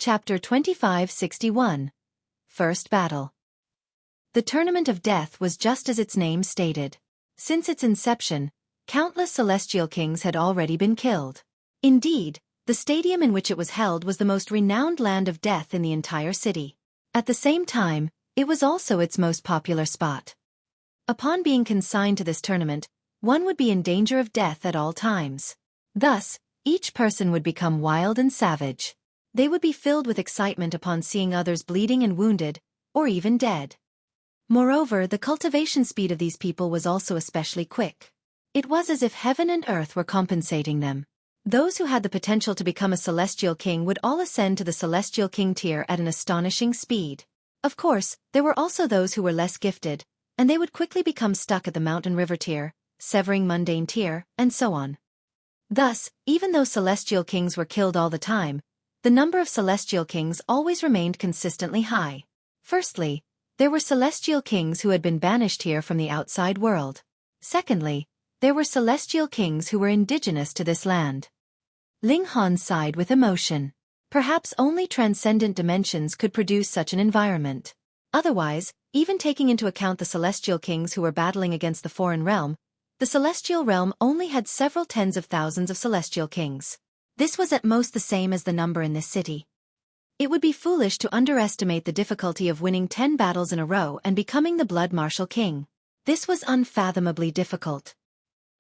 Chapter 2561. First Battle. The Tournament of Death was just as its name stated. Since its inception, countless celestial kings had already been killed. Indeed, the stadium in which it was held was the most renowned land of death in the entire city. At the same time, it was also its most popular spot. Upon being consigned to this tournament, one would be in danger of death at all times. Thus, each person would become wild and savage. They would be filled with excitement upon seeing others bleeding and wounded, or even dead. Moreover, the cultivation speed of these people was also especially quick. It was as if heaven and earth were compensating them. Those who had the potential to become a celestial king would all ascend to the celestial king tier at an astonishing speed. Of course, there were also those who were less gifted, and they would quickly become stuck at the mountain river tier, severing mundane tier, and so on. Thus, even though celestial kings were killed all the time, the number of celestial kings always remained consistently high. Firstly, there were celestial kings who had been banished here from the outside world. Secondly, there were celestial kings who were indigenous to this land. Ling Han sighed with emotion. Perhaps only transcendent dimensions could produce such an environment. Otherwise, even taking into account the celestial kings who were battling against the foreign realm, the celestial realm only had several tens of thousands of celestial kings. This was at most the same as the number in this city. It would be foolish to underestimate the difficulty of winning 10 battles in a row and becoming the Blood Martial King. This was unfathomably difficult.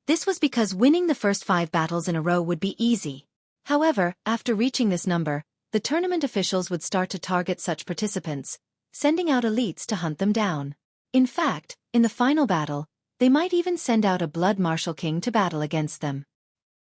This was because winning the first 5 battles in a row would be easy. However, after reaching this number, the tournament officials would start to target such participants, sending out elites to hunt them down. In fact, in the final battle, they might even send out a Blood Martial King to battle against them.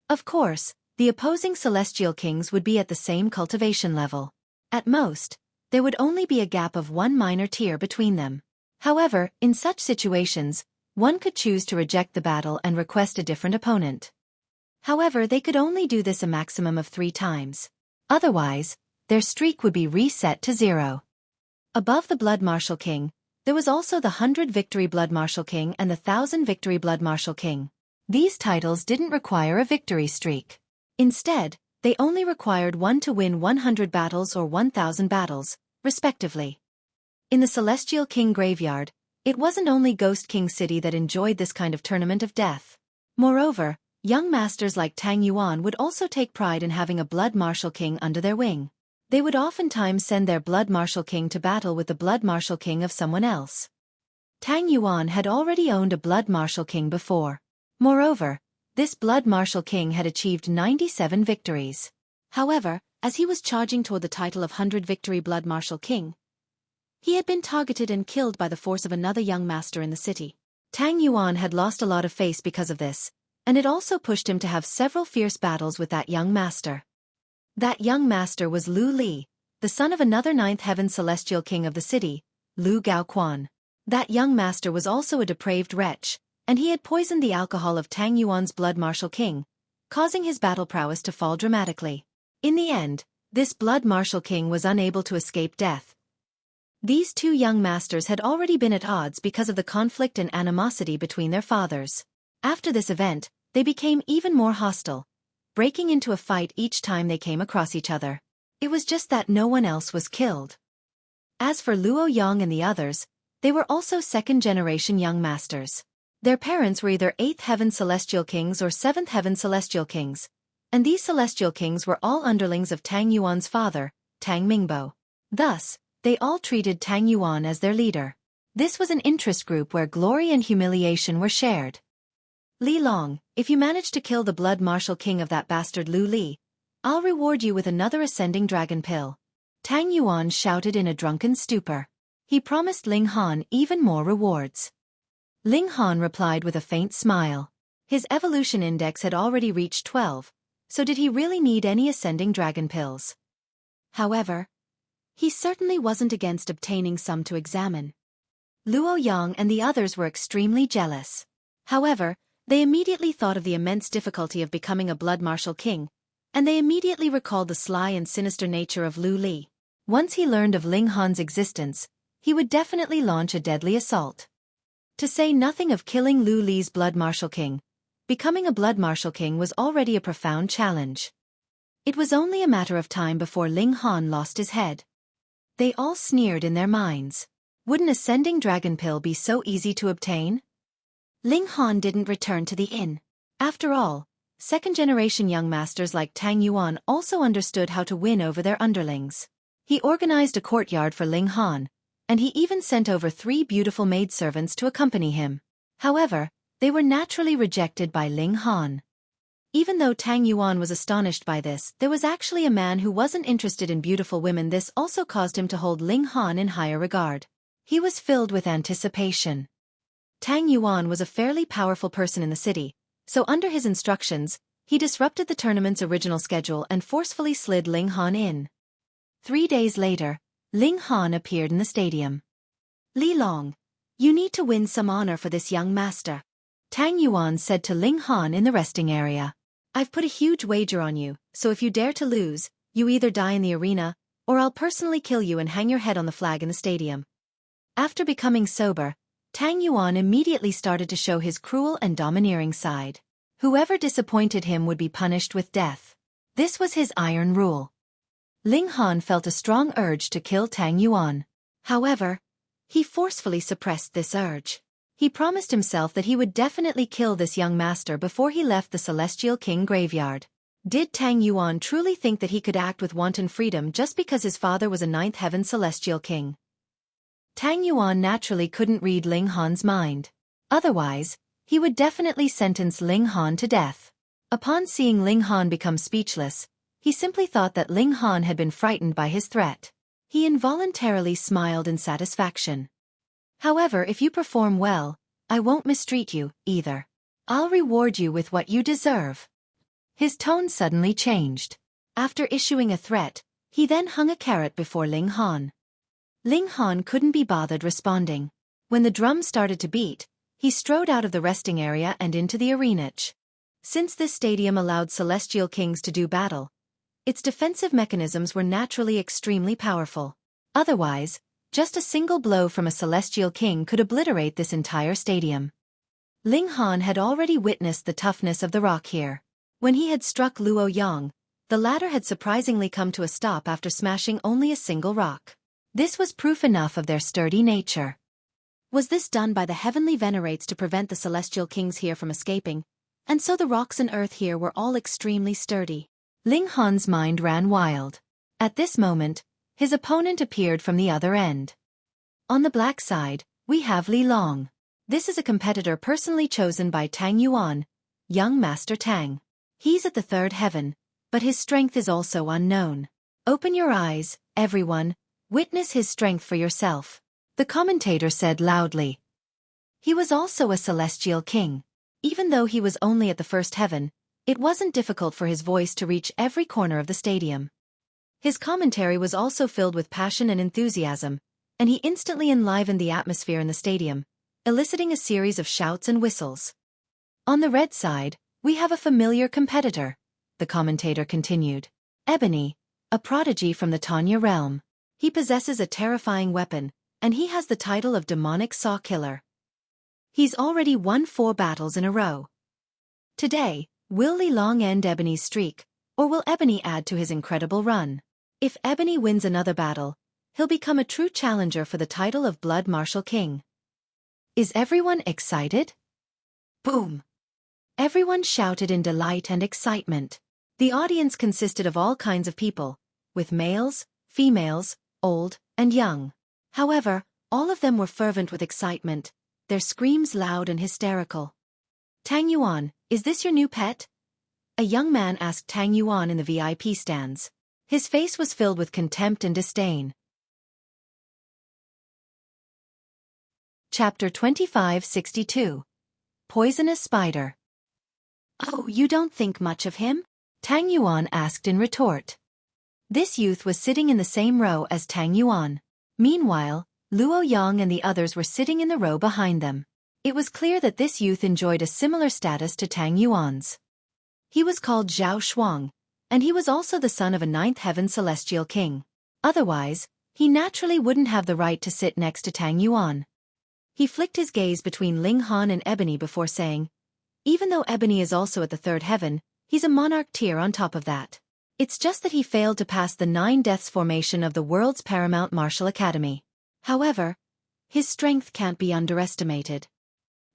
Of course, the opposing celestial kings would be at the same cultivation level. At most, there would only be a gap of 1 minor tier between them. However, in such situations, one could choose to reject the battle and request a different opponent. However, they could only do this a maximum of 3 times. Otherwise, their streak would be reset to 0. Above the Blood Martial King, there was also the 100 Victory Blood Martial King and the 1000 Victory Blood Martial King. These titles didn't require a victory streak. Instead, they only required one to win 100 battles or 1000 battles, respectively. In the Celestial King Graveyard, it wasn't only Ghost King City that enjoyed this kind of tournament of death. Moreover, young masters like Tang Yuan would also take pride in having a Blood Martial King under their wing. They would oftentimes send their Blood Martial King to battle with the Blood Martial King of someone else. Tang Yuan had already owned a Blood Martial King before. Moreover, this Blood Martial King had achieved 97 victories. However, as he was charging toward the title of 100 Victory Blood Martial King, he had been targeted and killed by the force of another young master in the city. Tang Yuan had lost a lot of face because of this, and it also pushed him to have several fierce battles with that young master. That young master was Lu Li, the son of another 9th Heaven Celestial King of the city, Lu Gaoquan. That young master was also a depraved wretch, and he had poisoned the alcohol of Tang Yuan's Blood Martial King, causing his battle prowess to fall dramatically. In the end, this Blood Martial King was unable to escape death. These 2 young masters had already been at odds because of the conflict and animosity between their fathers. After this event, they became even more hostile, breaking into a fight each time they came across each other. It was just that no one else was killed. As for Luo Yang and the others, they were also second-generation young masters. Their parents were either 8th Heaven Celestial Kings or 7th Heaven Celestial Kings, and these Celestial Kings were all underlings of Tang Yuan's father, Tang Mingbo. Thus, they all treated Tang Yuan as their leader. This was an interest group where glory and humiliation were shared. Li Long, if you manage to kill the Blood Martial King of that bastard Lu Li, I'll reward you with another ascending dragon pill. Tang Yuan shouted in a drunken stupor. He promised Ling Han even more rewards. Ling Han replied with a faint smile. His evolution index had already reached 12, so did he really need any ascending dragon pills? However, he certainly wasn't against obtaining some to examine. Luo Yang and the others were extremely jealous. However, they immediately thought of the immense difficulty of becoming a Blood Martial King, and they immediately recalled the sly and sinister nature of Lu Li. Once he learned of Ling Han's existence, he would definitely launch a deadly assault. To say nothing of killing Lu Li's Blood Martial King, becoming a Blood Martial King was already a profound challenge. It was only a matter of time before Ling Han lost his head. They all sneered in their minds. Would an ascending dragon pill be so easy to obtain? Ling Han didn't return to the inn. After all, second-generation young masters like Tang Yuan also understood how to win over their underlings. He organized a courtyard for Ling Han, and he even sent over 3 beautiful maidservants to accompany him. However, they were naturally rejected by Ling Han. Even though Tang Yuan was astonished by this, there was actually a man who wasn't interested in beautiful women. This also caused him to hold Ling Han in higher regard. He was filled with anticipation. Tang Yuan was a fairly powerful person in the city, so under his instructions, he disrupted the tournament's original schedule and forcefully slid Ling Han in. 3 days later, Ling Han appeared in the stadium. "Li Long, you need to win some honor for this young master," Tang Yuan said to Ling Han in the resting area. "I've put a huge wager on you, so if you dare to lose, you either die in the arena, or I'll personally kill you and hang your head on the flag in the stadium." After becoming sober, Tang Yuan immediately started to show his cruel and domineering side. Whoever disappointed him would be punished with death. This was his iron rule. Ling Han felt a strong urge to kill Tang Yuan. However, he forcefully suppressed this urge. He promised himself that he would definitely kill this young master before he left the Celestial King graveyard. Did Tang Yuan truly think that he could act with wanton freedom just because his father was a 9th Heaven Celestial King? Tang Yuan naturally couldn't read Ling Han's mind. Otherwise, he would definitely sentence Ling Han to death. Upon seeing Ling Han become speechless, he simply thought that Ling Han had been frightened by his threat. He involuntarily smiled in satisfaction. "However, if you perform well, I won't mistreat you, either. I'll reward you with what you deserve." His tone suddenly changed. After issuing a threat, he then hung a carrot before Ling Han. Ling Han couldn't be bothered responding. When the drum started to beat, he strode out of the resting area and into the arena. Since this stadium allowed Celestial Kings to do battle, its defensive mechanisms were naturally extremely powerful. Otherwise, just a single blow from a Celestial King could obliterate this entire stadium. Ling Han had already witnessed the toughness of the rock here. When he had struck Luo Yang, the latter had surprisingly come to a stop after smashing only a single rock. This was proof enough of their sturdy nature. Was this done by the heavenly venerates to prevent the Celestial Kings here from escaping? And so the rocks and earth here were all extremely sturdy. Ling Han's mind ran wild. At this moment, his opponent appeared from the other end. On the black side, we have Li Long. This is a competitor personally chosen by Tang Yuan, young Master Tang. He's at the 3rd heaven, but his strength is also unknown. Open your eyes, everyone, witness his strength for yourself, the commentator said loudly. He was also a Celestial King. Even though he was only at the 1st heaven, it wasn't difficult for his voice to reach every corner of the stadium. His commentary was also filled with passion and enthusiasm, and he instantly enlivened the atmosphere in the stadium, eliciting a series of shouts and whistles. On the red side, we have a familiar competitor, the commentator continued. Ebony, a prodigy from the Tanya realm. He possesses a terrifying weapon, and he has the title of Demonic Saw Killer. He's already won 4 battles in a row. Today, will Li Long end Ebony's streak, or will Ebony add to his incredible run? If Ebony wins another battle, he'll become a true challenger for the title of Blood Martial King. Is everyone excited? Boom! Everyone shouted in delight and excitement. The audience consisted of all kinds of people, with males, females, old, and young. However, all of them were fervent with excitement, their screams loud and hysterical. "Tang Yuan, is this your new pet?" A young man asked Tang Yuan in the VIP stands. His face was filled with contempt and disdain. Chapter 2562. Poisonous Spider. "Oh, you don't think much of him?" Tang Yuan asked in retort. This youth was sitting in the same row as Tang Yuan. Meanwhile, Luo Yang and the others were sitting in the row behind them. It was clear that this youth enjoyed a similar status to Tang Yuan's. He was called Zhao Shuang, and he was also the son of a 9th Heaven Celestial King. Otherwise, he naturally wouldn't have the right to sit next to Tang Yuan. He flicked his gaze between Ling Han and Ebony before saying, "Even though Ebony is also at the 3rd heaven, he's a monarch tier on top of that. It's just that he failed to pass the 9 deaths formation of the world's paramount martial academy. However, his strength can't be underestimated.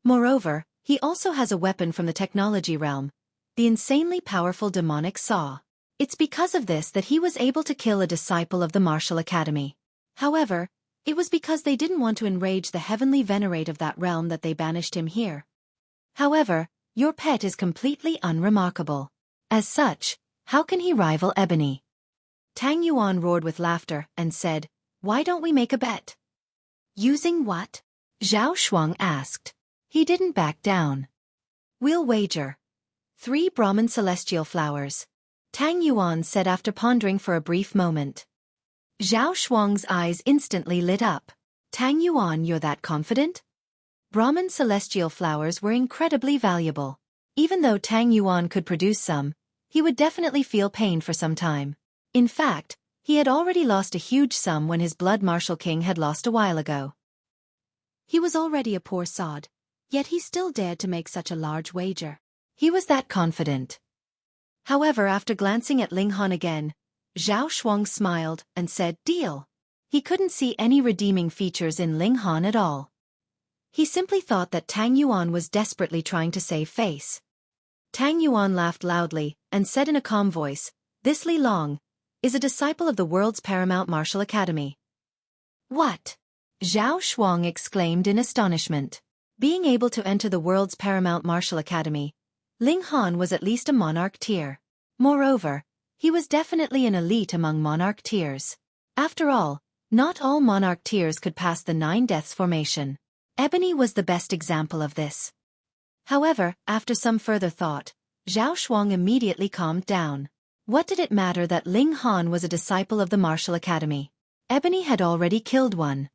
Moreover, he also has a weapon from the technology realm, the insanely powerful demonic saw. It's because of this that he was able to kill a disciple of the martial academy. However, it was because they didn't want to enrage the heavenly venerate of that realm that they banished him here. However, your pet is completely unremarkable. As such, how can he rival Ebony? Tang Yuan roared with laughter and said, "Why don't we make a bet?" "Using what?" Zhao Shuang asked. He didn't back down. "We'll wager 3 Brahman celestial flowers," Tang Yuan said after pondering for a brief moment. Zhao Shuang's eyes instantly lit up. "Tang Yuan, you're that confident?" Brahman celestial flowers were incredibly valuable. Even though Tang Yuan could produce some, he would definitely feel pain for some time. In fact, he had already lost a huge sum when his blood martial king had lost a while ago. He was already a poor sod, yet he still dared to make such a large wager. He was that confident. However, after glancing at Ling Han again, Zhao Shuang smiled and said, "Deal." He couldn't see any redeeming features in Ling Han at all. He simply thought that Tang Yuan was desperately trying to save face. Tang Yuan laughed loudly and said in a calm voice, "This Li Long is a disciple of the world's paramount martial academy." "What?" Zhao Shuang exclaimed in astonishment. Being able to enter the world's paramount martial academy, Ling Han was at least a monarch tier. Moreover, he was definitely an elite among monarch tiers. After all, not all monarch tiers could pass the 9 deaths formation. Ebony was the best example of this. However, after some further thought, Zhao Shuang immediately calmed down. What did it matter that Ling Han was a disciple of the martial academy? Ebony had already killed one.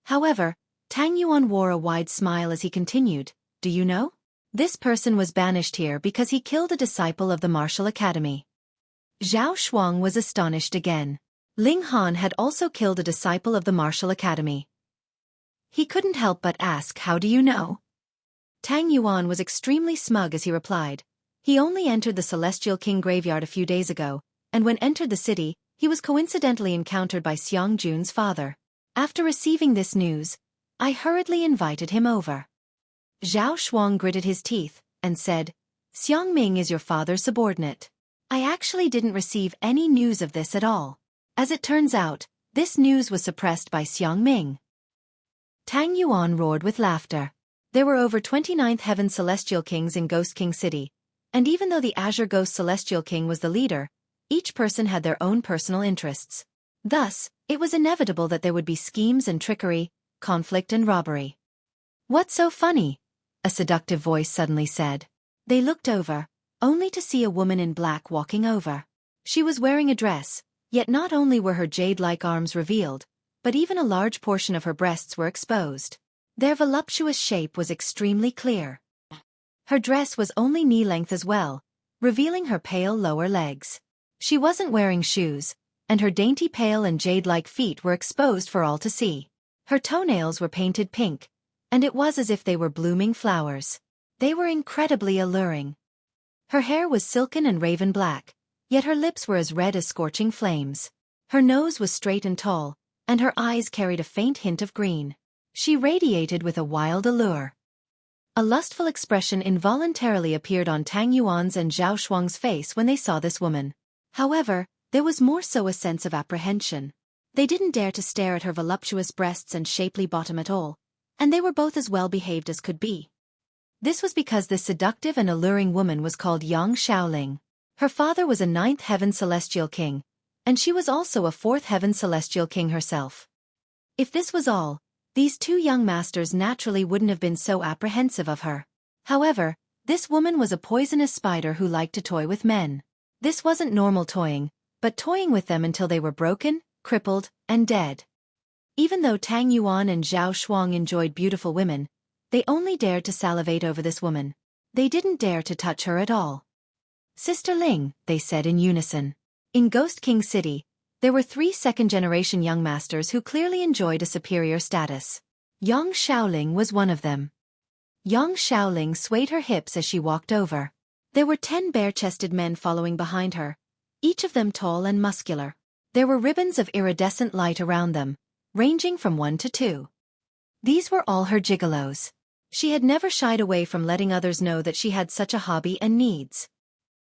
However, Tang Yuan wore a wide smile as he continued, "Do you know? This person was banished here because he killed a disciple of the martial academy." Zhao Shuang was astonished again. Ling Han had also killed a disciple of the martial academy. He couldn't help but ask, "How do you know?" Tang Yuan was extremely smug as he replied, "He only entered the Celestial King graveyard a few days ago, and when entered the city, he was coincidentally encountered by Xiang Jun's father. After receiving this news, I hurriedly invited him over." Zhao Shuang gritted his teeth and said, "Xiang Ming is your father's subordinate. I actually didn't receive any news of this at all. As it turns out, this news was suppressed by Xiang Ming." Tang Yuan roared with laughter. There were over 29th Heaven Celestial Kings in Ghost King City, and even though the Azure Ghost Celestial King was the leader, each person had their own personal interests. Thus, it was inevitable that there would be schemes and trickery, conflict and robbery. "What's so funny?" a seductive voice suddenly said. They looked over, only to see a woman in black walking over. She was wearing a dress, yet not only were her jade-like arms revealed, but even a large portion of her breasts were exposed. Their voluptuous shape was extremely clear. Her dress was only knee-length as well, revealing her pale lower legs. She wasn't wearing shoes, and her dainty pale and jade-like feet were exposed for all to see. Her toenails were painted pink, and it was as if they were blooming flowers. They were incredibly alluring. Her hair was silken and raven black, yet her lips were as red as scorching flames. Her nose was straight and tall, and her eyes carried a faint hint of green. She radiated with a wild allure. A lustful expression involuntarily appeared on Tang Yuan's and Zhao Shuang's face when they saw this woman. However, there was more so a sense of apprehension. They didn't dare to stare at her voluptuous breasts and shapely bottom at all, and they were both as well behaved as could be. This was because this seductive and alluring woman was called Yang Shaoling. Her father was a 9th Heaven Celestial King, and she was also a 4th Heaven Celestial King herself. If this was all, these two young masters naturally wouldn't have been so apprehensive of her. However, this woman was a poisonous spider who liked to toy with men. This wasn't normal toying, but toying with them until they were broken, crippled, and dead. Even though Tang Yuan and Zhao Shuang enjoyed beautiful women, they only dared to salivate over this woman. They didn't dare to touch her at all. "Sister Ling," they said in unison. In Ghost King City, there were 3 second-generation young masters who clearly enjoyed a superior status. Yang Shaoling was one of them. Yang Shaoling swayed her hips as she walked over. There were 10 bare-chested men following behind her, each of them tall and muscular. There were ribbons of iridescent light around them, ranging from 1 to 2. These were all her gigolos. She had never shied away from letting others know that she had such a hobby and needs.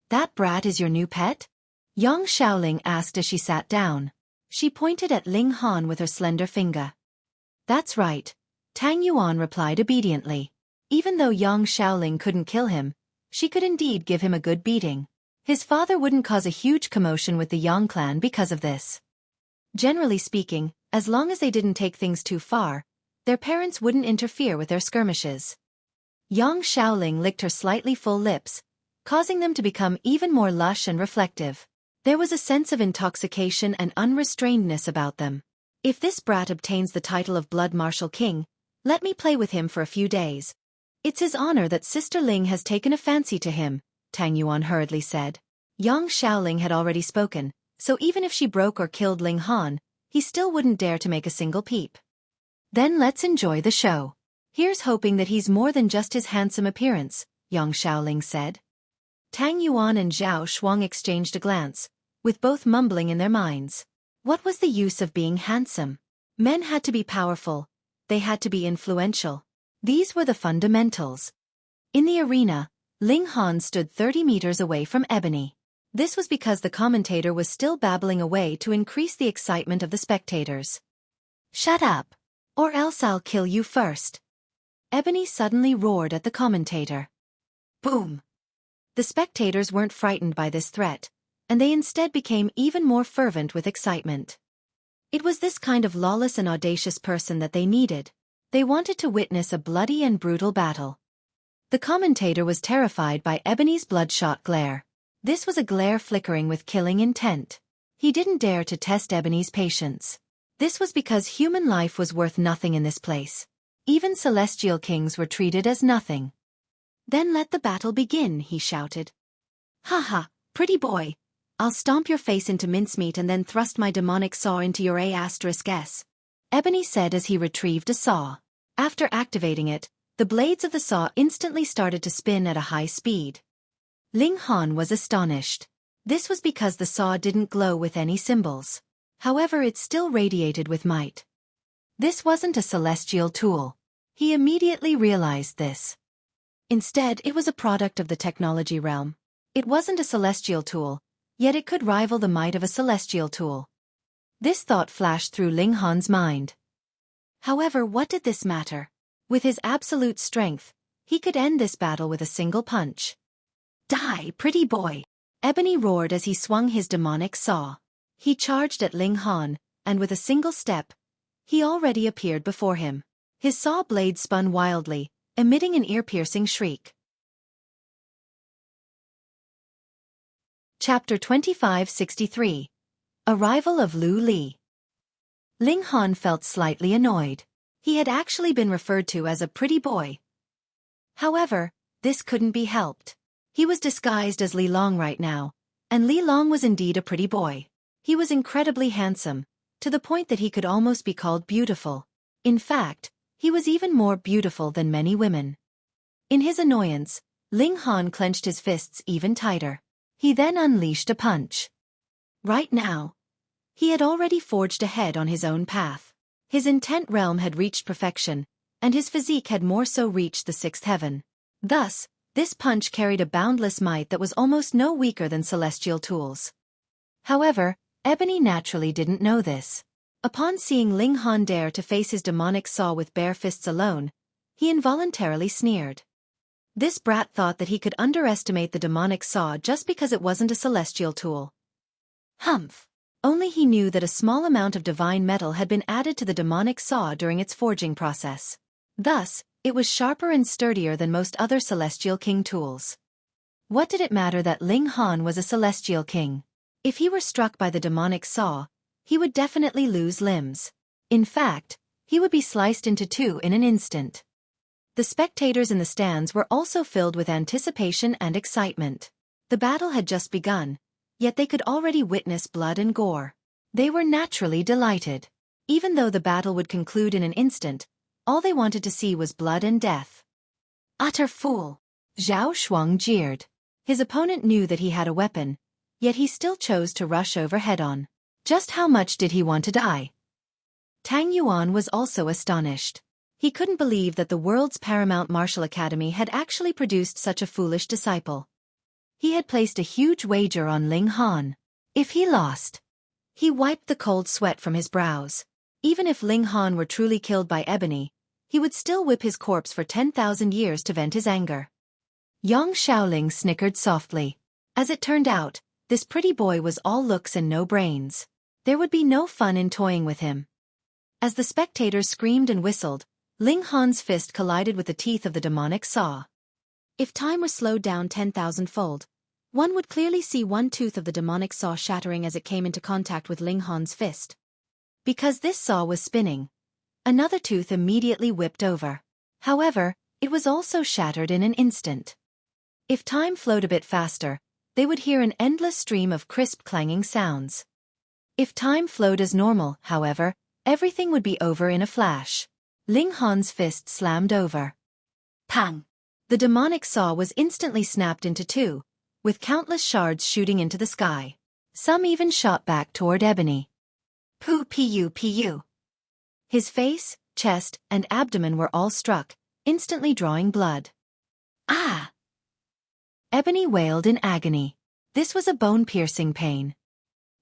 "That brat is your new pet?" Yang Xiaoling asked as she sat down. She pointed at Ling Han with her slender finger. "That's right," Tang Yuan replied obediently. Even though Yang Xiaoling couldn't kill him, she could indeed give him a good beating. His father wouldn't cause a huge commotion with the Yang clan because of this. Generally speaking, as long as they didn't take things too far, their parents wouldn't interfere with their skirmishes. Yang Xiaoling licked her slightly full lips, causing them to become even more lush and reflective. There was a sense of intoxication and unrestrainedness about them. "If this brat obtains the title of Blood Martial King, let me play with him for a few days. It's his honor that Sister Ling has taken a fancy to him," Tang Yuan hurriedly said. Yang Xiaoling had already spoken, so even if she broke or killed Ling Han, he still wouldn't dare to make a single peep. "Then let's enjoy the show. Here's hoping that he's more than just his handsome appearance," Yang Xiaoling said. Tang Yuan and Zhao Shuang exchanged a glance, with both mumbling in their minds. What was the use of being handsome? Men had to be powerful. They had to be influential. These were the fundamentals. In the arena, Ling Han stood 30 meters away from Ebony. This was because the commentator was still babbling away to increase the excitement of the spectators. "Shut up, or else I'll kill you first." Ebony suddenly roared at the commentator. Boom! The spectators weren't frightened by this threat, and they instead became even more fervent with excitement. It was this kind of lawless and audacious person that they needed. They wanted to witness a bloody and brutal battle. The commentator was terrified by Ebony's bloodshot glare. This was a glare flickering with killing intent. He didn't dare to test Ebony's patience. This was because human life was worth nothing in this place. Even celestial kings were treated as nothing. "Then let the battle begin," he shouted. "Ha, pretty boy. I'll stomp your face into mincemeat and then thrust my demonic saw into your A*S," Ebony said as he retrieved a saw. After activating it, the blades of the saw instantly started to spin at a high speed. Ling Han was astonished. This was because the saw didn't glow with any symbols. However, it still radiated with might. This wasn't a celestial tool. He immediately realized this. Instead, it was a product of the technology realm. It wasn't a celestial tool, yet it could rival the might of a celestial tool. This thought flashed through Ling Han's mind. However, what did this matter? With his absolute strength, he could end this battle with a single punch. "Die, pretty boy!" Ebony roared as he swung his demonic saw. He charged at Ling Han, and with a single step, he already appeared before him. His saw blade spun wildly, emitting an ear-piercing shriek. Chapter 2563. Arrival of Lu Li. Ling Han felt slightly annoyed. He had actually been referred to as a pretty boy. However, this couldn't be helped. He was disguised as Li Long right now, and Li Long was indeed a pretty boy. He was incredibly handsome, to the point that he could almost be called beautiful. In fact, he was even more beautiful than many women. In his annoyance, Ling Han clenched his fists even tighter. He then unleashed a punch. Right now, he had already forged ahead on his own path. His intent realm had reached perfection, and his physique had more so reached the sixth heaven. Thus, this punch carried a boundless might that was almost no weaker than celestial tools. However, Ebony naturally didn't know this. Upon seeing Ling Han dare to face his demonic saw with bare fists alone, he involuntarily sneered. This brat thought that he could underestimate the demonic saw just because it wasn't a celestial tool. Humph! Only he knew that a small amount of divine metal had been added to the demonic saw during its forging process. Thus, it was sharper and sturdier than most other celestial king tools. What did it matter that Ling Han was a celestial king? If he were struck by the demonic saw, he would definitely lose limbs. In fact, he would be sliced into two in an instant. The spectators in the stands were also filled with anticipation and excitement. The battle had just begun, yet they could already witness blood and gore. They were naturally delighted. Even though the battle would conclude in an instant, all they wanted to see was blood and death. "Utter fool!" Zhao Shuang jeered. His opponent knew that he had a weapon, Yet he still chose to rush over head-on. Just how much did he want to die? Tang Yuan was also astonished. He couldn't believe that the world's paramount martial academy had actually produced such a foolish disciple. He had placed a huge wager on Ling Han. If he lost, he wiped the cold sweat from his brows. Even if Ling Han were truly killed by Ebony, he would still whip his corpse for 10,000 years to vent his anger. Yang Shaoling snickered softly. As it turned out, this pretty boy was all looks and no brains. There would be no fun in toying with him. As the spectators screamed and whistled, Ling Han's fist collided with the teeth of the demonic saw. If time were slowed down 10,000-fold, one would clearly see one tooth of the demonic saw shattering as it came into contact with Ling Han's fist. Because this saw was spinning, another tooth immediately whipped over. However, it was also shattered in an instant. If time flowed a bit faster, they would hear an endless stream of crisp clanging sounds. If time flowed as normal, however, everything would be over in a flash. Ling Han's fist slammed over. Pang! The demonic saw was instantly snapped into two, with countless shards shooting into the sky. Some even shot back toward Ebony. Pu. His face, chest, and abdomen were all struck, instantly drawing blood. Ah! Ebony wailed in agony. This was a bone-piercing pain.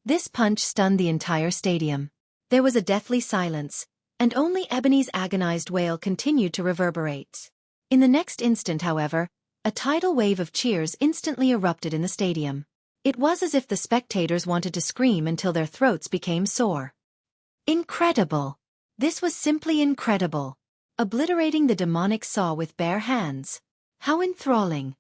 This punch stunned the entire stadium. There was a deathly silence, and only Ebony's agonized wail continued to reverberate. In the next instant, however, a tidal wave of cheers instantly erupted in the stadium. It was as if the spectators wanted to scream until their throats became sore. Incredible! This was simply incredible. Obliterating the demonic saw with bare hands. How enthralling!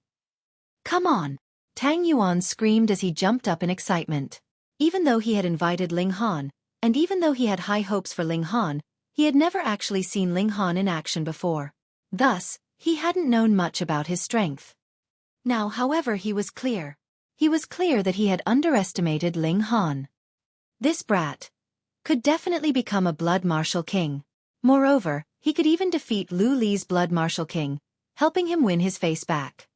Come on! Tang Yuan screamed as he jumped up in excitement. Even though he had invited Ling Han, and even though he had high hopes for Ling Han, he had never actually seen Ling Han in action before. Thus, he hadn't known much about his strength. Now, however, he was clear. He was clear that he had underestimated Ling Han. This brat could definitely become a blood martial king. Moreover, he could even defeat Lu Li's blood martial king, helping him win his face back.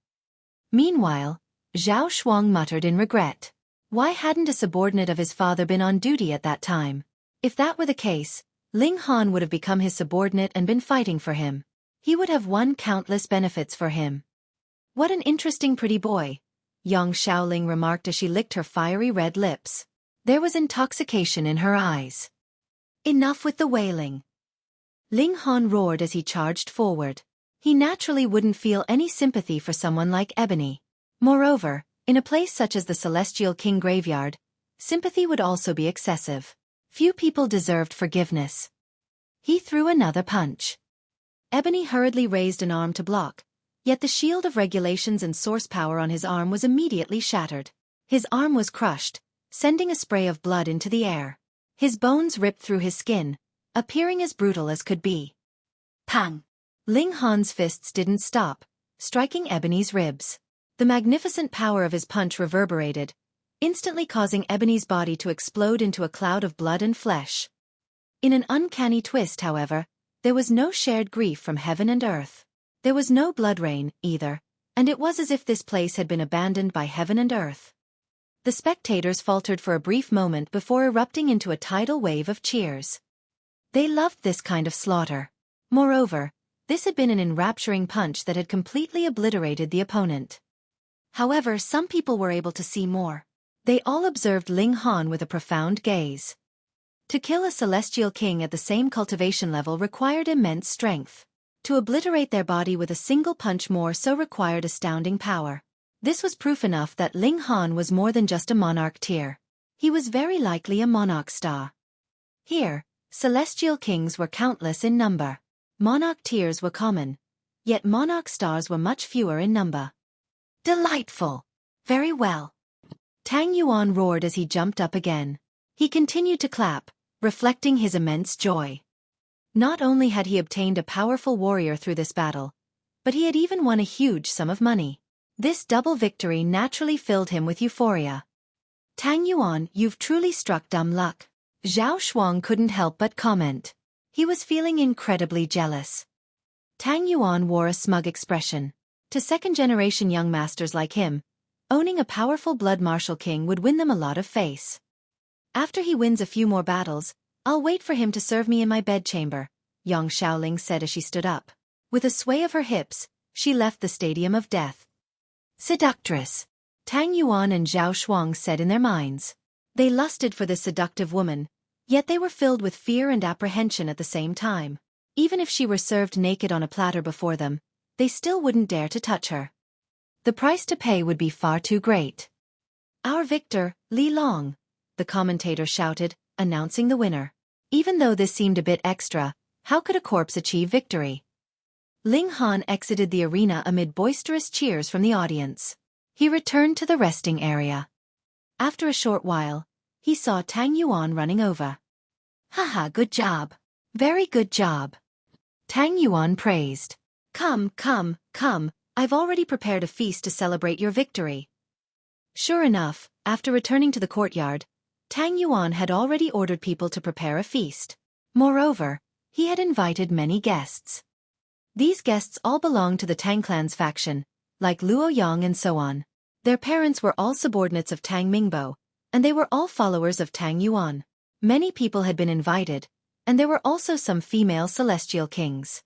Meanwhile, Zhao Shuang muttered in regret. Why hadn't a subordinate of his father been on duty at that time? If that were the case, Ling Han would have become his subordinate and been fighting for him. He would have won countless benefits for him. What an interesting pretty boy, Yang Shaoling remarked as she licked her fiery red lips. There was intoxication in her eyes. Enough with the wailing. Ling Han roared as he charged forward. He naturally wouldn't feel any sympathy for someone like Ebony. Moreover, in a place such as the Celestial King Graveyard, sympathy would also be excessive. Few people deserved forgiveness. He threw another punch. Ebony hurriedly raised an arm to block, yet the shield of regulations and source power on his arm was immediately shattered. His arm was crushed, sending a spray of blood into the air. His bones ripped through his skin, appearing as brutal as could be. Pang! Ling Han's fists didn't stop, striking Ebony's ribs. The magnificent power of his punch reverberated, instantly causing Ebony's body to explode into a cloud of blood and flesh. In an uncanny twist, however, there was no shared grief from heaven and earth. There was no blood rain, either, and it was as if this place had been abandoned by heaven and earth. The spectators faltered for a brief moment before erupting into a tidal wave of cheers. They loved this kind of slaughter. Moreover, this had been an enrapturing punch that had completely obliterated the opponent. However, some people were able to see more. They all observed Ling Han with a profound gaze. To kill a celestial king at the same cultivation level required immense strength. To obliterate their body with a single punch more so required astounding power. This was proof enough that Ling Han was more than just a monarch tier. He was very likely a monarch star. Here, celestial kings were countless in number. Monarch tiers were common, yet monarch stars were much fewer in number. Delightful! Very well. Tang Yuan roared as he jumped up again. He continued to clap, reflecting his immense joy. Not only had he obtained a powerful warrior through this battle, but he had even won a huge sum of money. This double victory naturally filled him with euphoria. Tang Yuan, you've truly struck dumb luck. Zhao Shuang couldn't help but comment. He was feeling incredibly jealous. Tang Yuan wore a smug expression. To second-generation young masters like him, Owning a powerful blood martial king would win them a lot of face. After he wins a few more battles, I'll wait for him to serve me in my bedchamber, Yang Xiaoling said as she stood up. With a sway of her hips, she left the Stadium of Death. Seductress, Tang Yuan and Zhao Shuang said in their minds. They lusted for this seductive woman, yet they were filled with fear and apprehension at the same time. Even if she were served naked on a platter before them, they still wouldn't dare to touch her. The price to pay would be far too great. Our victor, Li Long, the commentator shouted, announcing the winner. Even though this seemed a bit extra, how could a corpse achieve victory? Ling Han exited the arena amid boisterous cheers from the audience. He returned to the resting area. After a short while, he saw Tang Yuan running over. Haha, good job. Very good job. Tang Yuan praised. Come, come, come, I've already prepared a feast to celebrate your victory. Sure enough, after returning to the courtyard, Tang Yuan had already ordered people to prepare a feast. Moreover, he had invited many guests. These guests all belonged to the Tang clan's faction, like Luo Yang and so on. Their parents were all subordinates of Tang Mingbo, and they were all followers of Tang Yuan. Many people had been invited, and there were also some female celestial kings.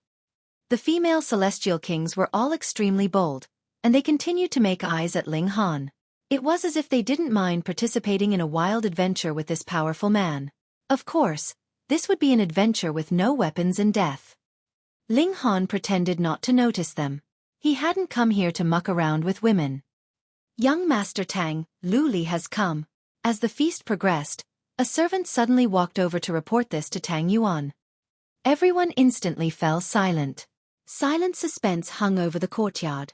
The female celestial kings were all extremely bold, and they continued to make eyes at Ling Han. It was as if they didn't mind participating in a wild adventure with this powerful man. Of course, this would be an adventure with no weapons and death. Ling Han pretended not to notice them. He hadn't come here to muck around with women. Young Master Tang, Lu Li has come. As the feast progressed, a servant suddenly walked over to report this to Tang Yuan. Everyone instantly fell silent. Silent suspense hung over the courtyard.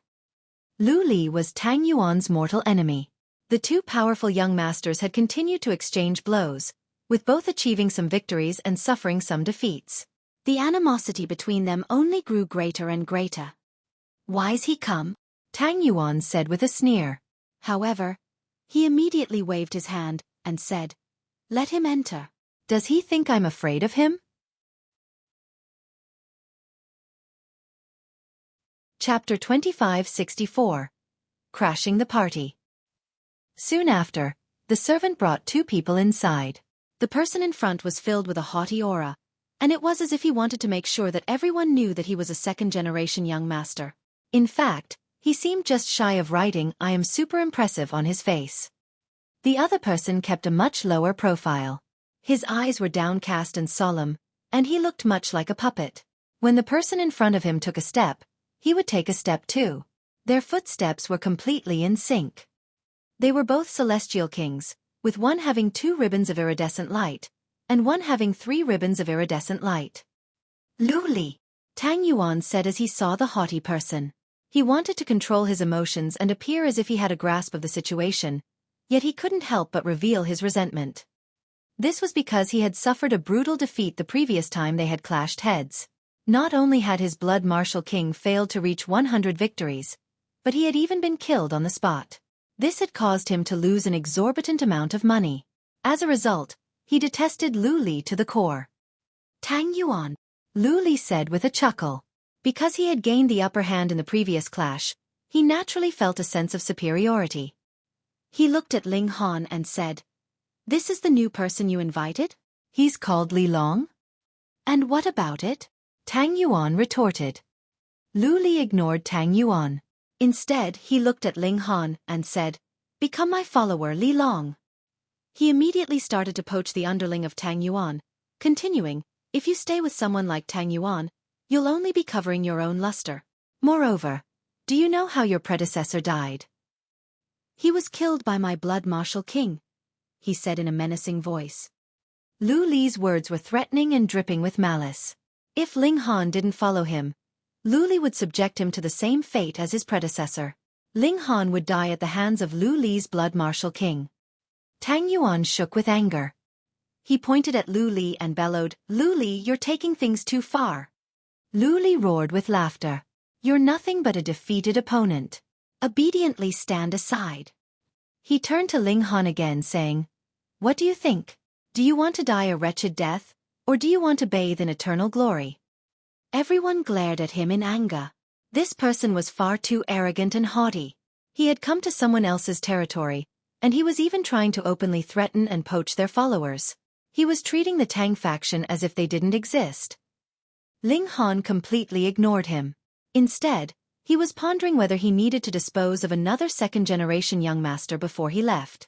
Lu Li was Tang Yuan's mortal enemy. The two powerful young masters had continued to exchange blows, with both achieving some victories and suffering some defeats. The animosity between them only grew greater and greater. Why's he come? Tang Yuan said with a sneer. However, he immediately waved his hand and said, "Let him enter." Does he think I'm afraid of him? Chapter 2564. Crashing the Party. Soon after, the servant brought two people inside. The person in front was filled with a haughty aura, and it was as if he wanted to make sure that everyone knew that he was a second-generation young master. In fact, he seemed just shy of writing "I am super impressive" on his face. The other person kept a much lower profile. His eyes were downcast and solemn, and he looked much like a puppet. When the person in front of him took a step, he would take a step too. Their footsteps were completely in sync. They were both celestial kings, with one having 2 ribbons of iridescent light, and one having 3 ribbons of iridescent light. Lu Li, Tang Yuan said as he saw the haughty person. He wanted to control his emotions and appear as if he had a grasp of the situation, yet he couldn't help but reveal his resentment. This was because he had suffered a brutal defeat the previous time they had clashed heads. Not only had his blood martial king failed to reach 100 victories, but he had even been killed on the spot. This had caused him to lose an exorbitant amount of money. As a result, he detested Lu Li to the core. Tang Yuan, Lu Li said with a chuckle. Because he had gained the upper hand in the previous clash, he naturally felt a sense of superiority. He looked at Ling Han and said, "This is the new person you invited? He's called Li Long?" "And what about it?" Tang Yuan retorted. Lu Li ignored Tang Yuan. Instead, he looked at Ling Han and said, "Become my follower, Li Long." He immediately started to poach the underling of Tang Yuan, continuing, "If you stay with someone like Tang Yuan, you'll only be covering your own luster. Moreover, do you know how your predecessor died?" "He was killed by my blood martial king," he said in a menacing voice. Lu Li's words were threatening and dripping with malice. If Ling Han didn't follow him, Lu Li would subject him to the same fate as his predecessor. Ling Han would die at the hands of Lu Li's blood martial king. Tang Yuan shook with anger. He pointed at Lu Li and bellowed, "Lu Li, you're taking things too far." Lu Li roared with laughter. "You're nothing but a defeated opponent. Obediently stand aside." He turned to Ling Han again saying, "What do you think? Do you want to die a wretched death, or do you want to bathe in eternal glory?" Everyone glared at him in anger. This person was far too arrogant and haughty. He had come to someone else's territory, and he was even trying to openly threaten and poach their followers. He was treating the Tang faction as if they didn't exist. Ling Han completely ignored him. Instead, he was pondering whether he needed to dispose of another second-generation young master before he left.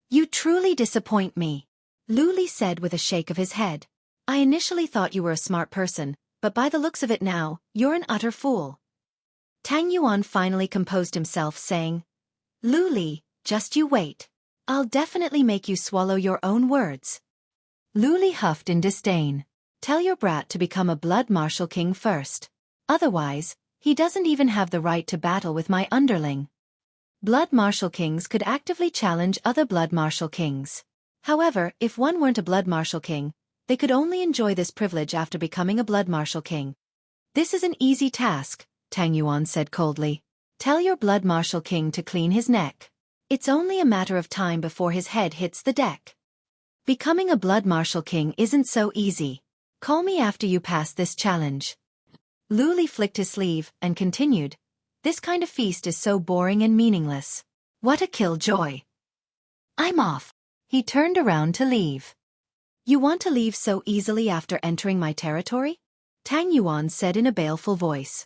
"You truly disappoint me," Lu Li said with a shake of his head. "I initially thought you were a smart person, but by the looks of it now, you're an utter fool." Tang Yuan finally composed himself, saying, "Lu Li, just you wait. I'll definitely make you swallow your own words." Lu Li huffed in disdain. "Tell your brat to become a blood martial king first. Otherwise, he doesn't even have the right to battle with my underling." Blood martial kings could actively challenge other blood martial kings. However, if one weren't a blood martial king, they could only enjoy this privilege after becoming a blood martial king. "This is an easy task," Tang Yuan said coldly. "Tell your blood martial king to clean his neck. It's only a matter of time before his head hits the deck. Becoming a blood martial king isn't so easy. Call me after you pass this challenge." Lu Li flicked his sleeve and continued, "This kind of feast is so boring and meaningless. What a killjoy. I'm off." He turned around to leave. "You want to leave so easily after entering my territory?" Tang Yuan said in a baleful voice.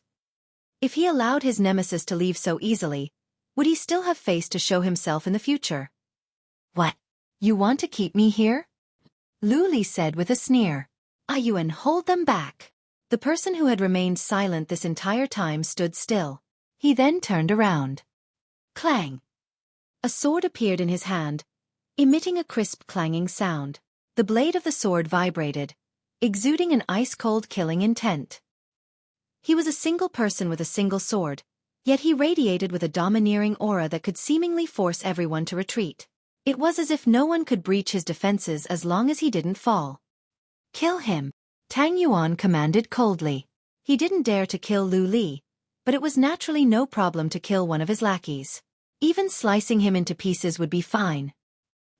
If he allowed his nemesis to leave so easily, would he still have face to show himself in the future? "What? You want to keep me here?" Lu Li said with a sneer. "Yuan, hold them back." The person who had remained silent this entire time stood still. He then turned around. Clang! A sword appeared in his hand, emitting a crisp clanging sound. The blade of the sword vibrated, exuding an ice-cold killing intent. He was a single person with a single sword, yet he radiated with a domineering aura that could seemingly force everyone to retreat. It was as if no one could breach his defenses as long as he didn't fall. "Kill him," Tang Yuan commanded coldly. He didn't dare to kill Lu Li, but it was naturally no problem to kill one of his lackeys. Even slicing him into pieces would be fine.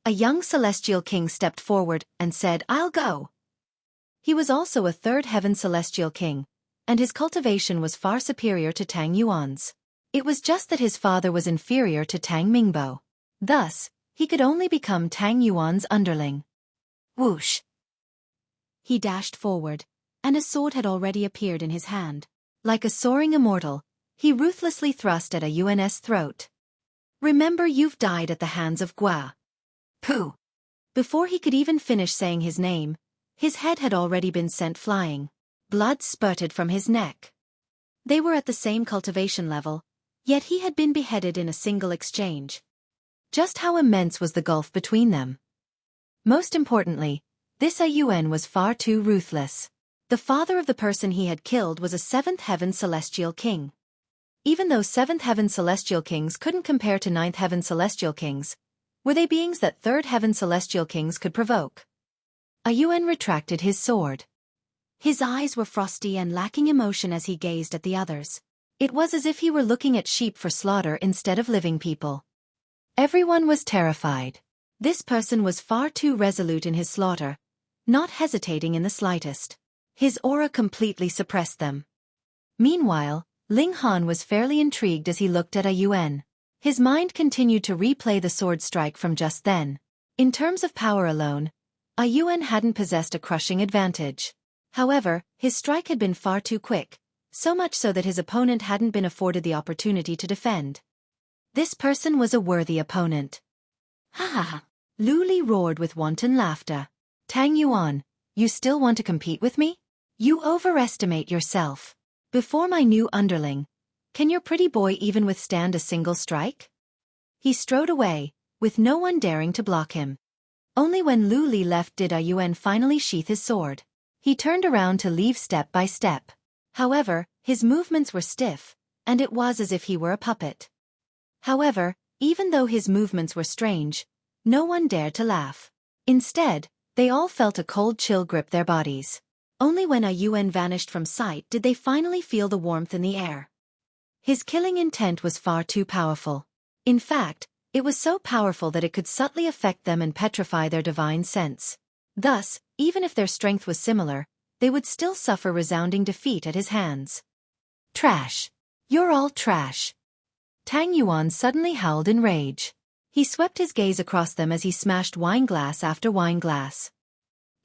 A young celestial king stepped forward and said, "I'll go." He was also a third heaven celestial king, and his cultivation was far superior to Tang Yuan's. It was just that his father was inferior to Tang Mingbo. Thus, he could only become Tang Yuan's underling. Whoosh! He dashed forward, and a sword had already appeared in his hand. Like a soaring immortal, he ruthlessly thrust at Yuan's throat. "Remember, you've died at the hands of Gua." Pooh! Before he could even finish saying his name, his head had already been sent flying. Blood spurted from his neck. They were at the same cultivation level, yet he had been beheaded in a single exchange. Just how immense was the gulf between them? Most importantly, this Yuan was far too ruthless. The father of the person he had killed was a seventh heaven celestial king. Even though seventh heaven celestial kings couldn't compare to ninth heaven celestial kings, were they beings that third heaven celestial kings could provoke? Yuan retracted his sword. His eyes were frosty and lacking emotion as he gazed at the others. It was as if he were looking at sheep for slaughter instead of living people. Everyone was terrified. This person was far too resolute in his slaughter, not hesitating in the slightest. His aura completely suppressed them. Meanwhile, Ling Han was fairly intrigued as he looked at Yuan. His mind continued to replay the sword strike from just then. In terms of power alone, Yuan hadn't possessed a crushing advantage. However, his strike had been far too quick, so much so that his opponent hadn't been afforded the opportunity to defend. This person was a worthy opponent. "Ha ha ha!" Lu Li roared with wanton laughter. "Tang Yuan, you still want to compete with me? You overestimate yourself. Before my new underling, can your pretty boy even withstand a single strike?" He strode away, with no one daring to block him. Only when Lu Li left did Yuan finally sheath his sword. He turned around to leave step by step. However, his movements were stiff, and it was as if he were a puppet. However, even though his movements were strange, no one dared to laugh. Instead, they all felt a cold chill grip their bodies. Only when Yuan vanished from sight did they finally feel the warmth in the air. His killing intent was far too powerful. In fact, it was so powerful that it could subtly affect them and petrify their divine sense. Thus, even if their strength was similar, they would still suffer resounding defeat at his hands. "Trash. You're all trash." Tang Yuan suddenly howled in rage. He swept his gaze across them as he smashed wine glass after wine glass.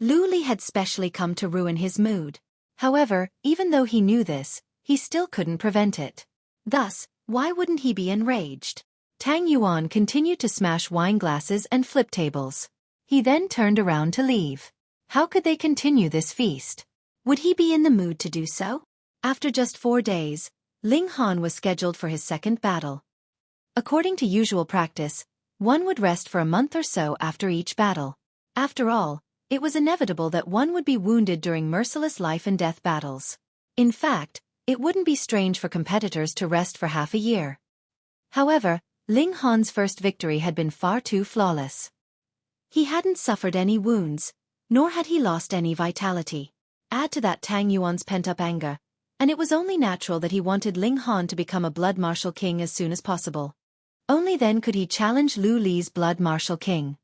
Lu Li had specially come to ruin his mood. However, even though he knew this, he still couldn't prevent it. Thus, why wouldn't he be enraged? Tang Yuan continued to smash wine glasses and flip tables. He then turned around to leave. How could they continue this feast? Would he be in the mood to do so? After just 4 days, Ling Han was scheduled for his second battle. According to usual practice, one would rest for a month or so after each battle. After all, it was inevitable that one would be wounded during merciless life and death battles. In fact, it wouldn't be strange for competitors to rest for half a year. However, Ling Han's first victory had been far too flawless. He hadn't suffered any wounds, nor had he lost any vitality. Add to that Tang Yuan's pent-up anger, and it was only natural that he wanted Ling Han to become a blood martial king as soon as possible. Only then could he challenge Lu Li's blood martial king.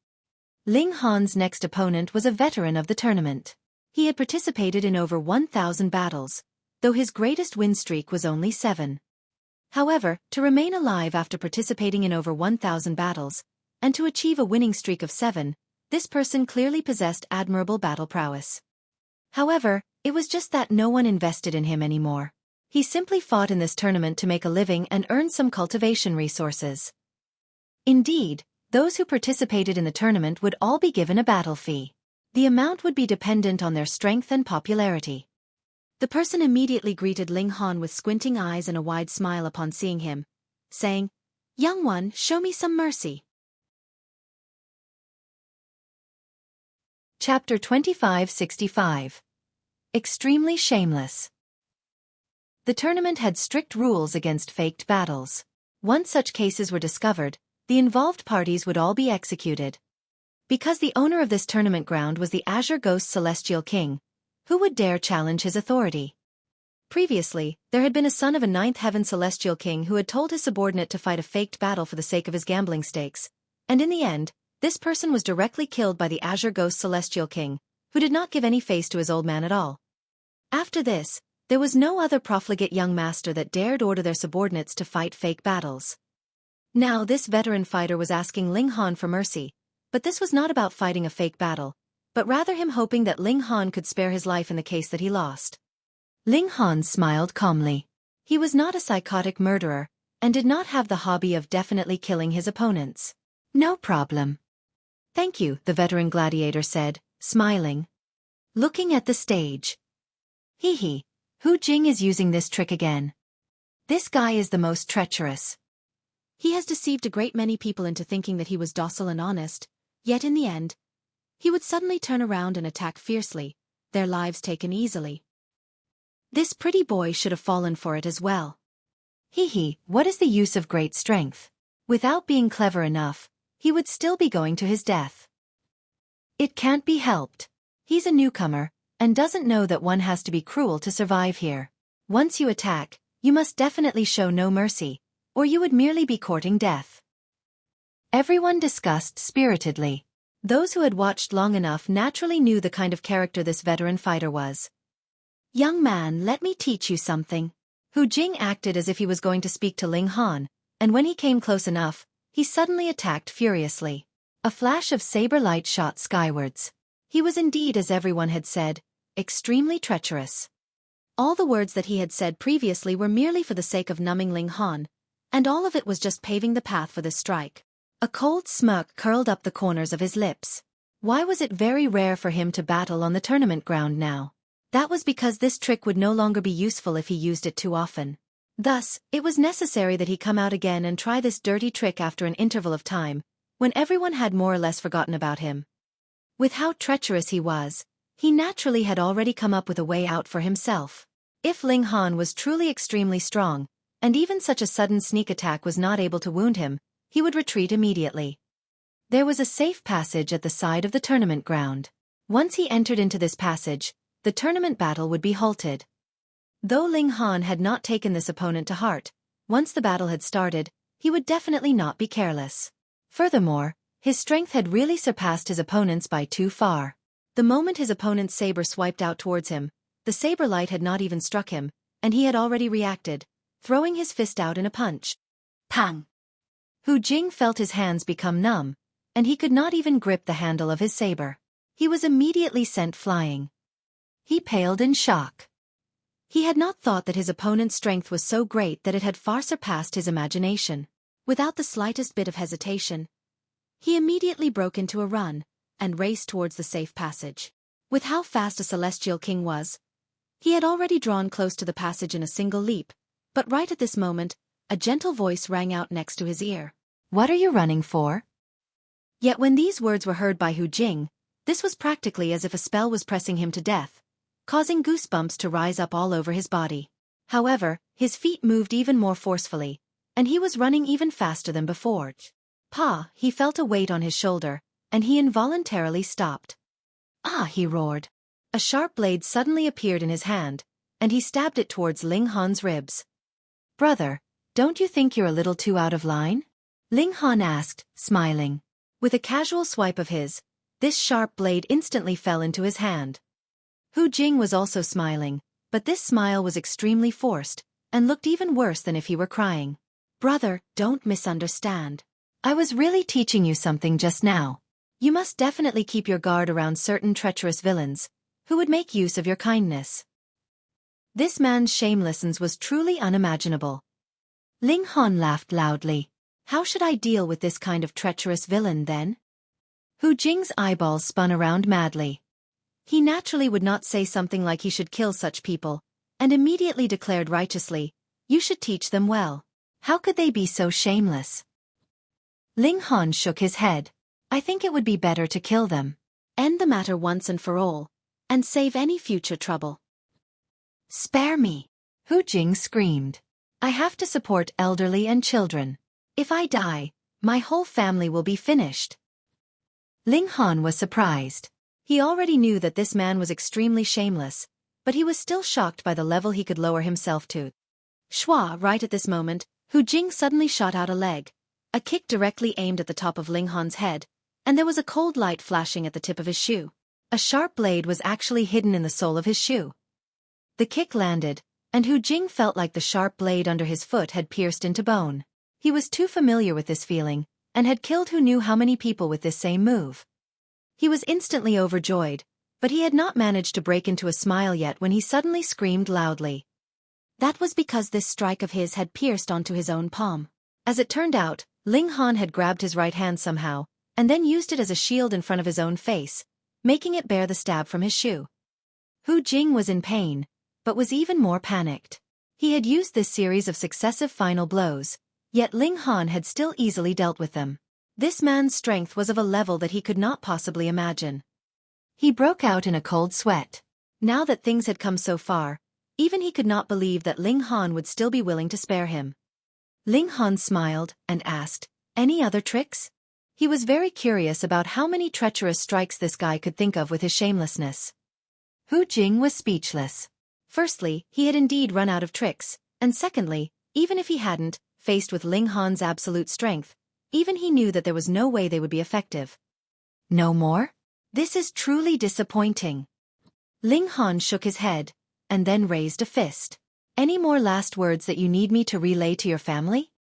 Ling Han's next opponent was a veteran of the tournament. He had participated in over 1,000 battles, though his greatest win streak was only 7. However, to remain alive after participating in over 1,000 battles, and to achieve a winning streak of 7, this person clearly possessed admirable battle prowess. However, it was just that no one invested in him anymore. He simply fought in this tournament to make a living and earn some cultivation resources. Indeed, those who participated in the tournament would all be given a battle fee. The amount would be dependent on their strength and popularity. The person immediately greeted Ling Han with squinting eyes and a wide smile upon seeing him, saying, "Young one, show me some mercy." Chapter 2565. Extremely Shameless. The tournament had strict rules against faked battles. Once such cases were discovered, the involved parties would all be executed. Because the owner of this tournament ground was the Azure Ghost Celestial King, who would dare challenge his authority? Previously, there had been a son of a ninth heaven Celestial King who had told his subordinate to fight a faked battle for the sake of his gambling stakes, and in the end, this person was directly killed by the Azure Ghost Celestial King, who did not give any face to his old man at all. After this, there was no other profligate young master that dared order their subordinates to fight fake battles. Now this veteran fighter was asking Ling Han for mercy, but this was not about fighting a fake battle, but rather him hoping that Ling Han could spare his life in the case that he lost. Ling Han smiled calmly. He was not a psychotic murderer, and did not have the hobby of definitely killing his opponents. "No problem." "Thank you," the veteran gladiator said, smiling. Looking at the stage. "Hee, Hu Jing is using this trick again. This guy is the most treacherous. He has deceived a great many people into thinking that he was docile and honest, yet in the end, he would suddenly turn around and attack fiercely, their lives taken easily. This pretty boy should have fallen for it as well. What is the use of great strength? Without being clever enough, he would still be going to his death. It can't be helped. He's a newcomer, and doesn't know that one has to be cruel to survive here. Once you attack, you must definitely show no mercy, or you would merely be courting death." Everyone discussed spiritedly. Those who had watched long enough naturally knew the kind of character this veteran fighter was. "Young man, let me teach you something." Hu Jing acted as if he was going to speak to Ling Han, and when he came close enough, he suddenly attacked furiously. A flash of saber light shot skywards. He was indeed, as everyone had said, extremely treacherous. All the words that he had said previously were merely for the sake of numbing Ling Han, and all of it was just paving the path for this strike. A cold smirk curled up the corners of his lips. Why was it very rare for him to battle on the tournament ground now? That was because this trick would no longer be useful if he used it too often. Thus, it was necessary that he come out again and try this dirty trick after an interval of time, when everyone had more or less forgotten about him. With how treacherous he was, he naturally had already come up with a way out for himself. If Ling Han was truly extremely strong, and even such a sudden sneak attack was not able to wound him, he would retreat immediately. There was a safe passage at the side of the tournament ground. Once he entered into this passage, the tournament battle would be halted. Though Ling Han had not taken this opponent to heart, once the battle had started, he would definitely not be careless. Furthermore, his strength had really surpassed his opponent's by too far. The moment his opponent's saber swiped out towards him, the saber light had not even struck him, and he had already reacted, throwing his fist out in a punch. Pang! Hu Jing felt his hands become numb, and he could not even grip the handle of his saber. He was immediately sent flying. He paled in shock. He had not thought that his opponent's strength was so great that it had far surpassed his imagination. Without the slightest bit of hesitation, he immediately broke into a run and raced towards the safe passage. With how fast a celestial king was, he had already drawn close to the passage in a single leap, but right at this moment, a gentle voice rang out next to his ear. "What are you running for?" Yet when these words were heard by Hu Jing, this was practically as if a spell was pressing him to death, causing goosebumps to rise up all over his body. However, his feet moved even more forcefully, and he was running even faster than before. He felt a weight on his shoulder, and he involuntarily stopped. "Ah!" he roared. A sharp blade suddenly appeared in his hand, and he stabbed it towards Ling Han's ribs. "Brother, don't you think you're a little too out of line?" Ling Han asked, smiling. With a casual swipe of his, this sharp blade instantly fell into his hand. Hu Jing was also smiling, but this smile was extremely forced, and looked even worse than if he were crying. "Brother, don't misunderstand. I was really teaching you something just now. You must definitely keep your guard around certain treacherous villains, who would make use of your kindness." This man's shamelessness was truly unimaginable. Ling Han laughed loudly. "How should I deal with this kind of treacherous villain then?" Hu Jing's eyeballs spun around madly. He naturally would not say something like he should kill such people, and immediately declared righteously, "You should teach them well. How could they be so shameless?" Ling Han shook his head. "I think it would be better to kill them. End the matter once and for all, and save any future trouble." "Spare me!" Hu Jing screamed. "I have to support elderly and children. If I die, my whole family will be finished." Ling Han was surprised. He already knew that this man was extremely shameless, but he was still shocked by the level he could lower himself to. Right at this moment, Hu Jing suddenly shot out a leg, a kick directly aimed at the top of Ling Han's head, and there was a cold light flashing at the tip of his shoe. A sharp blade was actually hidden in the sole of his shoe. The kick landed, and Hu Jing felt like the sharp blade under his foot had pierced into bone. He was too familiar with this feeling, and had killed who knew how many people with this same move. He was instantly overjoyed, but he had not managed to break into a smile yet when he suddenly screamed loudly. That was because this strike of his had pierced onto his own palm. As it turned out, Ling Han had grabbed his right hand somehow, and then used it as a shield in front of his own face, making it bear the stab from his shoe. Hu Jing was in pain, but was even more panicked. He had used this series of successive final blows, yet Ling Han had still easily dealt with them. This man's strength was of a level that he could not possibly imagine. He broke out in a cold sweat. Now that things had come so far, even he could not believe that Ling Han would still be willing to spare him. Ling Han smiled and asked, "Any other tricks?" He was very curious about how many treacherous strikes this guy could think of with his shamelessness. Hu Jing was speechless. Firstly, he had indeed run out of tricks, and secondly, even if he hadn't, faced with Ling Han's absolute strength, even he knew that there was no way they would be effective. "No more? This is truly disappointing." Ling Han shook his head, and then raised a fist. "Any more last words that you need me to relay to your family?"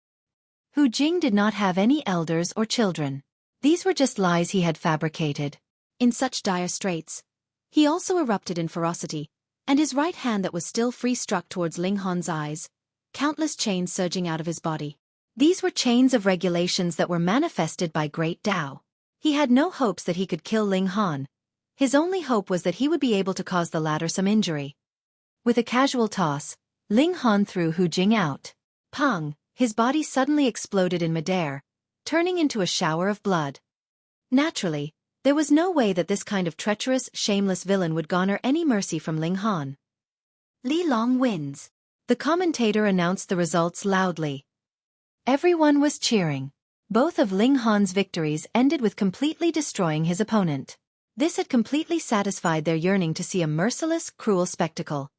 Hu Jing did not have any elders or children. These were just lies he had fabricated. In such dire straits, he also erupted in ferocity, and his right hand that was still free struck towards Ling Han's eyes, countless chains surging out of his body. These were chains of regulations that were manifested by Great Tao. He had no hopes that he could kill Ling Han. His only hope was that he would be able to cause the latter some injury. With a casual toss, Ling Han threw Hu Jing out. Pang! His body suddenly exploded in midair, turning into a shower of blood. Naturally, there was no way that this kind of treacherous, shameless villain would garner any mercy from Ling Han. Li Long wins. The commentator announced the results loudly. Everyone was cheering. Both of Ling Han's victories ended with completely destroying his opponent. This had completely satisfied their yearning to see a merciless, cruel spectacle.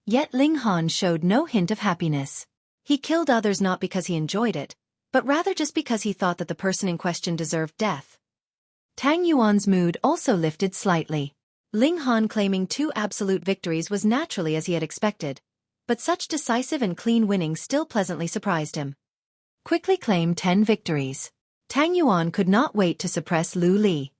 Yet Ling Han showed no hint of happiness. He killed others not because he enjoyed it, but rather just because he thought that the person in question deserved death. Tang Yuan's mood also lifted slightly. Ling Han claiming 2 absolute victories was naturally as he had expected, but such decisive and clean winning still pleasantly surprised him. quickly claimed 10 victories. Tang Yuan could not wait to suppress Lu Li.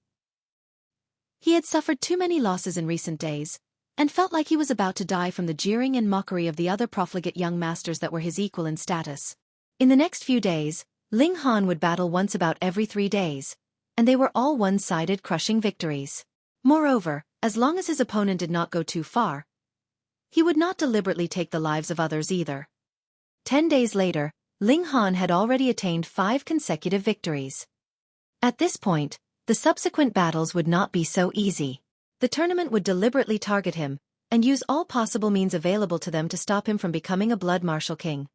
He had suffered too many losses in recent days, and felt like he was about to die from the jeering and mockery of the other profligate young masters that were his equal in status. In the next few days, Ling Han would battle once about every 3 days, and they were all one-sided crushing victories. Moreover, as long as his opponent did not go too far, he would not deliberately take the lives of others either. 10 days later, Ling Han had already attained 5 consecutive victories. At this point, the subsequent battles would not be so easy. The tournament would deliberately target him, and use all possible means available to them to stop him from becoming a blood martial king.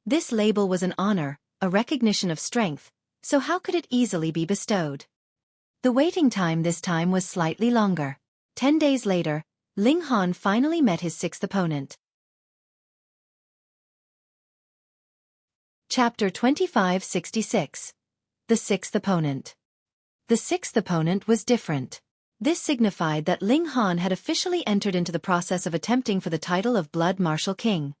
This label was an honor, a recognition of strength, so how could it easily be bestowed? The waiting time this time was slightly longer. 10 days later, Ling Han finally met his 6th opponent. Chapter 2566. The 6th Opponent. The 6th opponent was different. This signified that Ling Han had officially entered into the process of attempting for the title of Blood Martial King.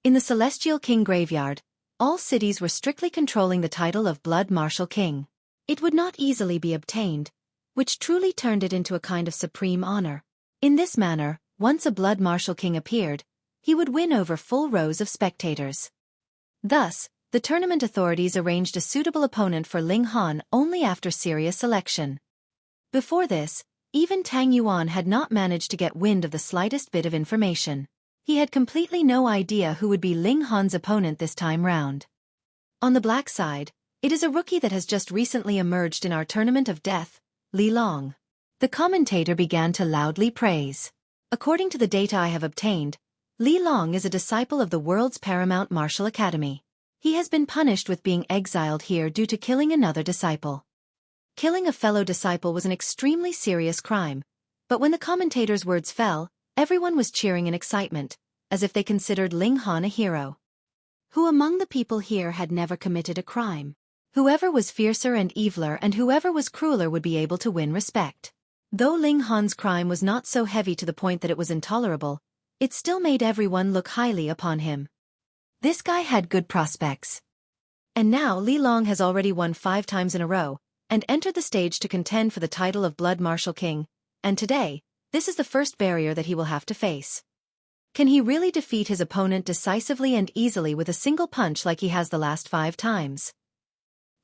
In the Celestial King Graveyard, all cities were strictly controlling the title of Blood Martial King. It would not easily be obtained, which truly turned it into a kind of supreme honor. In this manner, once a Blood Martial King appeared, he would win over full rows of spectators. Thus, the tournament authorities arranged a suitable opponent for Ling Han only after serious selection. Before this, even Tang Yuan had not managed to get wind of the slightest bit of information. He had completely no idea who would be Ling Han's opponent this time round. On the black side, it is a rookie that has just recently emerged in our tournament of death, Li Long. The commentator began to loudly praise. According to the data I have obtained, Li Long is a disciple of the world's paramount martial academy. He has been punished with being exiled here due to killing another disciple. Killing a fellow disciple was an extremely serious crime, but when the commentator's words fell, everyone was cheering in excitement, as if they considered Ling Han a hero. Who among the people here had never committed a crime? Whoever was fiercer and eviler and whoever was crueler would be able to win respect. Though Ling Han's crime was not so heavy to the point that it was intolerable, it still made everyone look highly upon him. This guy had good prospects. And now Li Long has already won 5 times in a row, and entered the stage to contend for the title of Blood Martial King, and today, this is the first barrier that he will have to face. Can he really defeat his opponent decisively and easily with a single punch like he has the last 5 times?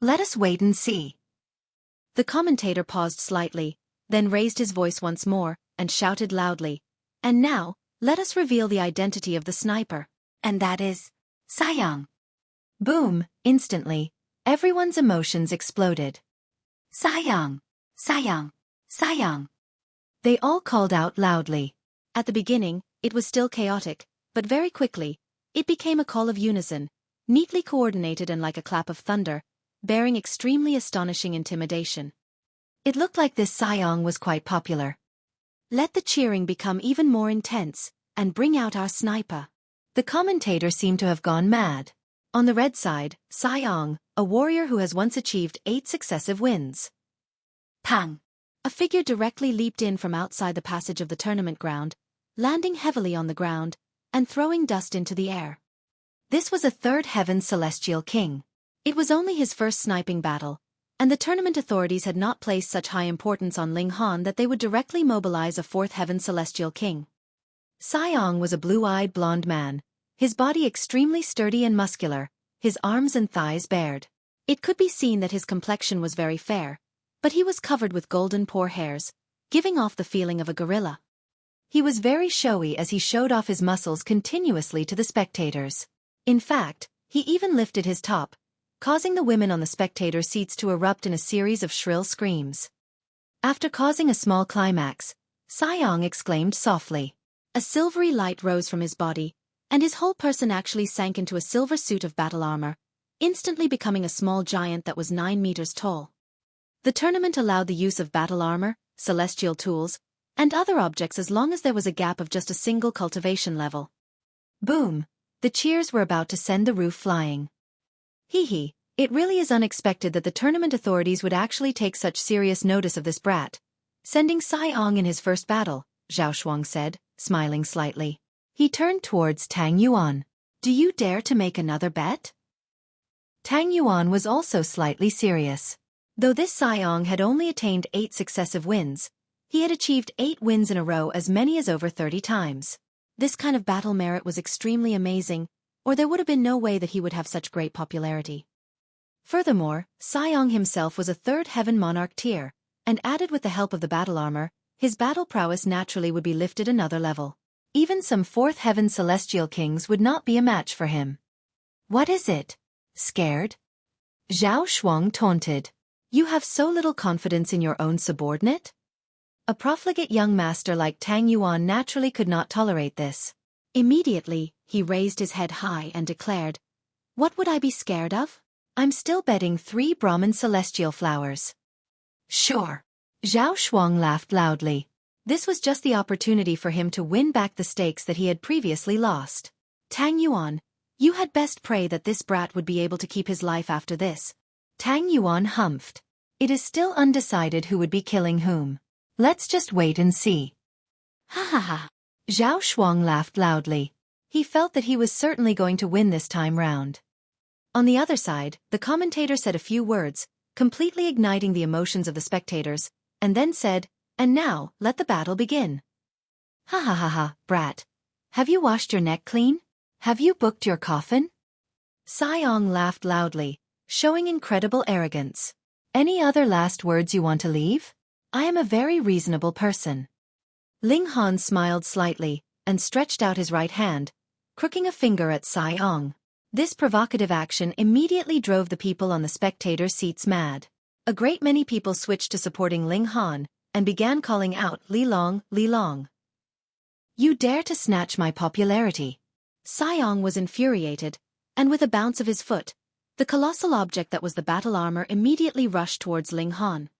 Let us wait and see. The commentator paused slightly, then raised his voice once more, and shouted loudly, "And now, let us reveal the identity of the sniper, and that is Sayang." Boom! Instantly, everyone's emotions exploded. Sayang! Sayang! Sayang! They all called out loudly. At the beginning, it was still chaotic, but very quickly, it became a call of unison, neatly coordinated and like a clap of thunder, bearing extremely astonishing intimidation. It looked like this Sayang was quite popular. Let the cheering become even more intense, and bring out our sniper. The commentator seemed to have gone mad. On the red side, Sayang, a warrior who has once achieved 8 successive wins. Pang! A figure directly leaped in from outside the passage of the tournament ground, landing heavily on the ground, and throwing dust into the air. This was a 3rd Heaven Celestial King. It was only his first sniping battle, and the tournament authorities had not placed such high importance on Ling Han that they would directly mobilize a 4th Heaven Celestial King. Sayang was a blue-eyed blonde man, his body extremely sturdy and muscular, his arms and thighs bared. It could be seen that his complexion was very fair, but he was covered with golden poor hairs, giving off the feeling of a gorilla. He was very showy as he showed off his muscles continuously to the spectators. In fact, he even lifted his top, causing the women on the spectator seats to erupt in a series of shrill screams. After causing a small climax, Sayang exclaimed softly. A silvery light rose from his body, and his whole person actually sank into a silver suit of battle armor, instantly becoming a small giant that was 9 meters tall. The tournament allowed the use of battle armor, celestial tools, and other objects as long as there was a gap of just a single cultivation level. Boom! The cheers were about to send the roof flying. Hee, it really is unexpected that the tournament authorities would actually take such serious notice of this brat. Sending Sayang in his first battle, Zhao Shuang said, smiling slightly. He turned towards Tang Yuan. Do you dare to make another bet? Tang Yuan was also slightly serious. Though this Saiyong had only attained 8 successive wins, he had achieved 8 wins in a row, as many as over 30 times. This kind of battle merit was extremely amazing, or there would have been no way that he would have such great popularity. Furthermore, Saiyong himself was a 3rd heaven monarch tier, and added with the help of the battle armor, his battle prowess naturally would be lifted another level. Even some 4th heaven celestial kings would not be a match for him. What is it? Scared? Zhao Shuang taunted. You have so little confidence in your own subordinate? A profligate young master like Tang Yuan naturally could not tolerate this. Immediately, he raised his head high and declared, "What would I be scared of? I'm still betting 3 Brahmin celestial flowers." Sure. Zhao Shuang laughed loudly. This was just the opportunity for him to win back the stakes that he had previously lost. Tang Yuan, you had best pray that this brat would be able to keep his life after this. Tang Yuan humphed. It is still undecided who would be killing whom. Let's just wait and see. Ha ha ha. Zhao Shuang laughed loudly. He felt that he was certainly going to win this time round. On the other side, the commentator said a few words, completely igniting the emotions of the spectators, and then said, "And now, let the battle begin." Ha ha ha ha, brat. Have you washed your neck clean? Have you booked your coffin? Saiyong laughed loudly, showing incredible arrogance. Any other last words you want to leave? I am a very reasonable person. Ling Han smiled slightly, and stretched out his right hand, crooking a finger at Saiyong. This provocative action immediately drove the people on the spectator seats mad. A great many people switched to supporting Ling Han, and began calling out, "Li Long, Li Long. You dare to snatch my popularity." Saiyong was infuriated, and with a bounce of his foot, the colossal object that was the battle armor immediately rushed towards Ling Han.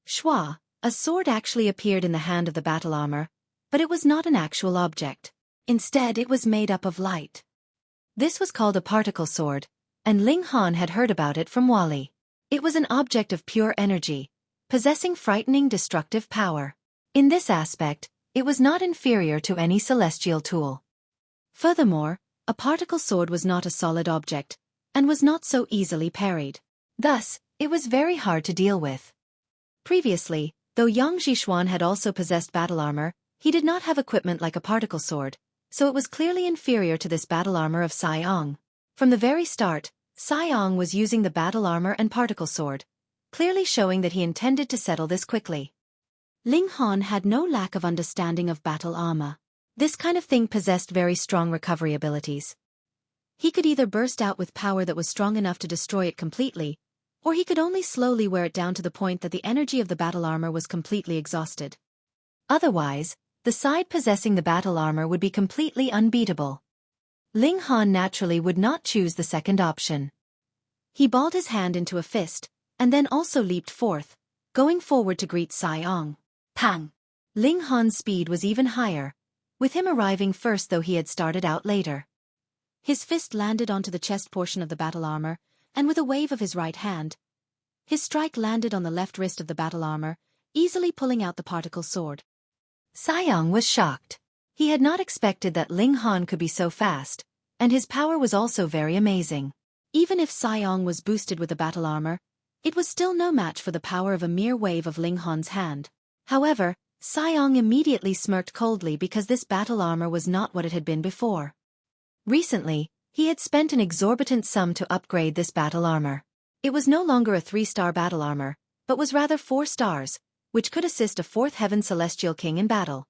Shua, a sword actually appeared in the hand of the battle armor, but it was not an actual object. Instead, it was made up of light. This was called a particle sword, and Ling Han had heard about it from Wally. It was an object of pure energy, possessing frightening destructive power. In this aspect, it was not inferior to any celestial tool. Furthermore, a particle sword was not a solid object, and was not so easily parried. Thus, it was very hard to deal with. Previously, though Yang Zhishuan had also possessed battle armor, he did not have equipment like a particle sword, so it was clearly inferior to this battle armor of Saiyong. From the very start, Saiyong was using the battle armor and particle sword, clearly showing that he intended to settle this quickly. Ling Han had no lack of understanding of battle armor. This kind of thing possessed very strong recovery abilities. He could either burst out with power that was strong enough to destroy it completely, or he could only slowly wear it down to the point that the energy of the battle armor was completely exhausted. Otherwise, the side possessing the battle armor would be completely unbeatable. Ling Han naturally would not choose the second option. He balled his hand into a fist, and then also leaped forth, going forward to greet Saiyong. Pang! Ling Han's speed was even higher, with him arriving first though he had started out later. His fist landed onto the chest portion of the battle armor, and with a wave of his right hand, his strike landed on the left wrist of the battle armor, easily pulling out the particle sword. Saiyong was shocked. He had not expected that Ling Han could be so fast, and his power was also very amazing. Even if Saiyong was boosted with the battle armor, it was still no match for the power of a mere wave of Ling Han's hand. However, Saiyong immediately smirked coldly because this battle armor was not what it had been before. Recently, he had spent an exorbitant sum to upgrade this battle armor. It was no longer a 3-star battle armor, but was rather 4 stars, which could assist a 4th heaven celestial king in battle.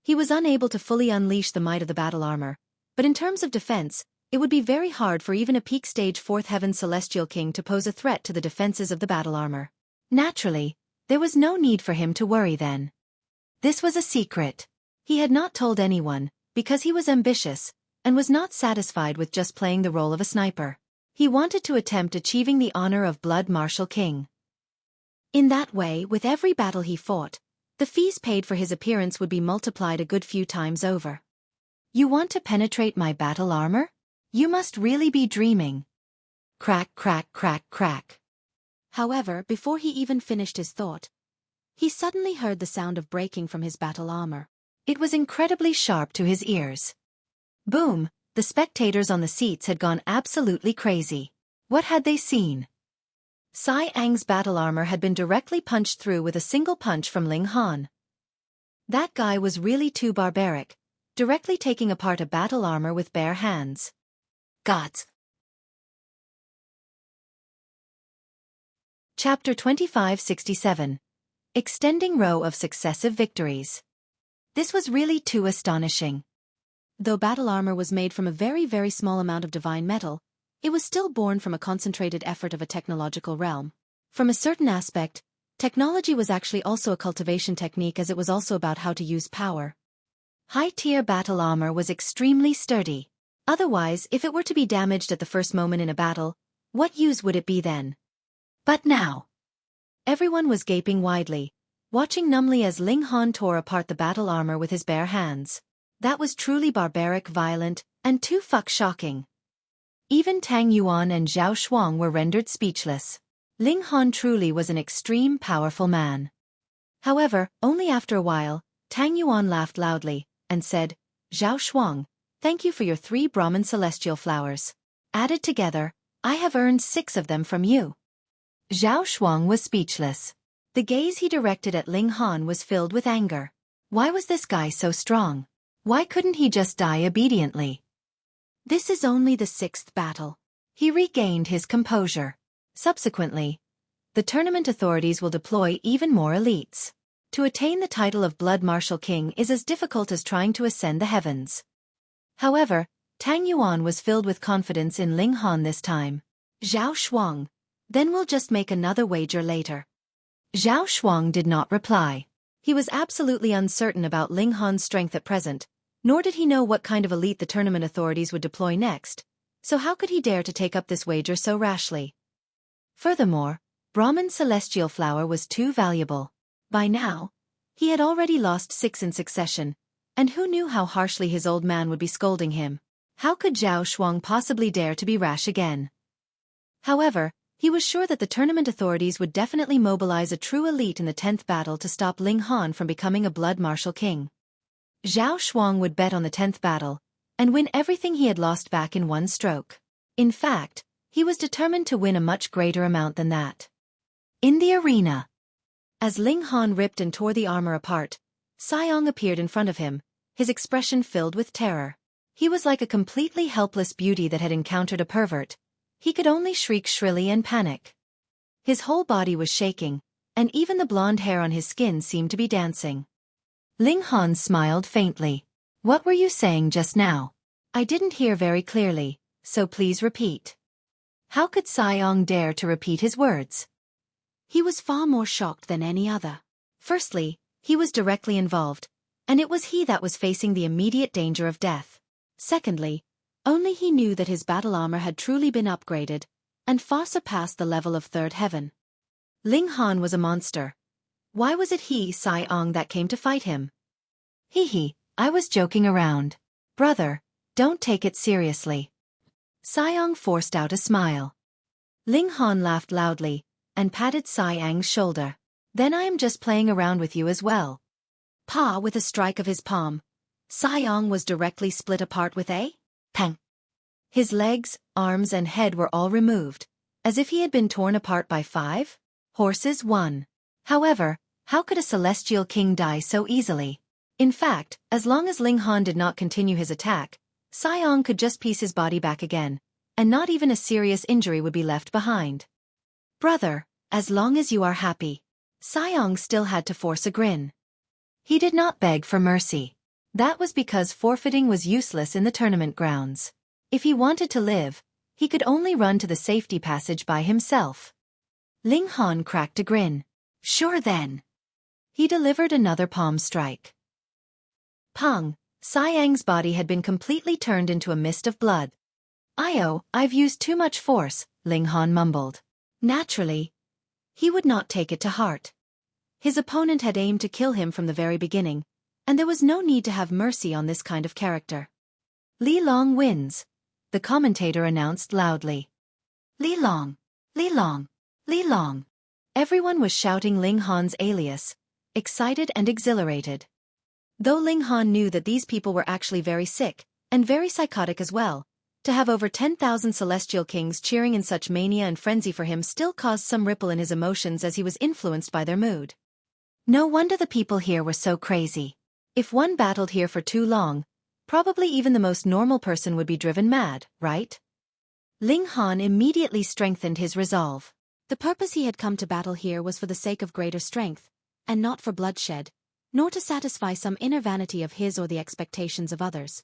He was unable to fully unleash the might of the battle armor, but in terms of defense, it would be very hard for even a peak stage 4th heaven celestial king to pose a threat to the defenses of the battle armor. Naturally, there was no need for him to worry then. This was a secret. He had not told anyone, because he was ambitious, and was not satisfied with just playing the role of a sniper. He wanted to attempt achieving the honor of Blood Marshal King. In that way, with every battle he fought, the fees paid for his appearance would be multiplied a good few times over. You want to penetrate my battle armor? You must really be dreaming. Crack, crack, crack, crack. However, before he even finished his thought, he suddenly heard the sound of breaking from his battle armor. It was incredibly sharp to his ears. Boom! The spectators on the seats had gone absolutely crazy. What had they seen? Sai Ang's battle armor had been directly punched through with a single punch from Ling Han. That guy was really too barbaric, directly taking apart a battle armor with bare hands. Gods. Chapter 2567. Extending Row of Successive Victories. This was really too astonishing. Though battle armor was made from a very, very small amount of divine metal, it was still born from a concentrated effort of a technological realm. From a certain aspect, technology was actually also a cultivation technique, as it was also about how to use power. High-tier battle armor was extremely sturdy. Otherwise, if it were to be damaged at the first moment in a battle, what use would it be then? But now, everyone was gaping widely, watching numbly as Ling Han tore apart the battle armor with his bare hands. That was truly barbaric, violent, and too shocking. Even Tang Yuan and Zhao Shuang were rendered speechless. Ling Han truly was an extreme powerful man. However, only after a while, Tang Yuan laughed loudly, and said, "Zhao Shuang, thank you for your 3 Brahmin celestial flowers. Added together, I have earned 6 of them from you." Zhao Shuang was speechless. The gaze he directed at Ling Han was filled with anger. Why was this guy so strong? Why couldn't he just die obediently? This is only the 6th battle. He regained his composure. Subsequently, the tournament authorities will deploy even more elites. To attain the title of Blood Martial King is as difficult as trying to ascend the heavens. However, Tang Yuan was filled with confidence in Ling Han this time. "Zhao Shuang, then we'll just make another wager later." Zhao Shuang did not reply. He was absolutely uncertain about Ling Han's strength at present, nor did he know what kind of elite the tournament authorities would deploy next, so how could he dare to take up this wager so rashly? Furthermore, Brahmin Celestial Flower was too valuable. By now, he had already lost 6 in succession, and who knew how harshly his old man would be scolding him. How could Zhao Shuang possibly dare to be rash again? However, he was sure that the tournament authorities would definitely mobilize a true elite in the 10th battle to stop Ling Han from becoming a Blood Martial King. Zhao Shuang would bet on the 10th battle, and win everything he had lost back in one stroke. In fact, he was determined to win a much greater amount than that. In the arena, as Ling Han ripped and tore the armor apart, Saiyang appeared in front of him, his expression filled with terror. He was like a completely helpless beauty that had encountered a pervert. He could only shriek shrilly and panic. His whole body was shaking, and even the blonde hair on his skin seemed to be dancing. Ling Han smiled faintly. "What were you saying just now? I didn't hear very clearly, so please repeat." How could Saiyang dare to repeat his words? He was far more shocked than any other. Firstly, he was directly involved, and it was he that was facing the immediate danger of death. Secondly, only he knew that his battle armor had truly been upgraded, and far surpassed the level of 3rd heaven. Ling Han was a monster. Why was it he, Saiyang, that came to fight him? Hee, I was joking around. Brother, don't take it seriously. Saiyang forced out a smile. Ling Han laughed loudly, and patted Saiyang's shoulder. "Then I am just playing around with you as well." Pa, with a strike of his palm, Saiyang was directly split apart with a pang. His legs, arms and head were all removed, as if he had been torn apart by 5 horses. However, how could a celestial king die so easily? In fact, as long as Ling Han did not continue his attack, Saiyang could just piece his body back again, and not even a serious injury would be left behind. "Brother, as long as you are happy." Saiyang still had to force a grin. He did not beg for mercy. That was because forfeiting was useless in the tournament grounds. If he wanted to live, he could only run to the safety passage by himself. Ling Han cracked a grin. "Sure then." He delivered another palm strike. Pong! Saiyang's body had been completely turned into a mist of blood. I've used too much force," Ling Han mumbled. Naturally, he would not take it to heart. His opponent had aimed to kill him from the very beginning, and there was no need to have mercy on this kind of character. "Li Long wins," the commentator announced loudly. "Li Long! Li Long! Li Long!" Everyone was shouting Ling Han's alias, excited and exhilarated. Though Ling Han knew that these people were actually very sick, and very psychotic as well, To have over 10,000 celestial kings cheering in such mania and frenzy for him still caused some ripple in his emotions as he was influenced by their mood. No wonder the people here were so crazy. If one battled here for too long, probably even the most normal person would be driven mad, right? Ling Han immediately strengthened his resolve. The purpose he had come to battle here was for the sake of greater strength, and not for bloodshed, nor to satisfy some inner vanity of his or the expectations of others.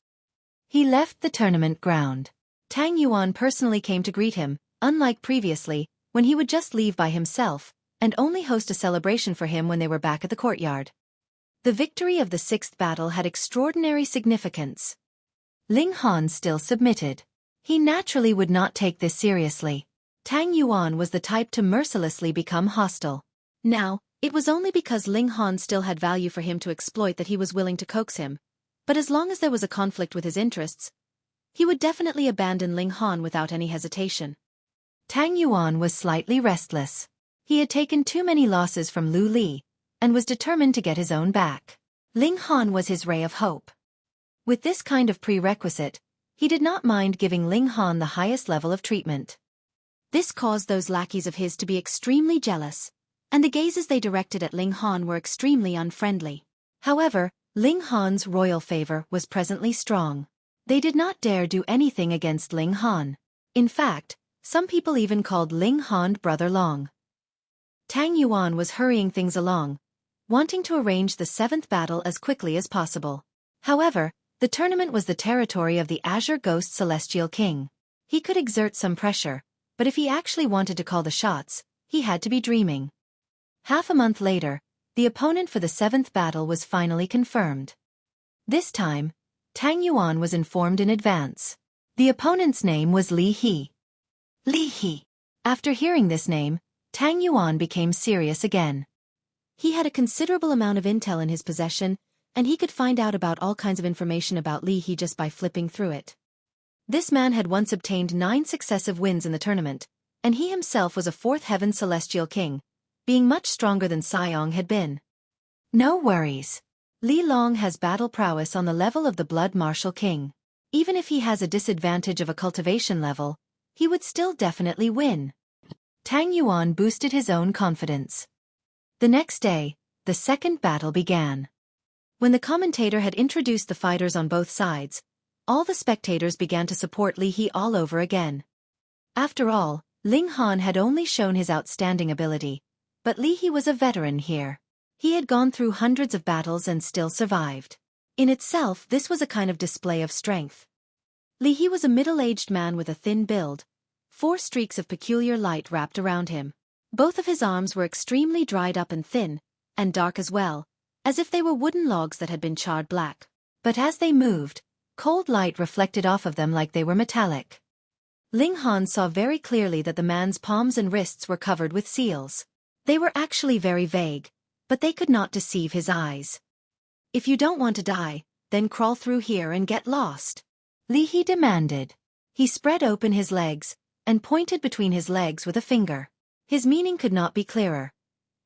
He left the tournament ground. Tang Yuan personally came to greet him, unlike previously, when he would just leave by himself, and only host a celebration for him when they were back at the courtyard. The victory of the sixth battle had extraordinary significance. Ling Han still submitted. He naturally would not take this seriously. Tang Yuan was the type to mercilessly become hostile. Now, it was only because Ling Han still had value for him to exploit that he was willing to coax him. But as long as there was a conflict with his interests, he would definitely abandon Ling Han without any hesitation. Tang Yuan was slightly restless. He had taken too many losses from Lu Li, and was determined to get his own back. Ling Han was his ray of hope. With this kind of prerequisite, he did not mind giving Ling Han the highest level of treatment. This caused those lackeys of his to be extremely jealous, and the gazes they directed at Ling Han were extremely unfriendly. However, Ling Han's royal favor was presently strong. They did not dare do anything against Ling Han. In fact, some people even called Ling Han Brother Long. Tang Yuan was hurrying things along, wanting to arrange the seventh battle as quickly as possible. However, the tournament was the territory of the Azure Ghost Celestial King. He could exert some pressure, but if he actually wanted to call the shots, he had to be dreaming. Half a month later, the opponent for the seventh battle was finally confirmed. This time, Tang Yuan was informed in advance. The opponent's name was Li He. Li He. After hearing this name, Tang Yuan became serious again. He had a considerable amount of intel in his possession, and he could find out about all kinds of information about Li He just by flipping through it. This man had once obtained 9 successive wins in the tournament, and he himself was a fourth heaven celestial king, being much stronger than Saiyong had been. No worries. Li Long has battle prowess on the level of the Blood Martial King. Even if he has a disadvantage of a cultivation level, he would still definitely win. Tang Yuan boosted his own confidence. The next day, the second battle began. When the commentator had introduced the fighters on both sides, all the spectators began to support Li He all over again. After all, Ling Han had only shown his outstanding ability, but Li He was a veteran here. He had gone through hundreds of battles and still survived. In itself, this was a kind of display of strength. Li He was a middle-aged man with a thin build, 4 streaks of peculiar light wrapped around him. Both of his arms were extremely dried up and thin, and dark as well, as if they were wooden logs that had been charred black. But as they moved, cold light reflected off of them like they were metallic. Ling Han saw very clearly that the man's palms and wrists were covered with seals. They were actually very vague, but they could not deceive his eyes. If you don't want to die, then crawl through here and get lost, Li He demanded. He spread open his legs, and pointed between his legs with a finger. His meaning could not be clearer.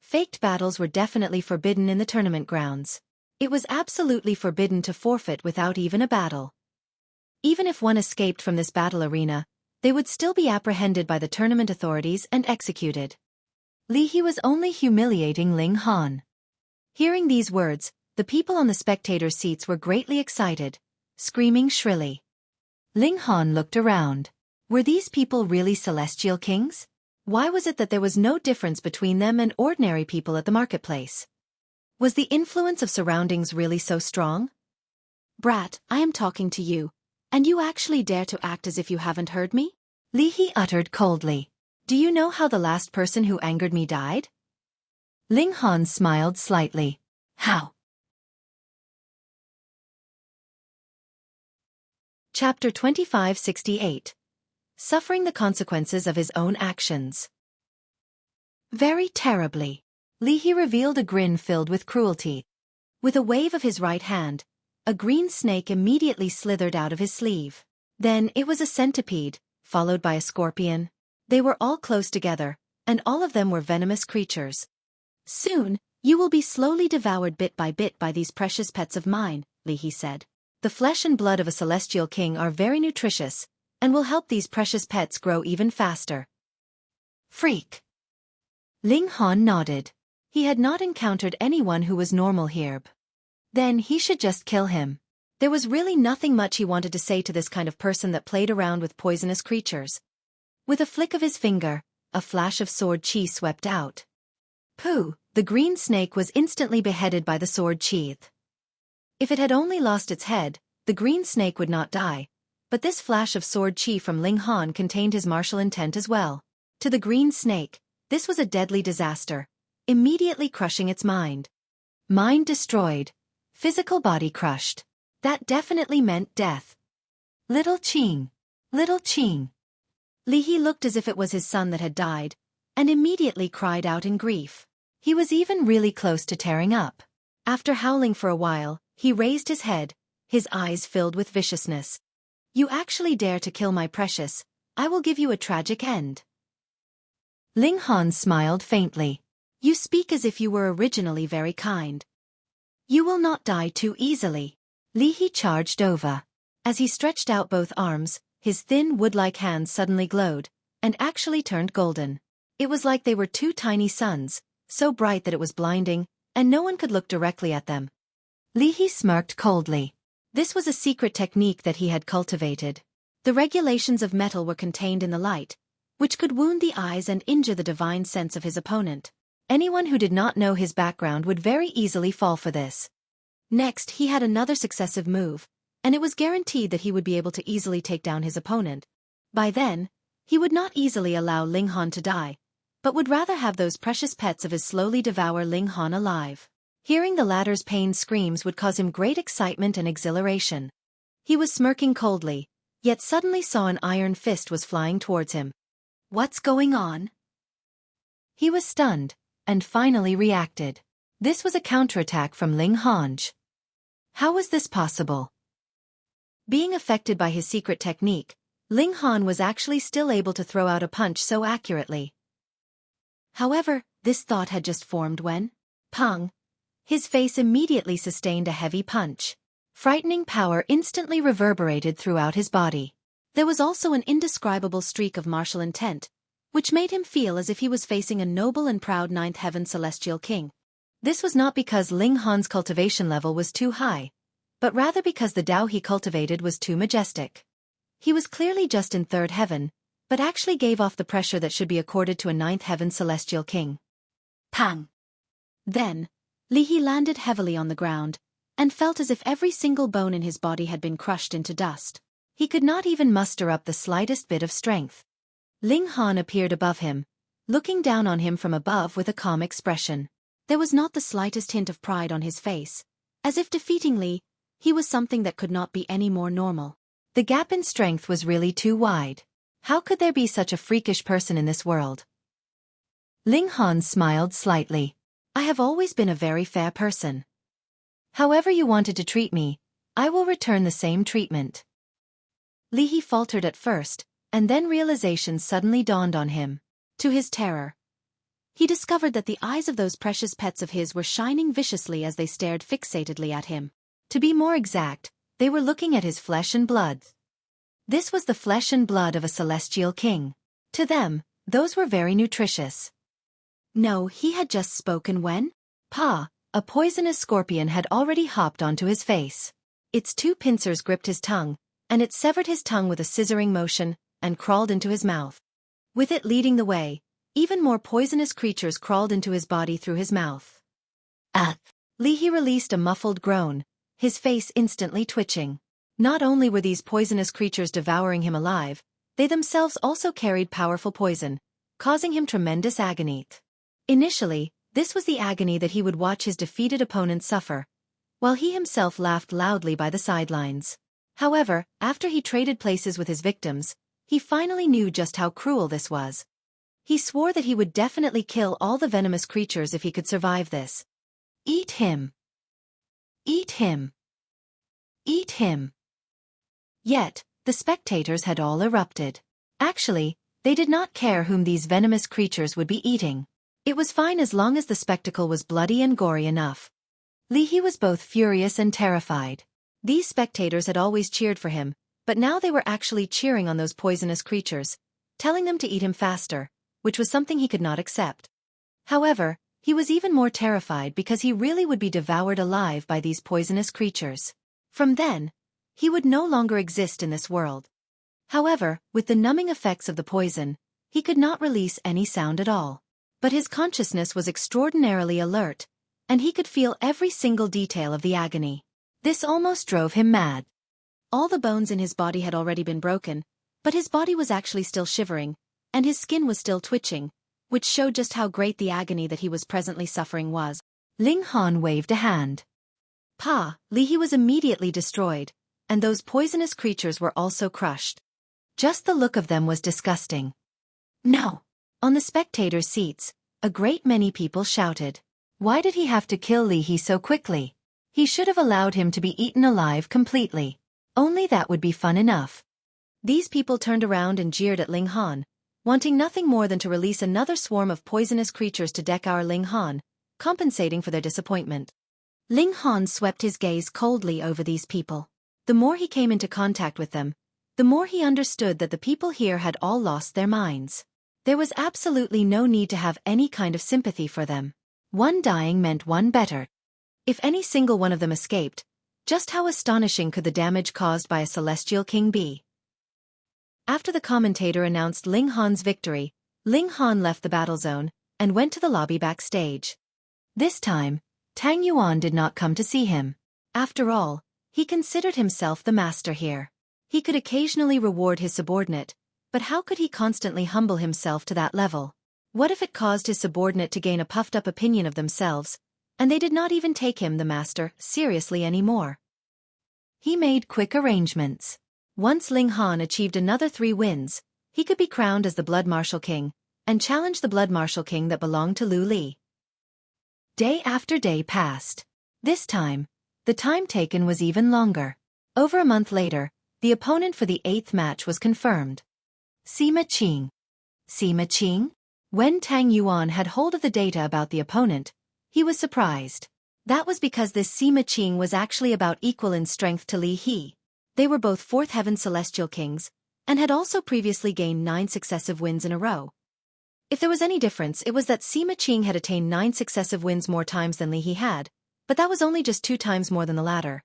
Faked battles were definitely forbidden in the tournament grounds. It was absolutely forbidden to forfeit without even a battle. Even if one escaped from this battle arena, they would still be apprehended by the tournament authorities and executed. Li He was only humiliating Ling Han. Hearing these words, the people on the spectators' seats were greatly excited, screaming shrilly. Ling Han looked around. Were these people really celestial kings? Why was it that there was no difference between them and ordinary people at the marketplace? Was the influence of surroundings really so strong? Brat, I am talking to you, and you actually dare to act as if you haven't heard me? Li He uttered coldly. Do you know how the last person who angered me died? Ling Han smiled slightly. How? Chapter 2568. Suffering the consequences of his own actions. Very terribly. Li He revealed a grin filled with cruelty. With a wave of his right hand, a green snake immediately slithered out of his sleeve. Then it was a centipede, followed by a scorpion. They were all close together, and all of them were venomous creatures. Soon, you will be slowly devoured bit by these precious pets of mine, Li He said. The flesh and blood of a celestial king are very nutritious, and will help these precious pets grow even faster. Freak. Ling Han nodded. He had not encountered anyone who was normal here. Then he should just kill him. There was really nothing much he wanted to say to this kind of person that played around with poisonous creatures. With a flick of his finger, a flash of sword chi swept out. Pooh, the green snake was instantly beheaded by the sword sheath. If it had only lost its head, the green snake would not die, but this flash of sword chi from Ling Han contained his martial intent as well. To the green snake, this was a deadly disaster, immediately crushing its mind. Mind destroyed. Physical body crushed. That definitely meant death. Little Qing. Little Qing. Li He looked as if it was his son that had died, and immediately cried out in grief. He was even really close to tearing up. After howling for a while, he raised his head, his eyes filled with viciousness. You actually dare to kill my precious, I will give you a tragic end. Ling Han smiled faintly. You speak as if you were originally very kind. You will not die too easily. Li He charged over. As he stretched out both arms, his thin wood-like hands suddenly glowed, and actually turned golden. It was like they were two tiny suns, so bright that it was blinding, and no one could look directly at them. Li He smirked coldly. This was a secret technique that he had cultivated. The regulations of metal were contained in the light, which could wound the eyes and injure the divine sense of his opponent. Anyone who did not know his background would very easily fall for this. Next, he had another successive move, and it was guaranteed that he would be able to easily take down his opponent. By then, he would not easily allow Ling Han to die, but would rather have those precious pets of his slowly devour Ling Han alive. Hearing the latter's pained screams would cause him great excitement and exhilaration. He was smirking coldly, yet suddenly saw an iron fist was flying towards him. What's going on? He was stunned, and finally reacted. This was a counterattack from Ling Hanj. How was this possible? Being affected by his secret technique, Ling Han was actually still able to throw out a punch so accurately. However, this thought had just formed when, pang, his face immediately sustained a heavy punch. Frightening power instantly reverberated throughout his body. There was also an indescribable streak of martial intent, which made him feel as if he was facing a noble and proud ninth heaven celestial king. This was not because Ling Han's cultivation level was too high, but rather because the Tao he cultivated was too majestic. He was clearly just in third heaven, but actually gave off the pressure that should be accorded to a ninth heaven celestial king. Pang! Then, Li He landed heavily on the ground, and felt as if every single bone in his body had been crushed into dust. He could not even muster up the slightest bit of strength. Ling Han appeared above him, looking down on him from above with a calm expression. There was not the slightest hint of pride on his face, as if defeating Li, he was something that could not be any more normal. The gap in strength was really too wide. How could there be such a freakish person in this world? Ling Han smiled slightly. I have always been a very fair person. However you wanted to treat me, I will return the same treatment. Li He faltered at first, and then realization suddenly dawned on him. To his terror, he discovered that the eyes of those precious pets of his were shining viciously as they stared fixatedly at him. To be more exact, they were looking at his flesh and blood. This was the flesh and blood of a celestial king. To them, those were very nutritious. No, he had just spoken when? A poisonous scorpion had already hopped onto his face. Its two pincers gripped his tongue, and it severed his tongue with a scissoring motion, and crawled into his mouth. With it leading the way, even more poisonous creatures crawled into his body through his mouth. Li He released a muffled groan, his face instantly twitching. Not only were these poisonous creatures devouring him alive, they themselves also carried powerful poison, causing him tremendous agony. Initially, this was the agony that he would watch his defeated opponent suffer, while he himself laughed loudly by the sidelines. However, after he traded places with his victims, he finally knew just how cruel this was. He swore that he would definitely kill all the venomous creatures if he could survive this. Eat him! Eat him! Eat him! Yet, the spectators had all erupted. Actually, they did not care whom these venomous creatures would be eating. It was fine as long as the spectacle was bloody and gory enough. Li He was both furious and terrified. These spectators had always cheered for him, but now they were actually cheering on those poisonous creatures, telling them to eat him faster, which was something he could not accept. However, he was even more terrified because he really would be devoured alive by these poisonous creatures. From then, he would no longer exist in this world. However, with the numbing effects of the poison, he could not release any sound at all. But his consciousness was extraordinarily alert, and he could feel every single detail of the agony. This almost drove him mad. All the bones in his body had already been broken, but his body was actually still shivering, and his skin was still twitching, which showed just how great the agony that he was presently suffering was. Ling Han waved a hand. Li He was immediately destroyed, and those poisonous creatures were also crushed. Just the look of them was disgusting. No! On the spectators' seats, a great many people shouted. Why did he have to kill Li He so quickly? He should have allowed him to be eaten alive completely. Only that would be fun enough. These people turned around and jeered at Ling Han, wanting nothing more than to release another swarm of poisonous creatures to devour Ling Han, compensating for their disappointment. Ling Han swept his gaze coldly over these people. The more he came into contact with them, the more he understood that the people here had all lost their minds. There was absolutely no need to have any kind of sympathy for them. One dying meant one better. If any single one of them escaped, just how astonishing could the damage caused by a celestial king be? After the commentator announced Ling Han's victory, Ling Han left the battle zone and went to the lobby backstage. This time, Tang Yuan did not come to see him. After all, he considered himself the master here. He could occasionally reward his subordinate, but how could he constantly humble himself to that level? What if it caused his subordinate to gain a puffed-up opinion of themselves, and they did not even take him, the master, seriously anymore? He made quick arrangements. Once Ling Han achieved another 3 wins, he could be crowned as the Blood Martial King, and challenge the Blood Martial King that belonged to Lu Li. Day after day passed. This time, the time taken was even longer. Over a month later, the opponent for the 8th match was confirmed. Sima Qing. Sima Qing? When Tang Yuan had hold of the data about the opponent, he was surprised. That was because this Sima Qing was actually about equal in strength to Li He. They were both 4th Heaven Celestial Kings, and had also previously gained 9 successive wins in a row. If there was any difference, it was that Sima Qing had attained 9 successive wins more times than Li He had, but that was only just 2 times more than the latter.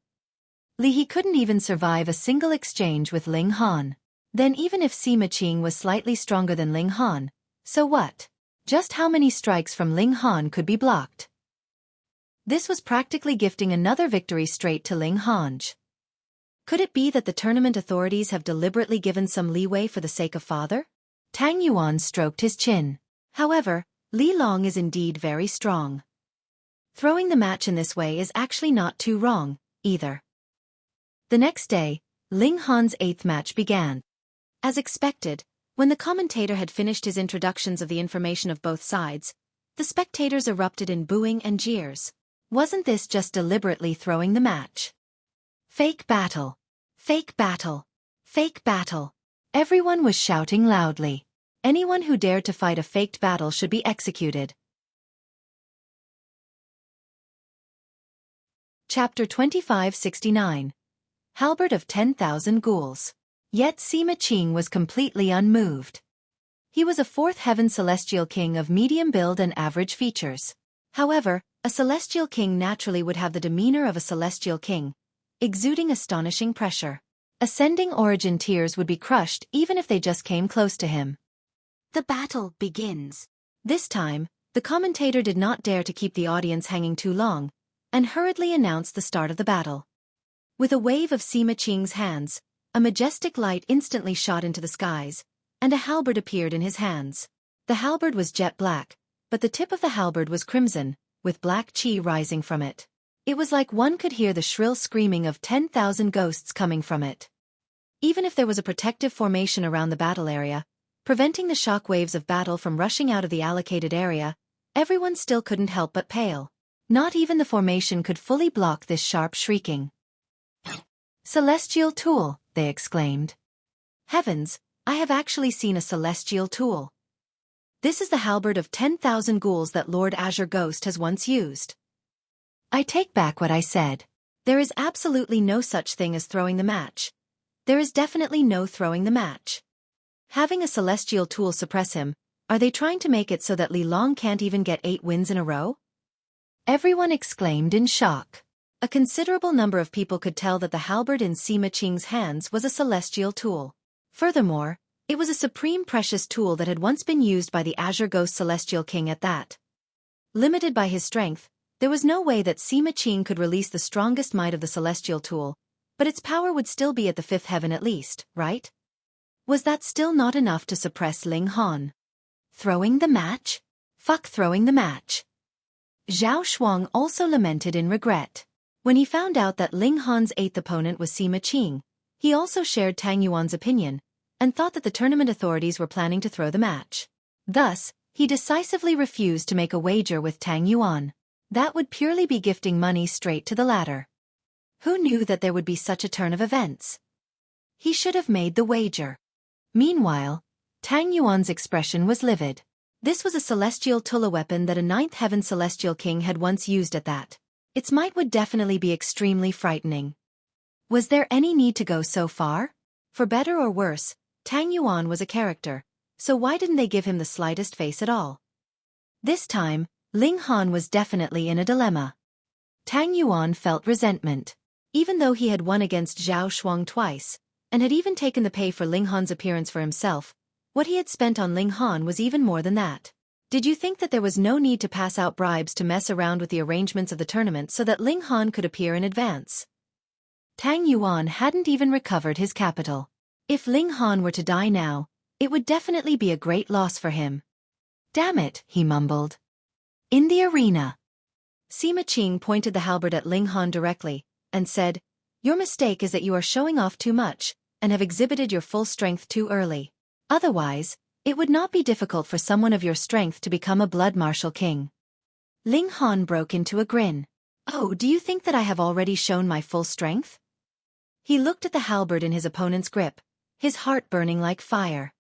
Li He couldn't even survive a single exchange with Ling Han. Then even if Sima Qing was slightly stronger than Ling Han, so what? Just how many strikes from Ling Han could be blocked? This was practically gifting another victory straight to Ling Han. Could it be that the tournament authorities have deliberately given some leeway for the sake of father? Tang Yuan stroked his chin. However, Li Long is indeed very strong. Throwing the match in this way is actually not too wrong, either. The next day, Ling Han's 8th match began. As expected, when the commentator had finished his introductions of the information of both sides, the spectators erupted in booing and jeers. Wasn't this just deliberately throwing the match? Fake battle! Fake battle! Fake battle! Everyone was shouting loudly. Anyone who dared to fight a faked battle should be executed. Chapter 2569. Halberd of 10,000 Ghouls. Yet Sima Qing was completely unmoved. He was a 4th Heaven Celestial King of medium build and average features. However, a Celestial King naturally would have the demeanor of a Celestial King, exuding astonishing pressure. Ascending origin tiers would be crushed even if they just came close to him. The battle begins. This time, the commentator did not dare to keep the audience hanging too long, and hurriedly announced the start of the battle. With a wave of Sima Qing's hands, a majestic light instantly shot into the skies, and a halberd appeared in his hands. The halberd was jet black, but the tip of the halberd was crimson, with black chi rising from it. It was like one could hear the shrill screaming of 10,000 ghosts coming from it. Even if there was a protective formation around the battle area, preventing the shock waves of battle from rushing out of the allocated area, everyone still couldn't help but pale. Not even the formation could fully block this sharp shrieking. Celestial tool, they exclaimed. Heavens, I have actually seen a celestial tool. This is the halberd of 10,000 ghouls that Lord Azure Ghost has once used. I take back what I said. There is absolutely no such thing as throwing the match. There is definitely no throwing the match. Having a celestial tool suppress him, are they trying to make it so that Li Long can't even get 8 wins in a row? Everyone exclaimed in shock. A considerable number of people could tell that the halberd in Sima Qing's hands was a celestial tool. Furthermore, it was a supreme precious tool that had once been used by the Azure Ghost Celestial King at that. Limited by his strength, there was no way that Sima Qing could release the strongest might of the celestial tool, but its power would still be at the 5th heaven at least, right? Was that still not enough to suppress Ling Han? Throwing the match? Fuck throwing the match. Zhao Shuang also lamented in regret. When he found out that Ling Han's 8th opponent was Sima Qing, he also shared Tang Yuan's opinion, and thought that the tournament authorities were planning to throw the match. Thus, he decisively refused to make a wager with Tang Yuan. That would purely be gifting money straight to the latter. Who knew that there would be such a turn of events? He should have made the wager. Meanwhile, Tang Yuan's expression was livid. This was a celestial Tula weapon that a 9th heaven celestial king had once used at that. Its might would definitely be extremely frightening. Was there any need to go so far? For better or worse, Tang Yuan was a character, so why didn't they give him the slightest face at all? This time, Ling Han was definitely in a dilemma. Tang Yuan felt resentment. Even though he had won against Zhao Shuang twice, and had even taken the pay for Ling Han's appearance for himself, what he had spent on Ling Han was even more than that. Did you think that there was no need to pass out bribes to mess around with the arrangements of the tournament so that Ling Han could appear in advance? Tang Yuan hadn't even recovered his capital. If Ling Han were to die now, it would definitely be a great loss for him. Damn it, he mumbled. In the arena, Sima Qing pointed the halberd at Ling Han directly, and said, "Your mistake is that you are showing off too much, and have exhibited your full strength too early. Otherwise, it would not be difficult for someone of your strength to become a blood martial king." Ling Han broke into a grin. "Oh, do you think that I have already shown my full strength?" He looked at the halberd in his opponent's grip, his heart burning like fire.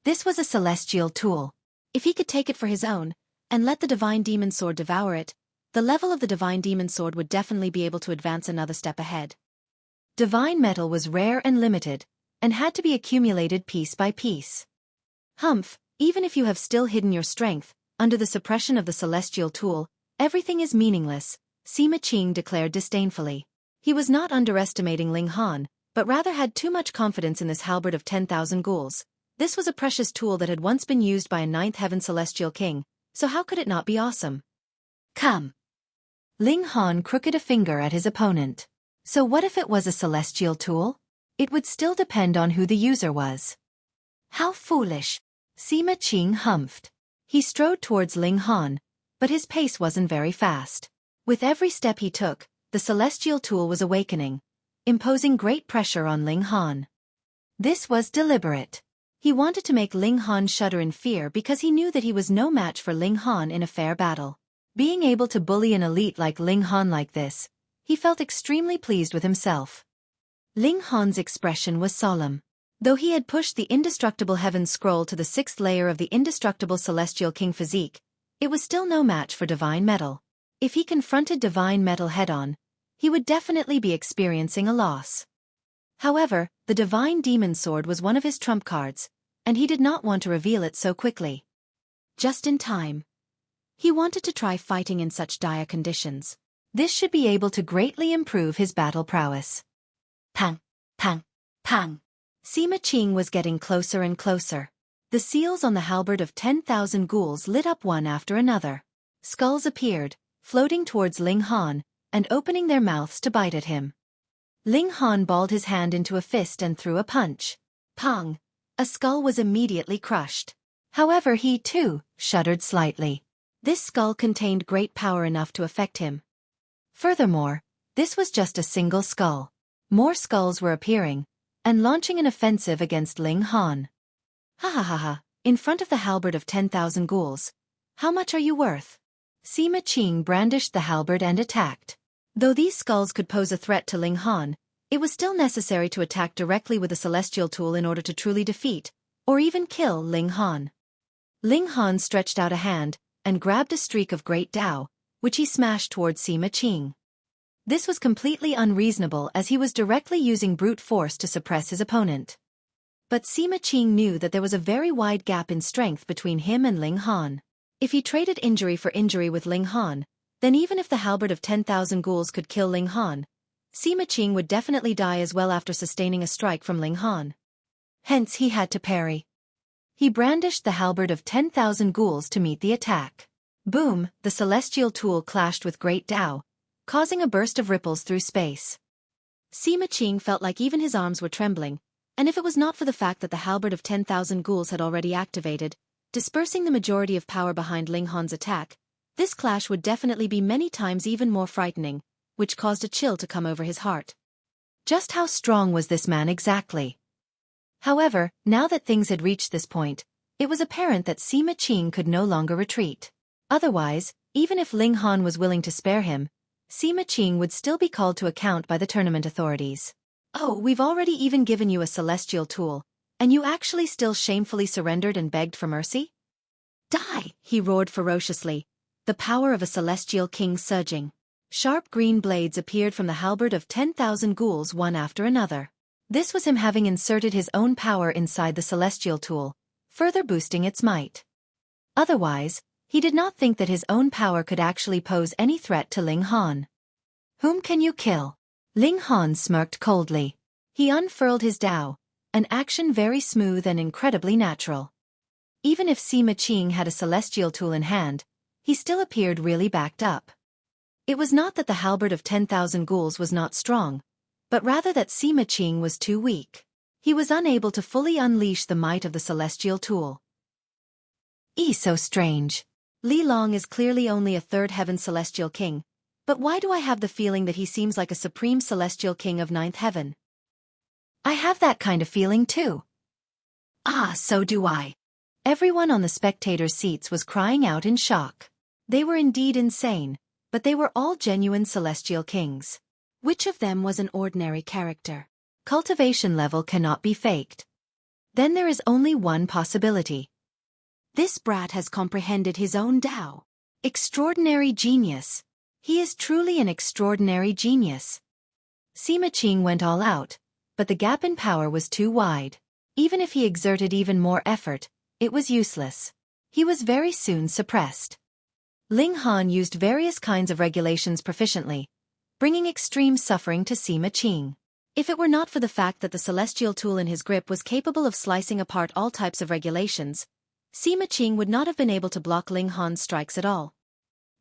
This was a celestial tool. If he could take it for his own, and let the divine demon sword devour it, the level of the divine demon sword would definitely be able to advance another step ahead. Divine metal was rare and limited, and had to be accumulated piece by piece. Humph, even if you have still hidden your strength, under the suppression of the celestial tool, everything is meaningless, Sima Qing declared disdainfully. He was not underestimating Ling Han, but rather had too much confidence in this halberd of 10,000 ghouls. This was a precious tool that had once been used by a 9th heaven celestial king, so how could it not be awesome? Come. Ling Han crooked a finger at his opponent. So what if it was a celestial tool? It would still depend on who the user was. How foolish, Sima Qing humphed. He strode towards Ling Han, but his pace wasn't very fast. With every step he took, the celestial tool was awakening, imposing great pressure on Ling Han. This was deliberate. He wanted to make Ling Han shudder in fear because he knew that he was no match for Ling Han in a fair battle. Being able to bully an elite like Ling Han like this, he felt extremely pleased with himself. Ling Han's expression was solemn. Though he had pushed the indestructible heaven scroll to the 6th layer of the indestructible celestial king physique, it was still no match for divine metal. If he confronted divine metal head-on, he would definitely be experiencing a loss. However, the divine demon sword was one of his trump cards, and he did not want to reveal it so quickly. Just in time. He wanted to try fighting in such dire conditions. This should be able to greatly improve his battle prowess. Pang, pang, pang. Sima Qing was getting closer and closer. The seals on the halberd of 10,000 ghouls lit up one after another. Skulls appeared, floating towards Ling Han, and opening their mouths to bite at him. Ling Han balled his hand into a fist and threw a punch. Pong! A skull was immediately crushed. However, he too shuddered slightly. This skull contained great power enough to affect him. Furthermore, this was just a single skull. More skulls were appearing, and launching an offensive against Ling Han. Ha ha ha ha, in front of the halberd of 10,000 ghouls. How much are you worth? Sima Qing brandished the halberd and attacked. Though these skulls could pose a threat to Ling Han, it was still necessary to attack directly with a celestial tool in order to truly defeat, or even kill Ling Han. Ling Han stretched out a hand, and grabbed a streak of great Tao, which he smashed towards Sima Qing. This was completely unreasonable as he was directly using brute force to suppress his opponent. But Sima Qing knew that there was a very wide gap in strength between him and Ling Han. If he traded injury for injury with Ling Han, then even if the halberd of 10,000 ghouls could kill Ling Han, Sima Qing would definitely die as well after sustaining a strike from Ling Han. Hence he had to parry. He brandished the halberd of 10,000 ghouls to meet the attack. Boom, the celestial tool clashed with great Tao, causing a burst of ripples through space. Sima Qing felt like even his arms were trembling, and if it was not for the fact that the halberd of 10,000 ghouls had already activated, dispersing the majority of power behind Ling Han's attack, this clash would definitely be many times even more frightening, which caused a chill to come over his heart. Just how strong was this man exactly? However, now that things had reached this point, it was apparent that Sima Qing could no longer retreat. Otherwise, even if Ling Han was willing to spare him, Sima Qing would still be called to account by the tournament authorities. Oh, we've already even given you a celestial tool, and you actually still shamefully surrendered and begged for mercy? Die, he roared ferociously, the power of a celestial king surging. Sharp green blades appeared from the halberd of 10,000 ghouls one after another. This was him having inserted his own power inside the celestial tool, further boosting its might. Otherwise, he did not think that his own power could actually pose any threat to Ling Han. Whom can you kill? Ling Han smirked coldly. He unfurled his Dao, an action very smooth and incredibly natural. Even if Sima Qing had a celestial tool in hand, he still appeared really backed up. It was not that the halberd of 10,000 ghouls was not strong, but rather that Sima Qing was too weak. He was unable to fully unleash the might of the celestial tool. So strange. Li Long is clearly only a third heaven celestial king, but why do I have the feeling that he seems like a supreme celestial king of ninth heaven? I have that kind of feeling too. So do I. Everyone on the spectators' seats was crying out in shock. They were indeed insane, but they were all genuine celestial kings. Which of them was an ordinary character? Cultivation level cannot be faked. Then there is only one possibility. This brat has comprehended his own Tao. Extraordinary genius. He is truly an extraordinary genius. Sima Qing went all out, but the gap in power was too wide. Even if he exerted even more effort, it was useless. He was very soon suppressed. Ling Han used various kinds of regulations proficiently, bringing extreme suffering to Sima Qing. If it were not for the fact that the celestial tool in his grip was capable of slicing apart all types of regulations, Sima Qing would not have been able to block Ling Han's strikes at all.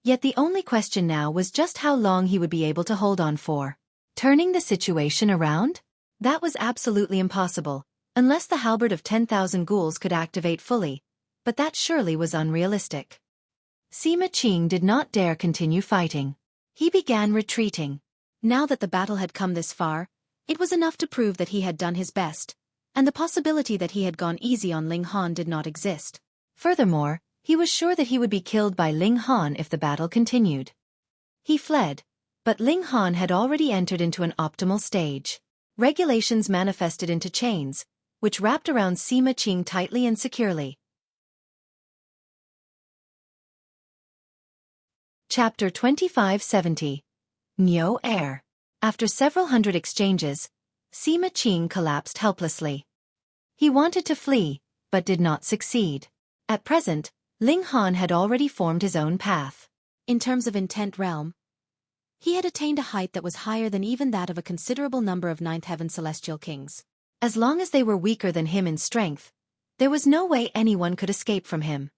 Yet the only question now was just how long he would be able to hold on for. Turning the situation around? That was absolutely impossible, unless the halberd of 10,000 ghouls could activate fully, but that surely was unrealistic. Sima Qing did not dare continue fighting. He began retreating. Now that the battle had come this far, it was enough to prove that he had done his best, and the possibility that he had gone easy on Ling Han did not exist. Furthermore, he was sure that he would be killed by Ling Han if the battle continued. He fled, but Ling Han had already entered into an optimal stage. Regulations manifested into chains, which wrapped around Sima Qing tightly and securely. Chapter 2570. Niu Er. After several hundred exchanges, Sima Qing collapsed helplessly. He wanted to flee, but did not succeed. At present, Ling Han had already formed his own path. In terms of intent realm, he had attained a height that was higher than even that of a considerable number of ninth heaven celestial kings. As long as they were weaker than him in strength, there was no way anyone could escape from him.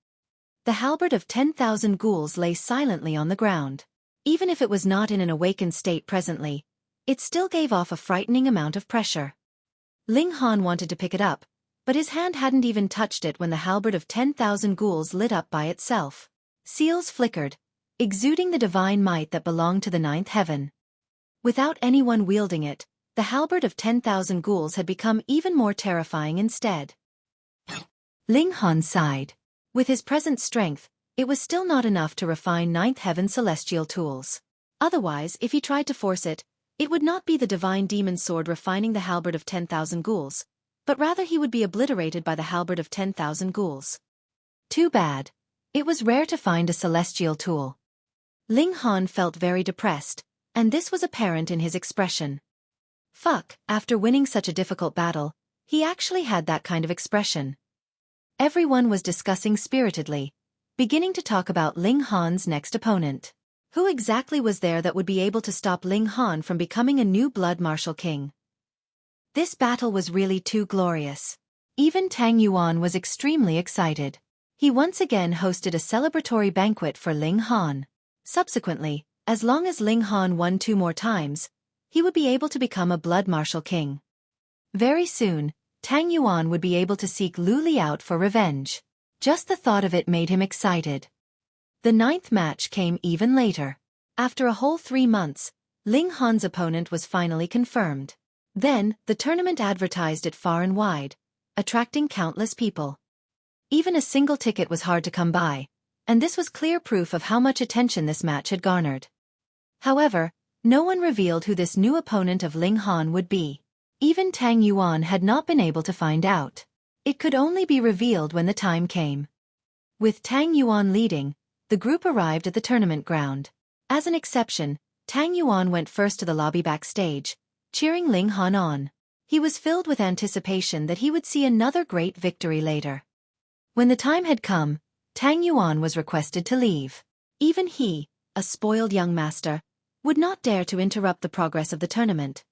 The halberd of 10,000 ghouls lay silently on the ground. Even if it was not in an awakened state presently, it still gave off a frightening amount of pressure. Ling Han wanted to pick it up, but his hand hadn't even touched it when the halberd of 10,000 ghouls lit up by itself. Seals flickered, exuding the divine might that belonged to the ninth heaven. Without anyone wielding it, the halberd of 10,000 ghouls had become even more terrifying instead. Ling Han sighed. With his present strength, it was still not enough to refine ninth heaven celestial tools. Otherwise, if he tried to force it, it would not be the divine demon sword refining the halberd of 10,000 ghouls, but rather he would be obliterated by the halberd of 10,000 ghouls. Too bad. It was rare to find a celestial tool. Ling Han felt very depressed, and this was apparent in his expression. Fuck, after winning such a difficult battle, he actually had that kind of expression. Everyone was discussing spiritedly, beginning to talk about Ling Han's next opponent. Who exactly was there that would be able to stop Ling Han from becoming a new blood martial king? This battle was really too glorious. Even Tang Yuan was extremely excited. He once again hosted a celebratory banquet for Ling Han. Subsequently, as long as Ling Han won 2 more times, he would be able to become a blood martial king. Very soon, Tang Yuan would be able to seek Lu Li out for revenge. Just the thought of it made him excited. The 9th match came even later. After a whole 3 months, Ling Han's opponent was finally confirmed. Then, the tournament advertised it far and wide, attracting countless people. Even a single ticket was hard to come by, and this was clear proof of how much attention this match had garnered. However, no one revealed who this new opponent of Ling Han would be. Even Tang Yuan had not been able to find out. It could only be revealed when the time came. With Tang Yuan leading, the group arrived at the tournament ground. As an exception, Tang Yuan went first to the lobby backstage, cheering Ling Han on. He was filled with anticipation that he would see another great victory later. When the time had come, Tang Yuan was requested to leave. Even he, a spoiled young master, would not dare to interrupt the progress of the tournament.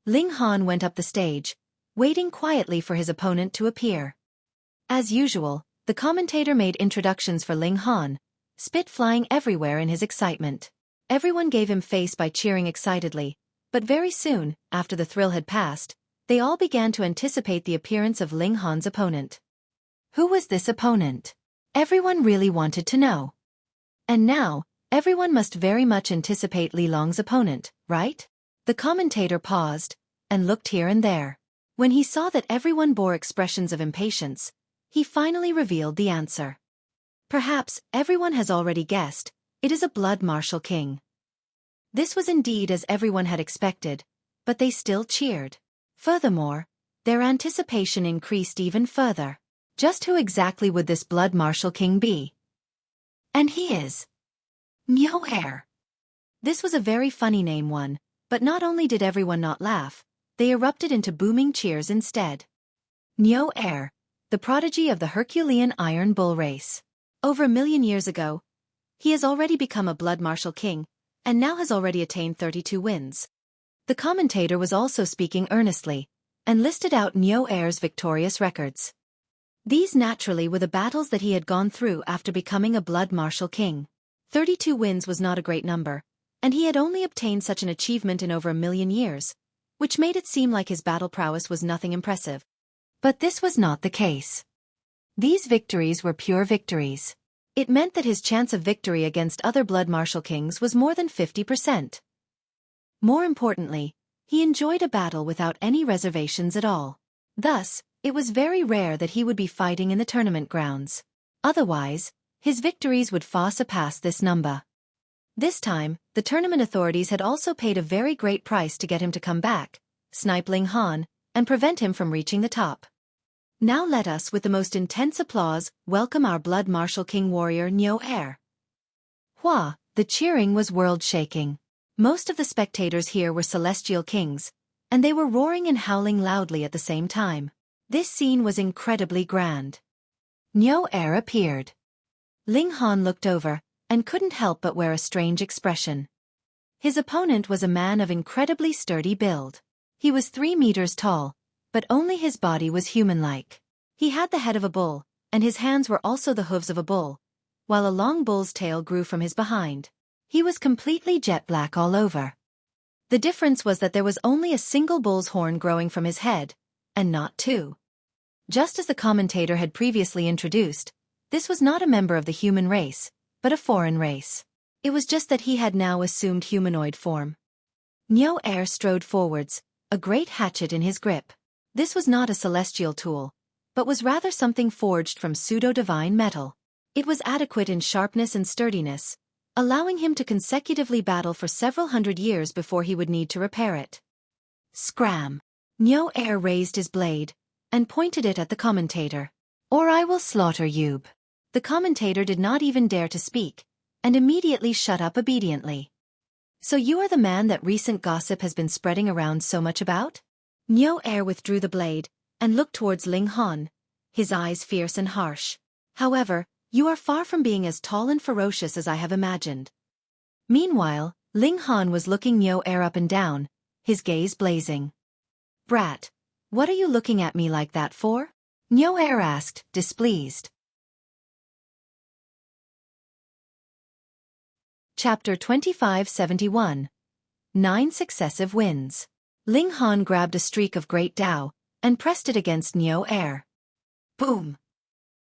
Ling Han went up the stage, waiting quietly for his opponent to appear. As usual, the commentator made introductions for Ling Han, spit flying everywhere in his excitement. Everyone gave him face by cheering excitedly, but very soon, after the thrill had passed, they all began to anticipate the appearance of Ling Han's opponent. Who was this opponent? Everyone really wanted to know. And now, everyone must very much anticipate Li Long's opponent, right? The commentator paused, and looked here and there. When he saw that everyone bore expressions of impatience, he finally revealed the answer. Perhaps everyone has already guessed, it is a blood martial king. This was indeed as everyone had expected, but they still cheered. Furthermore, their anticipation increased even further. Just who exactly would this blood martial king be? And he is Niu Er. This was a very funny name one, but not only did everyone not laugh, they erupted into booming cheers instead. Niu Er, the prodigy of the Herculean Iron Bull race. Over 1 million years ago, he has already become a blood martial king, and now has already attained 32 wins. The commentator was also speaking earnestly, and listed out Niu Er's victorious records. These naturally were the battles that he had gone through after becoming a blood martial king. 32 wins was not a great number, and he had only obtained such an achievement in over 1 million years, which made it seem like his battle prowess was nothing impressive. But this was not the case. These victories were pure victories. It meant that his chance of victory against other blood martial kings was more than 50%. More importantly, he enjoyed a battle without any reservations at all. Thus, it was very rare that he would be fighting in the tournament grounds. Otherwise, his victories would far surpass this number. This time, the tournament authorities had also paid a very great price to get him to come back, snipe Ling Han, and prevent him from reaching the top. Now let us, with the most intense applause, welcome our blood martial king warrior Niu Er. Hua, the cheering was world-shaking. Most of the spectators here were celestial kings, and they were roaring and howling loudly at the same time. This scene was incredibly grand. Niu Er appeared. Ling Han looked over, and couldn't help but wear a strange expression. His opponent was a man of incredibly sturdy build. He was 3 meters tall, but only his body was human-like. He had the head of a bull, and his hands were also the hooves of a bull, while a long bull's tail grew from his behind. He was completely jet black all over. The difference was that there was only a single bull's horn growing from his head, and not 2. Just as the commentator had previously introduced, this was not a member of the human race, but a foreign race. It was just that he had now assumed humanoid form. Niu Er strode forwards, a great hatchet in his grip. This was not a celestial tool, but was rather something forged from pseudo-divine metal. It was adequate in sharpness and sturdiness, allowing him to consecutively battle for several hundred years before he would need to repair it. Scram! Niu Er raised his blade, and pointed it at the commentator. Or I will slaughter you. The commentator did not even dare to speak, and immediately shut up obediently. So you are the man that recent gossip has been spreading around so much about? Niu Er withdrew the blade and looked towards Ling Han, his eyes fierce and harsh. However, you are far from being as tall and ferocious as I have imagined. Meanwhile, Ling Han was looking Niu Er up and down, his gaze blazing. Brat, what are you looking at me like that for? Niu Er asked, displeased. Chapter 2571. 9 Successive Wins. Ling Han grabbed a streak of Great Tao and pressed it against Niu Er. Boom!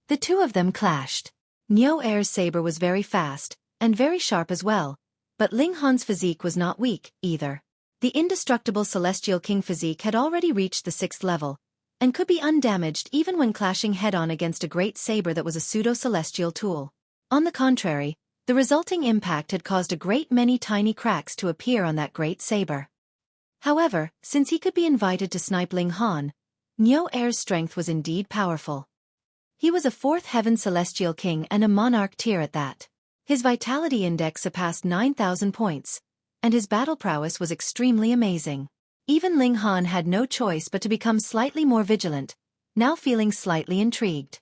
The two of them clashed. Niu Er's saber was very fast and very sharp as well, but Ling Han's physique was not weak, either. The indestructible Celestial King physique had already reached the 6th level, and could be undamaged even when clashing head-on against a great saber that was a pseudo-celestial tool. On the contrary, the resulting impact had caused a great many tiny cracks to appear on that great saber. However, since he could be invited to snipe Ling Han, Niu Er's strength was indeed powerful. He was a 4th Heaven Celestial King and a monarch tier at that. His vitality index surpassed 9,000 points, and his battle prowess was extremely amazing. Even Ling Han had no choice but to become slightly more vigilant, now feeling slightly intrigued.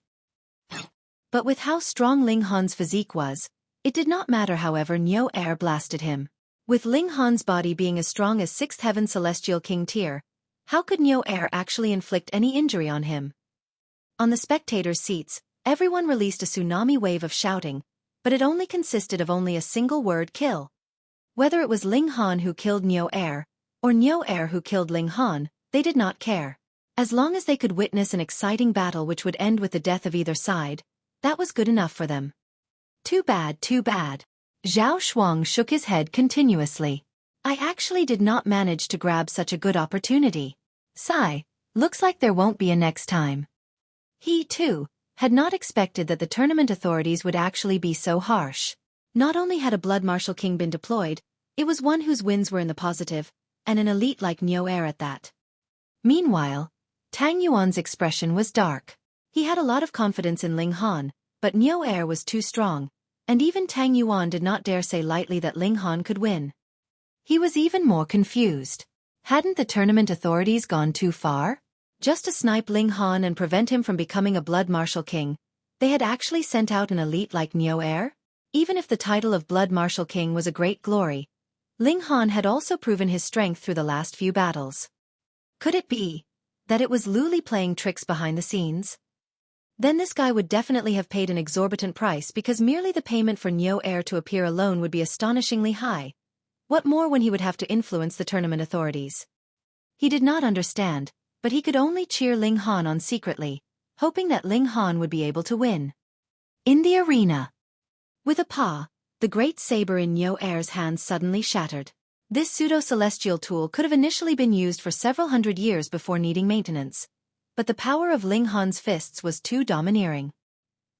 But with how strong Ling Han's physique was, it did not matter. However, Niu Er blasted him. With Ling Han's body being as strong as 6th Heaven Celestial King tier, how could Niu Er actually inflict any injury on him? On the spectators' seats, everyone released a tsunami wave of shouting, but it only consisted of only a single word: kill. Whether it was Ling Han who killed Niu Er, or Niu Er who killed Ling Han, they did not care. As long as they could witness an exciting battle which would end with the death of either side, that was good enough for them. Too bad, too bad. Zhao Shuang shook his head continuously. I actually did not manage to grab such a good opportunity. Sigh, looks like there won't be a next time. He, too, had not expected that the tournament authorities would actually be so harsh. Not only had a Blood Martial King been deployed, it was one whose wins were in the positive, and an elite like Niu Er at that. Meanwhile, Tang Yuan's expression was dark. He had a lot of confidence in Ling Han, but Niu Er was too strong, and even Tang Yuan did not dare say lightly that Ling Han could win. He was even more confused. Hadn't the tournament authorities gone too far? Just to snipe Ling Han and prevent him from becoming a Blood Martial King, they had actually sent out an elite like Niu Er? Even if the title of Blood Martial King was a great glory, Ling Han had also proven his strength through the last few battles. Could it be that it was Lu Li playing tricks behind the scenes? Then this guy would definitely have paid an exorbitant price, because merely the payment for Niu Er to appear alone would be astonishingly high. What more when he would have to influence the tournament authorities? He did not understand, but he could only cheer Ling Han on secretly, hoping that Ling Han would be able to win. In the arena. With a paw, the great saber in Niu Er's hand suddenly shattered. This pseudo-celestial tool could have initially been used for several hundred years before needing maintenance, but the power of Ling Han's fists was too domineering.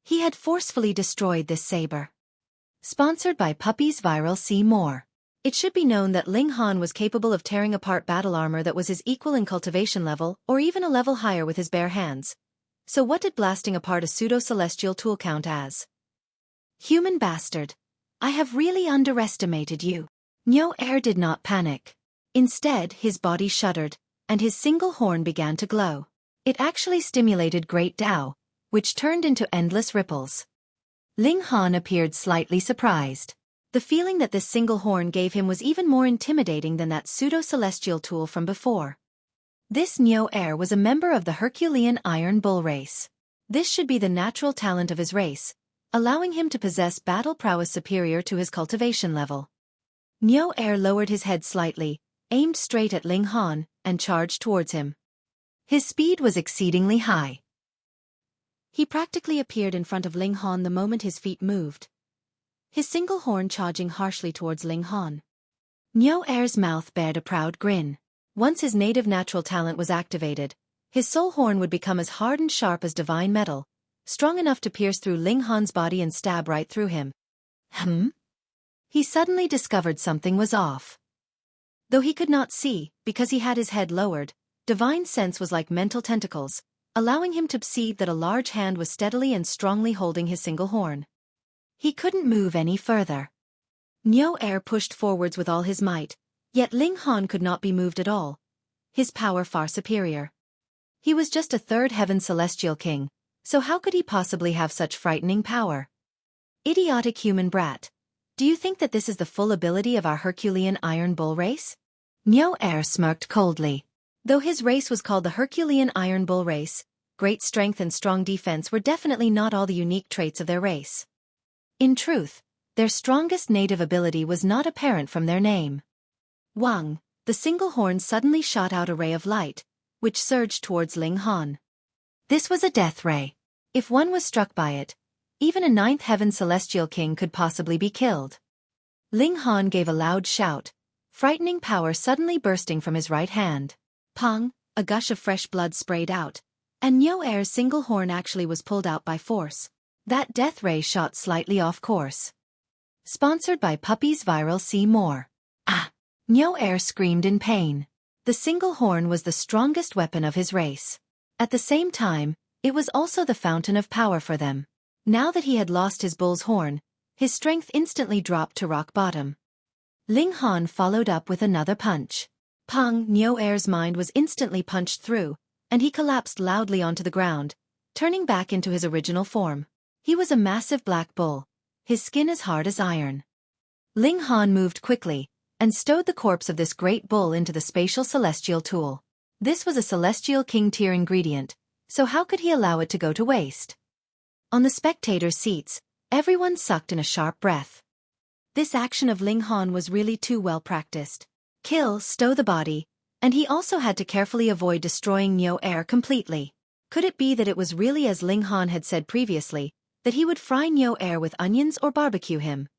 He had forcefully destroyed this saber. Sponsored by Puppies Viral. See more. It should be known that Ling Han was capable of tearing apart battle armor that was his equal in cultivation level, or even a level higher, with his bare hands. So what did blasting apart a pseudo-celestial tool count as? Human bastard. I have really underestimated you. Niu Er did not panic. Instead, his body shuddered, and his single horn began to glow. It actually stimulated Great Tao, which turned into endless ripples. Ling Han appeared slightly surprised. The feeling that this single horn gave him was even more intimidating than that pseudo-celestial tool from before. This Niu Er was a member of the Herculean Iron Bull race. This should be the natural talent of his race, allowing him to possess battle prowess superior to his cultivation level. Niu Er lowered his head slightly, aimed straight at Ling Han, and charged towards him. His speed was exceedingly high. He practically appeared in front of Ling Han the moment his feet moved, his single horn charging harshly towards Ling Han. Niu Er's mouth bared a proud grin. Once his native natural talent was activated, his soul horn would become as hard and sharp as divine metal, strong enough to pierce through Ling Han's body and stab right through him. He suddenly discovered something was off. Though he could not see, because he had his head lowered, divine sense was like mental tentacles, allowing him to perceive that a large hand was steadily and strongly holding his single horn. He couldn't move any further. Niu Er pushed forwards with all his might, yet Ling Han could not be moved at all. His power far superior. He was just a third heaven celestial king, so how could he possibly have such frightening power? Idiotic human brat. Do you think that this is the full ability of our Herculean Iron Bull race? Niu Er smirked coldly. Though his race was called the Herculean Iron Bull race, great strength and strong defense were definitely not all the unique traits of their race. In truth, their strongest native ability was not apparent from their name. Wang, the single horn suddenly shot out a ray of light, which surged towards Ling Han. This was a death ray. If one was struck by it, even a ninth heaven celestial king could possibly be killed. Ling Han gave a loud shout, frightening power suddenly bursting from his right hand. Pong, a gush of fresh blood sprayed out, and Niu Er's single horn actually was pulled out by force. That death ray shot slightly off course. Sponsored by Puppies Viral. See more. Ah! Niu Er screamed in pain. The single horn was the strongest weapon of his race. At the same time, it was also the fountain of power for them. Now that he had lost his bull's horn, his strength instantly dropped to rock bottom. Ling Han followed up with another punch. Pong! Niu Er's mind was instantly punched through, and he collapsed loudly onto the ground, turning back into his original form. He was a massive black bull, his skin as hard as iron. Ling Han moved quickly, and stowed the corpse of this great bull into the spatial celestial tool. This was a celestial king tier ingredient, so how could he allow it to go to waste? On the spectators' seats, everyone sucked in a sharp breath. This action of Ling Han was really too well practiced. Kill, stow the body, and he also had to carefully avoid destroying Niu Er completely. Could it be that it was really as Ling Han had said previously, that he would fry Niu Er with onions or barbecue him?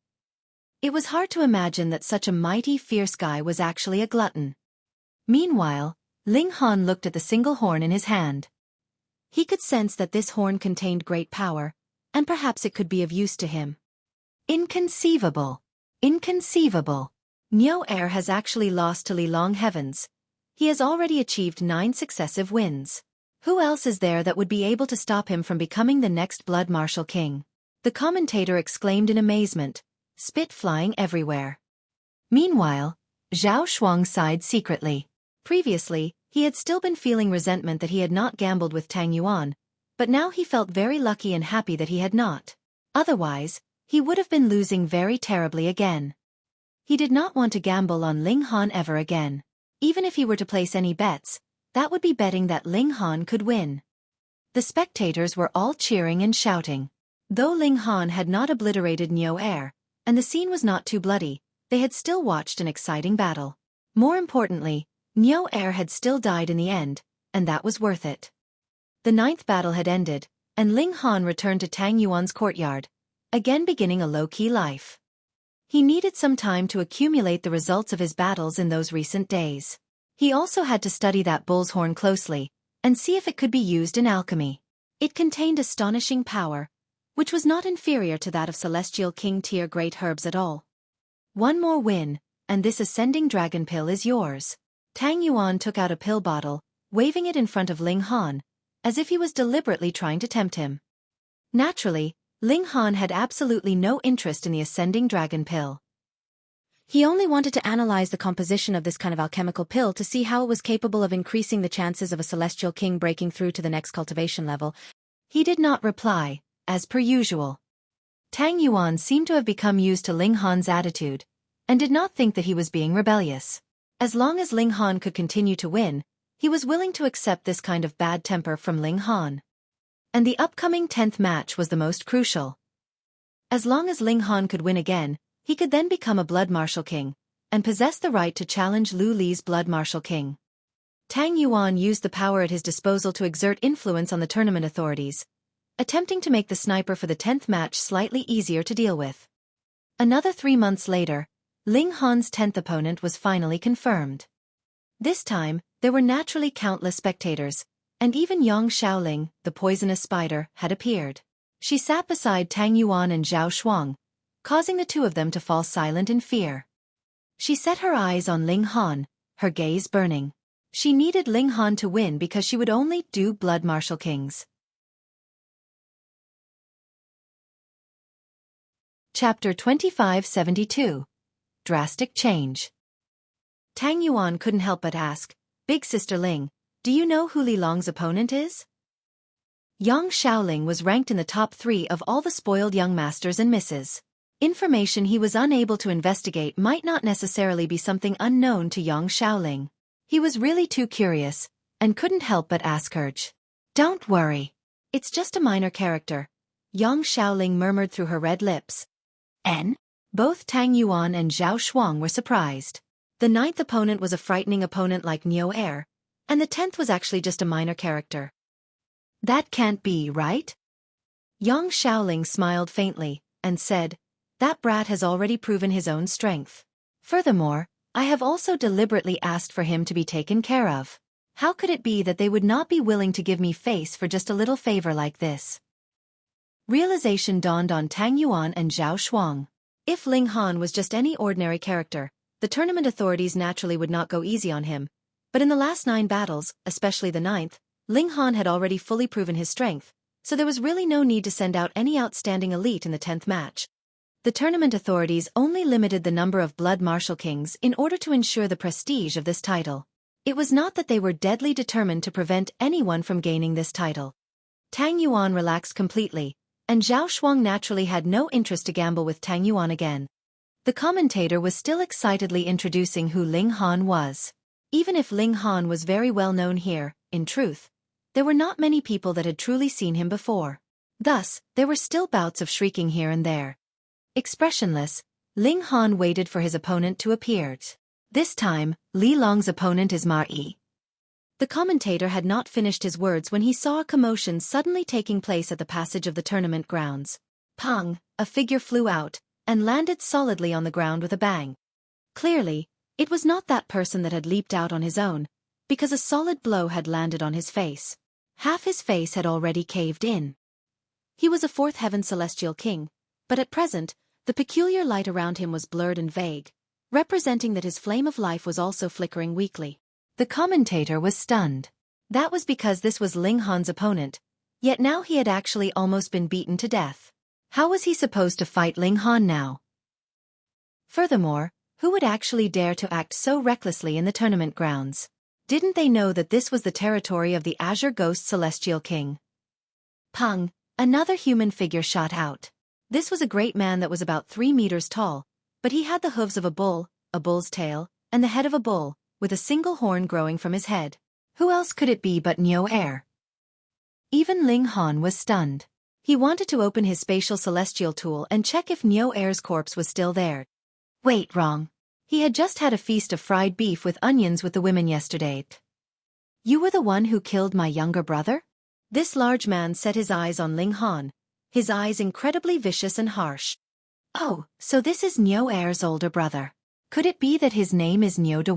It was hard to imagine that such a mighty, fierce guy was actually a glutton. Meanwhile, Ling Han looked at the single horn in his hand. He could sense that this horn contained great power, and perhaps it could be of use to him. Inconceivable! Inconceivable! Niu Er has actually lost to Li Long Heavens. He has already achieved 9 successive wins. Who else is there that would be able to stop him from becoming the next Blood Martial King? The commentator exclaimed in amazement, spit flying everywhere. Meanwhile, Zhao Shuang sighed secretly. Previously, he had still been feeling resentment that he had not gambled with Tang Yuan, but now he felt very lucky and happy that he had not. Otherwise, he would have been losing very terribly again. He did not want to gamble on Ling Han ever again. Even if he were to place any bets, that would be betting that Ling Han could win. The spectators were all cheering and shouting. Though Ling Han had not obliterated Niu Er, and the scene was not too bloody, they had still watched an exciting battle. More importantly, Niu Er had still died in the end, and that was worth it. The 9th battle had ended, and Ling Han returned to Tang Yuan's courtyard, again beginning a low-key life. He needed some time to accumulate the results of his battles in those recent days. He also had to study that bull's horn closely, and see if it could be used in alchemy. It contained astonishing power, which was not inferior to that of Celestial King tier great herbs at all. One more win, and this ascending dragon pill is yours. Tang Yuan took out a pill bottle, waving it in front of Ling Han, as if he was deliberately trying to tempt him. Naturally, Ling Han had absolutely no interest in the ascending dragon pill. He only wanted to analyze the composition of this kind of alchemical pill to see how it was capable of increasing the chances of a celestial king breaking through to the next cultivation level. He did not reply, as per usual. Tang Yuan seemed to have become used to Ling Han's attitude, and did not think that he was being rebellious. As long as Ling Han could continue to win, he was willing to accept this kind of bad temper from Ling Han. And the upcoming 10th match was the most crucial. As long as Ling Han could win again, he could then become a Blood Martial King, and possess the right to challenge Lu Li's Blood Martial King. Tang Yuan used the power at his disposal to exert influence on the tournament authorities, attempting to make the sniper for the 10th match slightly easier to deal with. Another 3 months later, Ling Han's 10th opponent was finally confirmed. This time, there were naturally countless spectators, and even Yang Xiaoling, the poisonous spider, had appeared. She sat beside Tang Yuan and Zhao Shuang, causing the two of them to fall silent in fear. She set her eyes on Ling Han, her gaze burning. She needed Ling Han to win because she would only do Blood Martial Kings. Chapter 2572. drastic change. Tang Yuan couldn't help but ask, "Big Sister Ling, do you know who Li Long's opponent is?" Yang Shaoling was ranked in the top 3 of all the spoiled young masters and misses. Information he was unable to investigate might not necessarily be something unknown to Yang Shaoling. He was really too curious, and couldn't help but ask Urge. "Don't worry. It's just a minor character," Yang Shaoling murmured through her red lips. "N?" Both Tang Yuan and Zhao Shuang were surprised. The 9th opponent was a frightening opponent like Niu Er, and the 10th was actually just a minor character. "That can't be, right?" Yang Shaoling smiled faintly, and said, "That brat has already proven his own strength. Furthermore, I have also deliberately asked for him to be taken care of. How could it be that they would not be willing to give me face for just a little favor like this?" Realization dawned on Tang Yuan and Zhao Shuang. If Ling Han was just any ordinary character, the tournament authorities naturally would not go easy on him. But in the last 9 battles, especially the 9th, Ling Han had already fully proven his strength, so there was really no need to send out any outstanding elite in the 10th match. The tournament authorities only limited the number of blood martial kings in order to ensure the prestige of this title. It was not that they were deadly determined to prevent anyone from gaining this title. Tang Yuan relaxed completely, and Zhao Shuang naturally had no interest to gamble with Tang Yuan again. The commentator was still excitedly introducing who Ling Han was. Even if Ling Han was very well known here, in truth, there were not many people that had truly seen him before. Thus, there were still bouts of shrieking here and there. Expressionless, Ling Han waited for his opponent to appear. "This time, Li Long's opponent is Ma Yi." The commentator had not finished his words when he saw a commotion suddenly taking place at the passage of the tournament grounds. Pang, a figure flew out, and landed solidly on the ground with a bang. Clearly, it was not that person that had leaped out on his own, because a solid blow had landed on his face. Half his face had already caved in. He was a 4th heaven celestial king, but at present, the peculiar light around him was blurred and vague, representing that his flame of life was also flickering weakly. The commentator was stunned. That was because this was Ling Han's opponent, yet now he had actually almost been beaten to death. How was he supposed to fight Ling Han now? Furthermore, who would actually dare to act so recklessly in the tournament grounds? Didn't they know that this was the territory of the Azure Ghost Celestial King? Pang, another human figure shot out. This was a great man that was about 3 meters tall, but he had the hooves of a bull's tail, and the head of a bull, with a single horn growing from his head. Who else could it be but Niu Er? Even Ling Han was stunned. He wanted to open his spatial celestial tool and check if Niu Er's corpse was still there. Wait, wrong. He had just had a feast of fried beef with onions with the women yesterday. "You were the one who killed my younger brother?" This large man set his eyes on Ling Han, his eyes incredibly vicious and harsh. "Oh, so this is Niu Er's older brother. Could it be that his name is Niu De?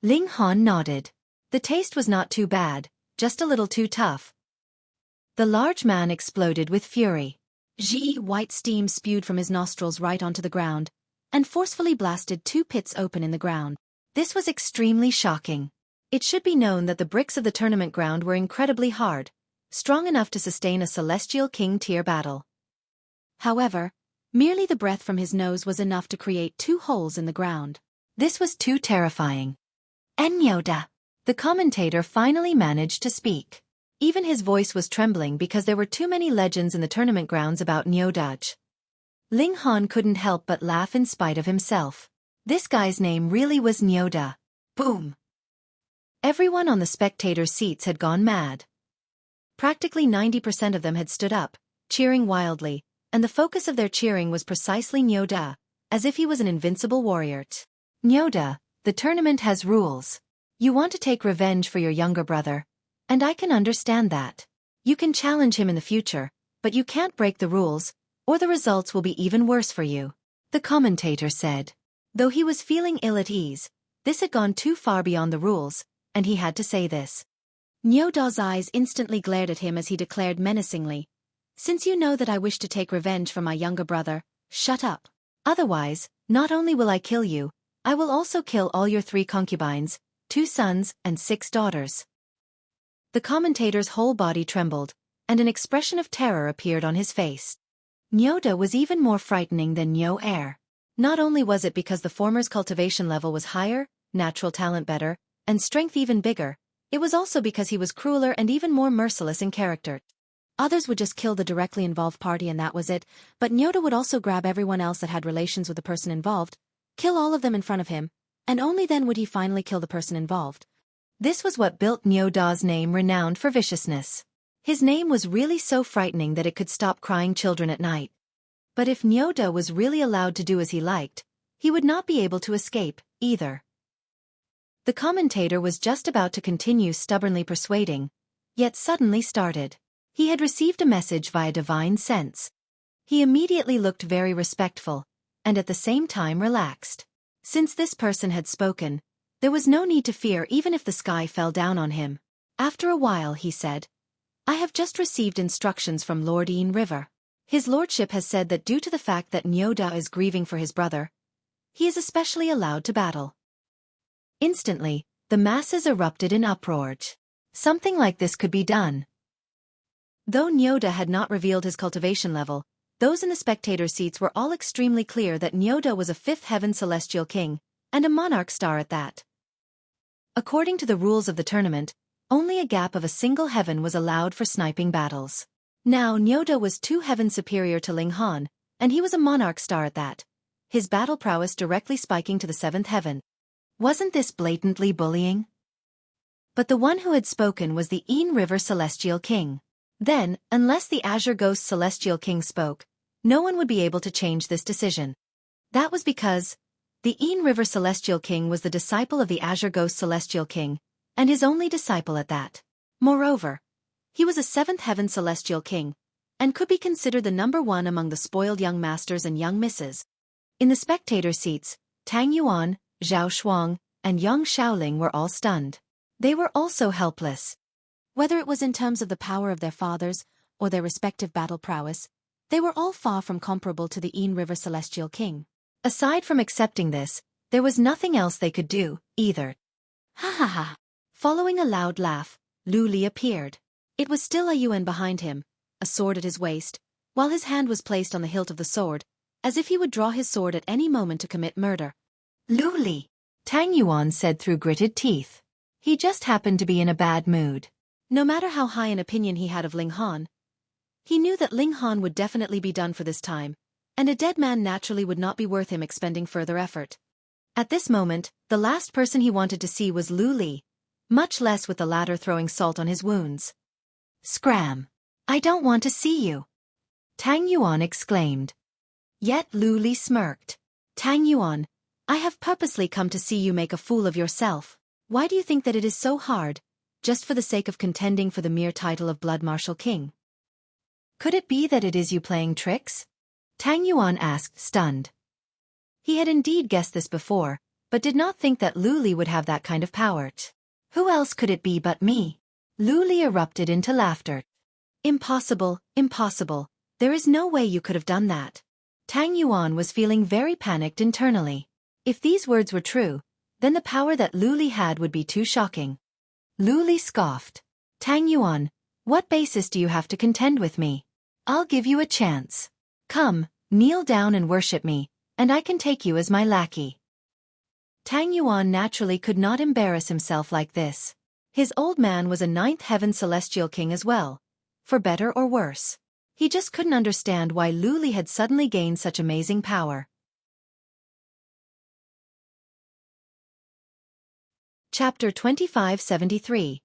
Ling Han nodded. The taste was not too bad, just a little too tough. The large man exploded with fury. White steam spewed from his nostrils right onto the ground, and forcefully blasted 2 pits open in the ground. This was extremely shocking. It should be known that the bricks of the tournament ground were incredibly hard, strong enough to sustain a Celestial King tier battle. However, merely the breath from his nose was enough to create 2 holes in the ground. This was too terrifying. "Enyoda," the commentator finally managed to speak. Even his voice was trembling because there were too many legends in the tournament grounds about Nyoda. Ling Han couldn't help but laugh in spite of himself. This guy's name really was Nyoda. Boom! Everyone on the spectators' seats had gone mad. Practically 90% of them had stood up, cheering wildly, and the focus of their cheering was precisely Nyoda, as if he was an invincible warrior. "Nyoda, the tournament has rules. You want to take revenge for your younger brother, and I can understand that. You can challenge him in the future, but you can't break the rules, or the results will be even worse for you," the commentator said. Though he was feeling ill at ease, this had gone too far beyond the rules, and he had to say this. Nyoda's eyes instantly glared at him as he declared menacingly, "Since you know that I wish to take revenge for my younger brother, shut up. Otherwise, not only will I kill you, I will also kill all your 3 concubines, 2 sons, and 6 daughters." The commentator's whole body trembled, and an expression of terror appeared on his face. Nyoda was even more frightening than Niu Er. Not only was it because the former's cultivation level was higher, natural talent better, and strength even bigger, it was also because he was crueler and even more merciless in character. Others would just kill the directly involved party and that was it, but Nyoda would also grab everyone else that had relations with the person involved, kill all of them in front of him, and only then would he finally kill the person involved. This was what built Nyoda's name renowned for viciousness. His name was really so frightening that it could stop crying children at night. But if Nyoda was really allowed to do as he liked, he would not be able to escape, either. The commentator was just about to continue stubbornly persuading, yet suddenly started. He had received a message via divine sense. He immediately looked very respectful, and at the same time relaxed. Since this person had spoken, there was no need to fear even if the sky fell down on him. After a while he said, "I have just received instructions from Lord Een River. His lordship has said that due to the fact that Nyoda is grieving for his brother, he is especially allowed to battle." Instantly, the masses erupted in uproar. Something like this could be done. Though Nyoda had not revealed his cultivation level, those in the spectator seats were all extremely clear that Nyoda was a fifth heaven celestial king, and a monarch star at that. According to the rules of the tournament, only a gap of a single heaven was allowed for sniping battles. Now Nyoda was 2 heavens superior to Ling Han, and he was a monarch star at that, his battle prowess directly spiking to the 7th heaven. Wasn't this blatantly bullying? But the one who had spoken was the Een River Celestial King. Then, unless the Azure Ghost Celestial King spoke, no one would be able to change this decision. That was because the Een River Celestial King was the disciple of the Azure Ghost Celestial King, and his only disciple at that. Moreover, he was a 7th heaven Celestial King, and could be considered the number 1 among the spoiled young masters and young misses. In the spectator seats, Tang Yuan, Zhao Shuang, and Yang Shaoling were all stunned. They were also helpless. Whether it was in terms of the power of their fathers, or their respective battle prowess, they were all far from comparable to the Een River Celestial King. Aside from accepting this, there was nothing else they could do, either. Ha ha ha! Following a loud laugh, Lu Li appeared. It was still a Yuan behind him, a sword at his waist, while his hand was placed on the hilt of the sword, as if he would draw his sword at any moment to commit murder. "Lu Li," Tang Yuan said through gritted teeth. He just happened to be in a bad mood. No matter how high an opinion he had of Ling Han, he knew that Ling Han would definitely be done for this time, and a dead man naturally would not be worth him expending further effort. At this moment, the last person he wanted to see was Lu Li, much less with the latter throwing salt on his wounds. "Scram! I don't want to see you!" Tang Yuan exclaimed. Yet Lu Li smirked. "Tang Yuan, I have purposely come to see you make a fool of yourself. Why do you think that it is so hard, just for the sake of contending for the mere title of Blood Martial King? Could it be that it is you playing tricks?" Tang Yuan asked, stunned. He had indeed guessed this before, but did not think that Lu Li would have that kind of power. "Who else could it be but me?" Lu Li erupted into laughter. "Impossible, impossible, there is no way you could have done that." Tang Yuan was feeling very panicked internally. If these words were true, then the power that Lu Li had would be too shocking. Lu Li scoffed. "Tang Yuan, what basis do you have to contend with me? I'll give you a chance. Come, kneel down and worship me, and I can take you as my lackey." Tang Yuan naturally could not embarrass himself like this. His old man was a 9th heaven celestial king as well, for better or worse. He just couldn't understand why Lu Li had suddenly gained such amazing power. Chapter 2573.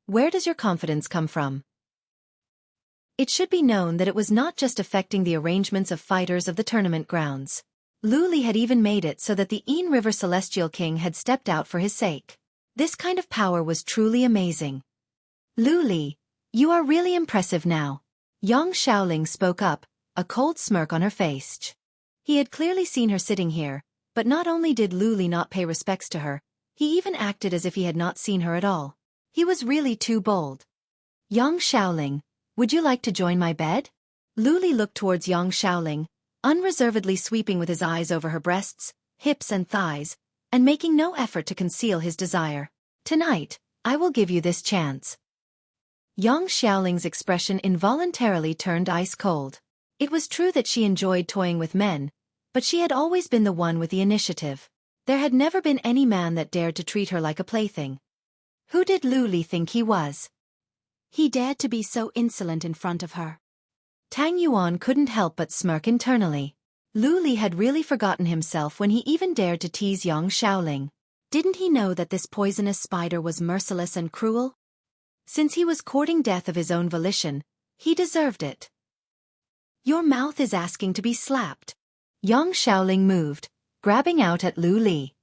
Where does your confidence come from? It should be known that it was not just affecting the arrangements of fighters of the tournament grounds. Lu Li had even made it so that the Een River Celestial King had stepped out for his sake. This kind of power was truly amazing. "Lu Li, you are really impressive now." Yang Shaoling spoke up, a cold smirk on her face. He had clearly seen her sitting here, but not only did Lu Li not pay respects to her, he even acted as if he had not seen her at all. He was really too bold. "Yang Shaoling, would you like to join my bed?" Lu Li looked towards Yang Shaoling, unreservedly sweeping with his eyes over her breasts, hips and thighs, and making no effort to conceal his desire. "Tonight, I will give you this chance." Yang Xiaoling's expression involuntarily turned ice cold. It was true that she enjoyed toying with men, but she had always been the one with the initiative. There had never been any man that dared to treat her like a plaything. Who did Lu Li think he was? He dared to be so insolent in front of her. Tang Yuan couldn't help but smirk internally. Lu Li had really forgotten himself when he even dared to tease young Xiaoling. Didn't he know that this poisonous spider was merciless and cruel? Since he was courting death of his own volition, he deserved it. Your mouth is asking to be slapped. Young Xiaoling moved, grabbing out at Lu Li.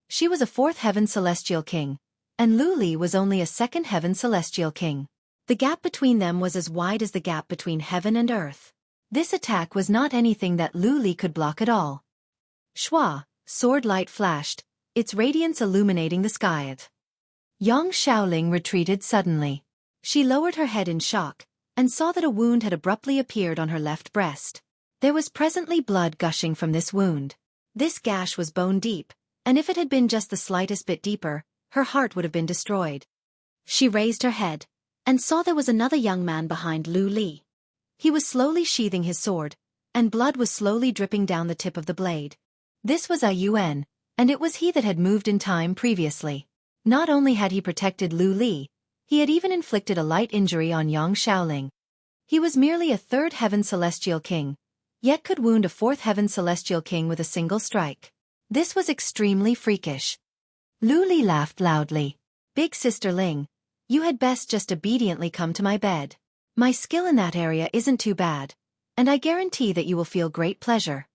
She was a fourth heaven celestial king, and Lu Li was only a second heaven celestial king. The gap between them was as wide as the gap between heaven and earth. This attack was not anything that Lu Li could block at all. Shua, sword light flashed, its radiance illuminating the sky. Young Xiaoling retreated suddenly. She lowered her head in shock, and saw that a wound had abruptly appeared on her left breast. There was presently blood gushing from this wound. This gash was bone deep, and if it had been just the slightest bit deeper, her heart would have been destroyed. She raised her head, and saw there was another young man behind Lu Li. He was slowly sheathing his sword, and blood was slowly dripping down the tip of the blade. This was Yuan, and it was he that had moved in time previously. Not only had he protected Lu Li, he had even inflicted a light injury on young Xiaoling. He was merely a third heaven celestial king, yet could wound a fourth heaven celestial king with a single strike. This was extremely freakish. Lu Li laughed loudly. Big Sister Ling, you had best just obediently come to my bed. My skill in that area isn't too bad, and I guarantee that you will feel great pleasure.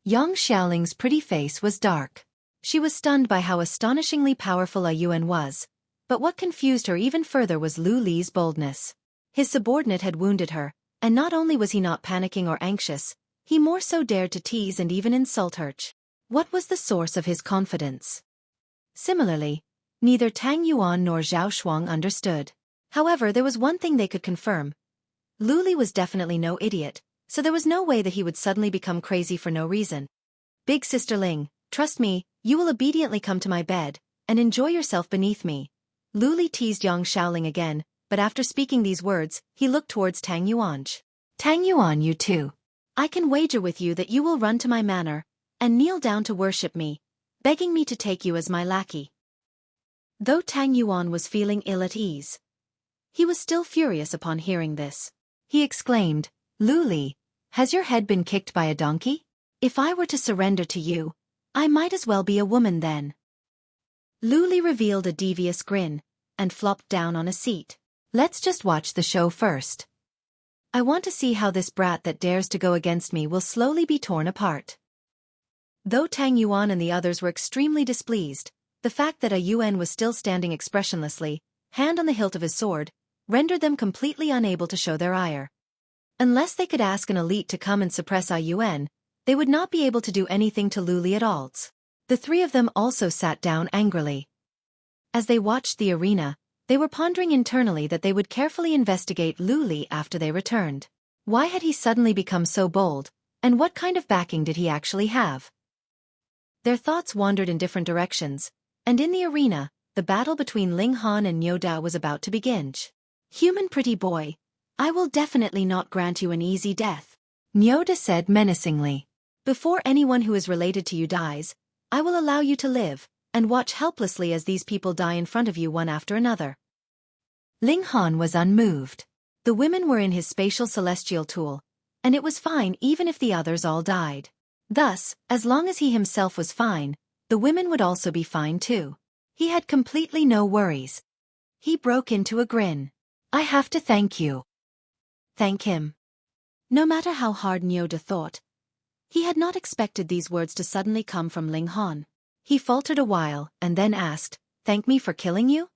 Young Xiaoling's pretty face was dark. She was stunned by how astonishingly powerful Yuan was, but what confused her even further was Lu Li's boldness. His subordinate had wounded her, and not only was he not panicking or anxious, he more so dared to tease and even insult her. What was the source of his confidence? Similarly, neither Tang Yuan nor Zhao Shuang understood. However, there was one thing they could confirm. Lu Li was definitely no idiot, so there was no way that he would suddenly become crazy for no reason. Big Sister Ling, trust me, you will obediently come to my bed, and enjoy yourself beneath me. Lu Li teased young Xiaoling again, but after speaking these words, he looked towards Tang Yuan. Tang Yuan, you too. I can wager with you that you will run to my manor, and kneel down to worship me, begging me to take you as my lackey. Though Tang Yuan was feeling ill at ease, he was still furious upon hearing this. He exclaimed, Lu Li, has your head been kicked by a donkey? If I were to surrender to you, I might as well be a woman then. Lu Li revealed a devious grin, and flopped down on a seat. Let's just watch the show first. I want to see how this brat that dares to go against me will slowly be torn apart. Though Tang Yuan and the others were extremely displeased, the fact that Yuan was still standing expressionlessly, hand on the hilt of his sword, rendered them completely unable to show their ire. Unless they could ask an elite to come and suppress Yuan, they would not be able to do anything to Lu Li at all. The three of them also sat down angrily. As they watched the arena, they were pondering internally that they would carefully investigate Lu Li after they returned. Why had he suddenly become so bold, and what kind of backing did he actually have? Their thoughts wandered in different directions, and in the arena, the battle between Ling Han and Niu Er was about to begin. Human pretty boy, I will definitely not grant you an easy death, Niu Er said menacingly. Before anyone who is related to you dies, I will allow you to live, and watch helplessly as these people die in front of you one after another. Ling Han was unmoved. The women were in his spatial celestial tool, and it was fine even if the others all died. Thus, as long as he himself was fine, the women would also be fine too. He had completely no worries. He broke into a grin. I have to thank you. Thank him. No matter how hard Niu Er thought, he had not expected these words to suddenly come from Ling Han. He faltered a while, and then asked, Thank me for killing you?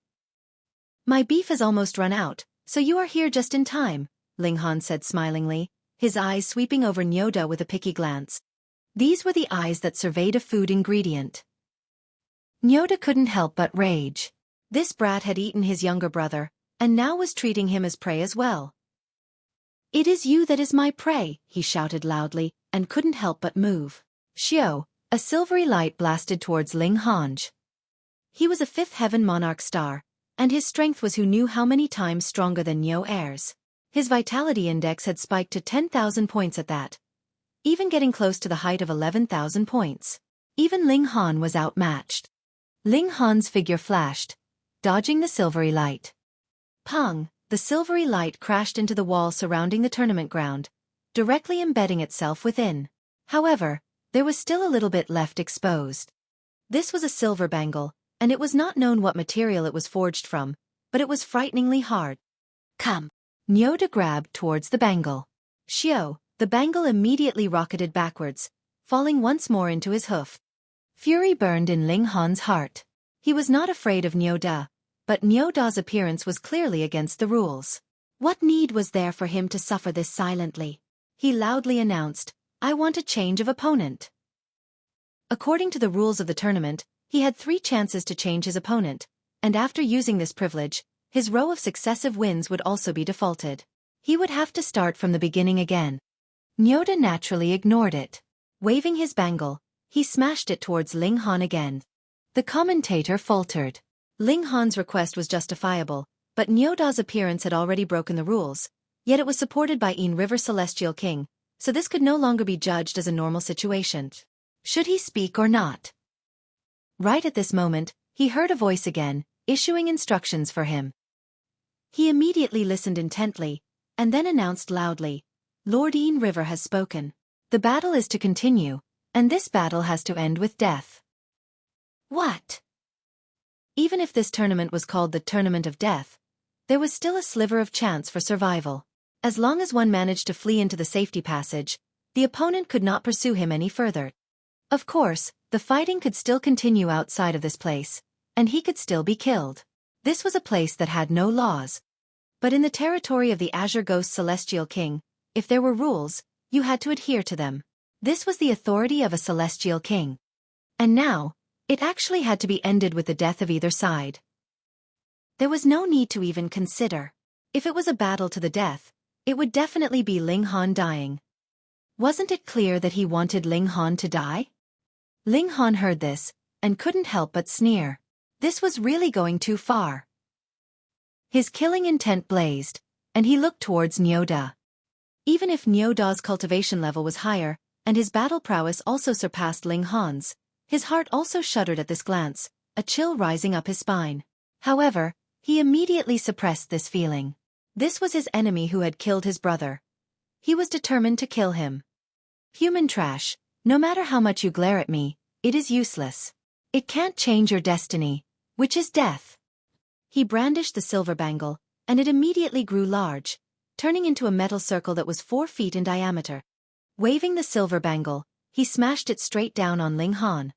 My beef has almost run out, so you are here just in time, Ling Han said smilingly, his eyes sweeping over Niu Er with a picky glance. These were the eyes that surveyed a food ingredient. Niu Er couldn't help but rage. This brat had eaten his younger brother, and now was treating him as prey as well. It is you that is my prey, he shouted loudly, and couldn't help but move. Xiao, a silvery light blasted towards Ling Han. He was a fifth heaven monarch star, and his strength was who knew how many times stronger than Niu Er's. His vitality index had spiked to 10,000 points at that. even getting close to the height of 11,000 points. Even Ling Han was outmatched. Ling Han's figure flashed, dodging the silvery light. Pang! The silvery light crashed into the wall surrounding the tournament ground, directly embedding itself within. However, there was still a little bit left exposed. This was a silver bangle, and it was not known what material it was forged from, but it was frighteningly hard. Come! Niu Er grabbed towards the bangle. Xiao! The bangle immediately rocketed backwards, falling once more into his hoof. Fury burned in Ling Han's heart. He was not afraid of Niu Er, but Niu Er's appearance was clearly against the rules. What need was there for him to suffer this silently? He loudly announced, "I want a change of opponent." According to the rules of the tournament, he had 3 chances to change his opponent, and after using this privilege, his row of successive wins would also be defaulted. He would have to start from the beginning again. Niu Er naturally ignored it. Waving his bangle, he smashed it towards Ling Han again. The commentator faltered. Ling Han's request was justifiable, but Niu Er's appearance had already broken the rules, yet it was supported by Yin River Celestial King, so this could no longer be judged as a normal situation. Should he speak or not? Right at this moment, he heard a voice again, issuing instructions for him. He immediately listened intently, and then announced loudly, "Lord Yin River has spoken. The battle is to continue, and this battle has to end with death." What? Even if this tournament was called the Tournament of Death, there was still a sliver of chance for survival. As long as one managed to flee into the safety passage, the opponent could not pursue him any further. Of course, the fighting could still continue outside of this place, and he could still be killed. This was a place that had no laws. But in the territory of the Azure Ghost Celestial King, if there were rules, you had to adhere to them. This was the authority of a Celestial King. And now, it actually had to be ended with the death of either side. There was no need to even consider. If it was a battle to the death, it would definitely be Ling Han dying. Wasn't it clear that he wanted Ling Han to die? Ling Han heard this, and couldn't help but sneer. This was really going too far. His killing intent blazed, and he looked towards Niu Er. Even if Niu Er's cultivation level was higher, and his battle prowess also surpassed Ling Han's, his heart also shuddered at this glance, a chill rising up his spine. However, he immediately suppressed this feeling. This was his enemy who had killed his brother. He was determined to kill him. Human trash, no matter how much you glare at me, it is useless. It can't change your destiny, which is death. He brandished the silver bangle, and it immediately grew large, turning into a metal circle that was 4 feet in diameter. Waving the silver bangle, he smashed it straight down on Ling Han.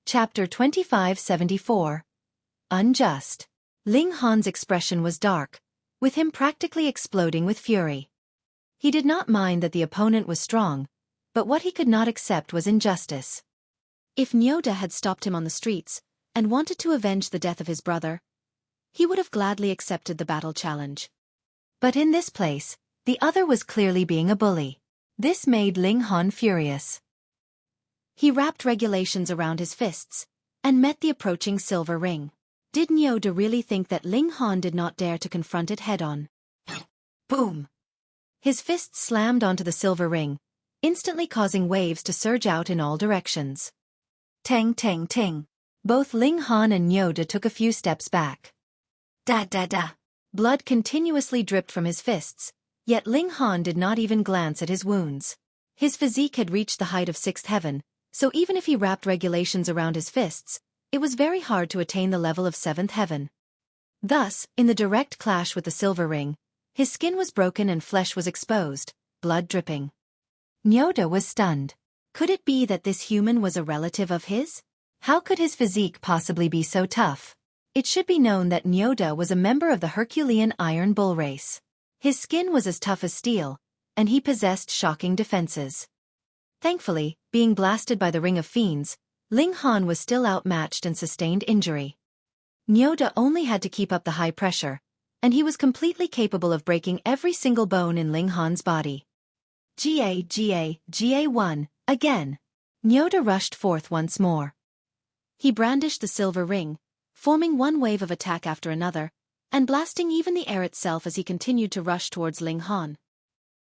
Chapter 2574. Unjust. Ling Han's expression was dark, with him practically exploding with fury. He did not mind that the opponent was strong, but what he could not accept was injustice. If Niu Er had stopped him on the streets, and wanted to avenge the death of his brother, he would have gladly accepted the battle challenge. But in this place, the other was clearly being a bully. This made Ling Han furious. He wrapped regulations around his fists, and met the approaching silver ring. Did Niu Er really think that Ling Han did not dare to confront it head-on? Boom! His fists slammed onto the silver ring, instantly causing waves to surge out in all directions. Tang tang ting. Both Ling Han and Niu Er took a few steps back. Da da da. Blood continuously dripped from his fists, yet Ling Han did not even glance at his wounds. His physique had reached the height of 6th heaven, so even if he wrapped regulations around his fists, it was very hard to attain the level of 7th heaven. Thus, in the direct clash with the silver ring, his skin was broken and flesh was exposed, blood dripping. Niu Er was stunned. Could it be that this human was a relative of his? How could his physique possibly be so tough? It should be known that Niu Er was a member of the Herculean Iron Bull race. His skin was as tough as steel, and he possessed shocking defenses. Thankfully, being blasted by the Ring of Fiends, Ling Han was still outmatched and sustained injury. Niu Er only had to keep up the high pressure, and he was completely capable of breaking every single bone in Ling Han's body. GA1, again. Niu Er rushed forth once more. He brandished the silver ring, forming one wave of attack after another, and blasting even the air itself as he continued to rush towards Ling Han.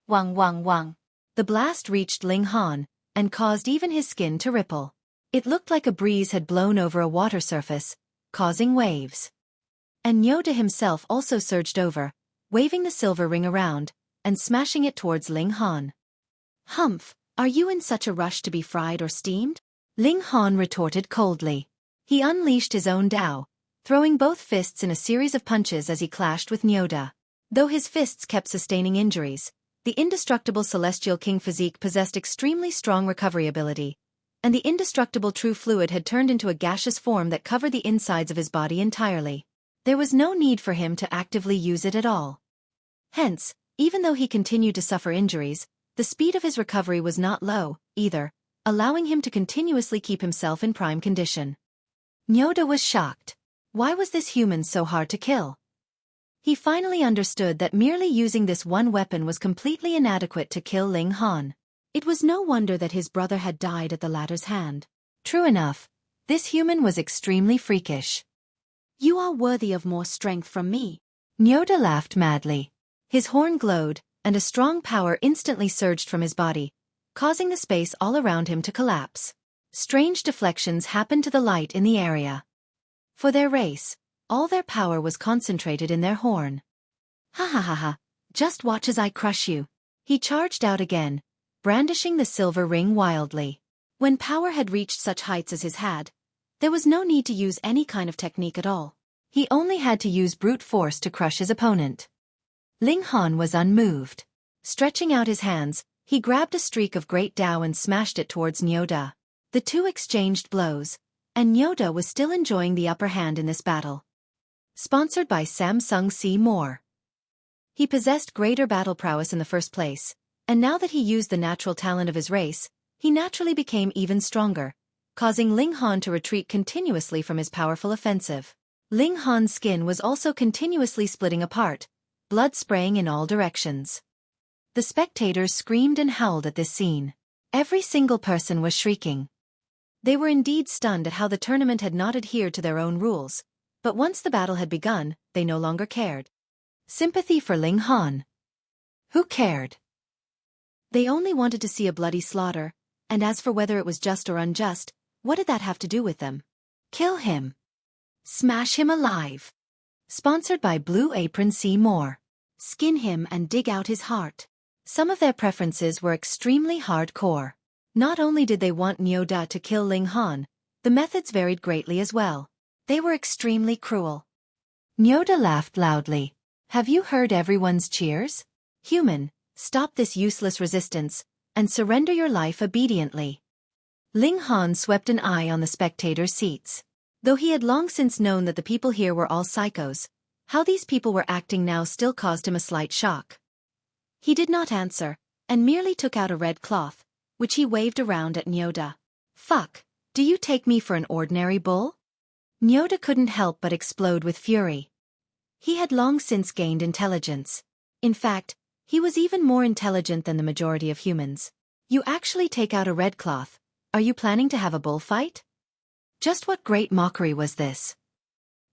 Wang wang wang. The blast reached Ling Han, and caused even his skin to ripple. It looked like a breeze had blown over a water surface, causing waves. And Yoda himself also surged over, waving the silver ring around, and smashing it towards Ling Han. Humph, are you in such a rush to be fried or steamed? Ling Han retorted coldly. He unleashed his own Dao, throwing both fists in a series of punches as he clashed with Yoda. Though his fists kept sustaining injuries, the indestructible Celestial King physique possessed extremely strong recovery ability, and the indestructible true fluid had turned into a gaseous form that covered the insides of his body entirely. There was no need for him to actively use it at all. Hence, even though he continued to suffer injuries, the speed of his recovery was not low, either, allowing him to continuously keep himself in prime condition. Yoda was shocked. Why was this human so hard to kill? He finally understood that merely using this one weapon was completely inadequate to kill Ling Han. It was no wonder that his brother had died at the latter's hand. True enough, this human was extremely freakish. You are worthy of more strength from me. Yoda laughed madly. His horn glowed, and a strong power instantly surged from his body, causing the space all around him to collapse. Strange deflections happened to the light in the area. For their race, all their power was concentrated in their horn. Ha ha ha ha, just watch as I crush you. He charged out again, brandishing the silver ring wildly. When power had reached such heights as his had, there was no need to use any kind of technique at all. He only had to use brute force to crush his opponent. Ling Han was unmoved. Stretching out his hands, he grabbed a streak of great Dao and smashed it towards Yoda. The two exchanged blows, and Yoda was still enjoying the upper hand in this battle. Sponsored by Samsung C. Moore. He possessed greater battle prowess in the first place, and now that he used the natural talent of his race, he naturally became even stronger, causing Ling Han to retreat continuously from his powerful offensive. Ling Han's skin was also continuously splitting apart, blood spraying in all directions. The spectators screamed and howled at this scene. Every single person was shrieking. They were indeed stunned at how the tournament had not adhered to their own rules, but once the battle had begun, they no longer cared. Sympathy for Ling Han. Who cared? They only wanted to see a bloody slaughter, and as for whether it was just or unjust, what did that have to do with them? Kill him. Smash him alive. Sponsored by Blue Apron C. Moore. Skin him and dig out his heart. Some of their preferences were extremely hardcore. Not only did they want Yoda to kill Ling Han, the methods varied greatly as well. They were extremely cruel. Yoda laughed loudly. Have you heard everyone's cheers? Human, stop this useless resistance, and surrender your life obediently. Ling Han swept an eye on the spectators' seats. Though he had long since known that the people here were all psychos, how these people were acting now still caused him a slight shock. He did not answer, and merely took out a red cloth, which he waved around at Yoda. Fuck, do you take me for an ordinary bull? Yoda couldn't help but explode with fury. He had long since gained intelligence. In fact, he was even more intelligent than the majority of humans. You actually take out a red cloth. Are you planning to have a bullfight? Just what great mockery was this?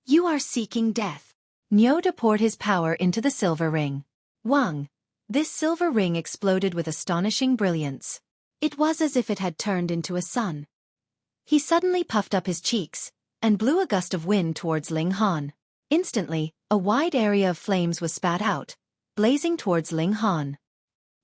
You are seeking death. Yoda poured his power into the silver ring. Wang. This silver ring exploded with astonishing brilliance. It was as if it had turned into a sun. He suddenly puffed up his cheeks, and blew a gust of wind towards Ling Han. Instantly, a wide area of flames was spat out, blazing towards Ling Han.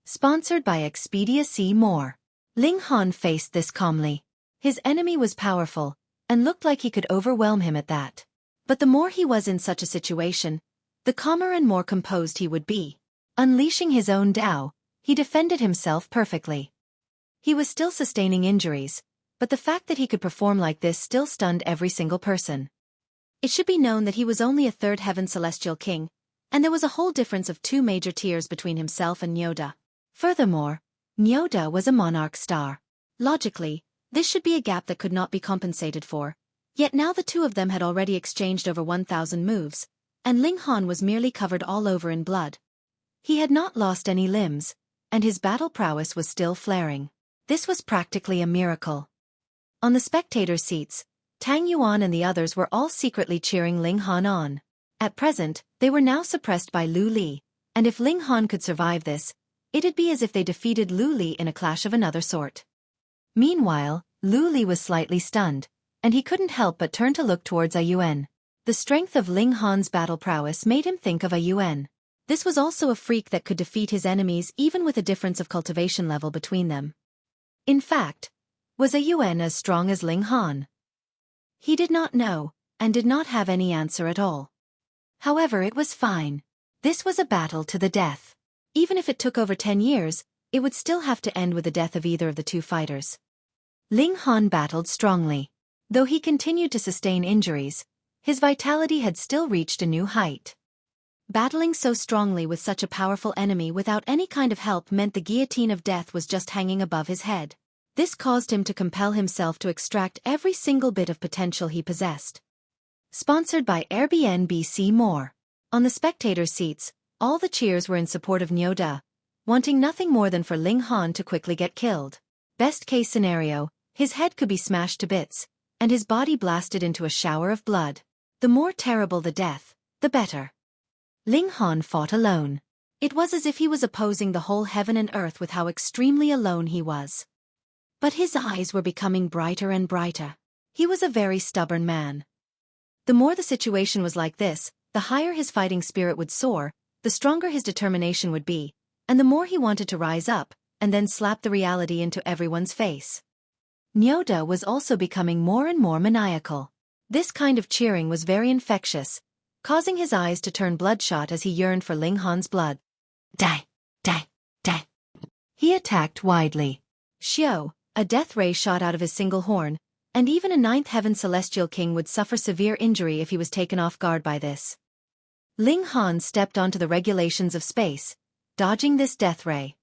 Sponsored by Expedia C. Moore. Ling Han faced this calmly. His enemy was powerful, and looked like he could overwhelm him at that. But the more he was in such a situation, the calmer and more composed he would be. Unleashing his own Dao, he defended himself perfectly. He was still sustaining injuries, but the fact that he could perform like this still stunned every single person. It should be known that he was only a third heaven celestial king, and there was a whole difference of 2 major tiers between himself and Yoda. Furthermore, Yoda was a monarch star. Logically, this should be a gap that could not be compensated for. Yet now the two of them had already exchanged over 1,000 moves, and Ling Han was merely covered all over in blood. He had not lost any limbs, and his battle prowess was still flaring. This was practically a miracle. On the spectator seats, Tang Yuan and the others were all secretly cheering Ling Han on. At present, they were now suppressed by Lu Li, and if Ling Han could survive this, it'd be as if they defeated Lu Li in a clash of another sort. Meanwhile, Lu Li was slightly stunned, and he couldn't help but turn to look towards Yuen. The strength of Ling Han's battle prowess made him think of Yuen. This was also a freak that could defeat his enemies even with a difference of cultivation level between them. In fact, was Yuen as strong as Ling Han? He did not know, and did not have any answer at all. However, it was fine. This was a battle to the death. Even if it took over 10 years, it would still have to end with the death of either of the two fighters. Ling Han battled strongly. Though he continued to sustain injuries, his vitality had still reached a new height. Battling so strongly with such a powerful enemy without any kind of help meant the guillotine of death was just hanging above his head. This caused him to compel himself to extract every single bit of potential he possessed. Sponsored by Airbnb. See more. On the spectator seats, all the cheers were in support of Niu Er, wanting nothing more than for Ling Han to quickly get killed. Best case scenario, his head could be smashed to bits, and his body blasted into a shower of blood. The more terrible the death, the better. Ling Han fought alone. It was as if he was opposing the whole heaven and earth with how extremely alone he was. But his eyes were becoming brighter and brighter. He was a very stubborn man. The more the situation was like this, the higher his fighting spirit would soar, the stronger his determination would be, and the more he wanted to rise up, and then slap the reality into everyone's face. Niu Er was also becoming more and more maniacal. This kind of cheering was very infectious, causing his eyes to turn bloodshot as he yearned for Ling Han's blood. Die! Die! Die! He attacked widely. Xiao, a death ray shot out of his single horn, and even a ninth heaven celestial king would suffer severe injury if he was taken off guard by this. Ling Han stepped onto the regulations of space, dodging this death ray.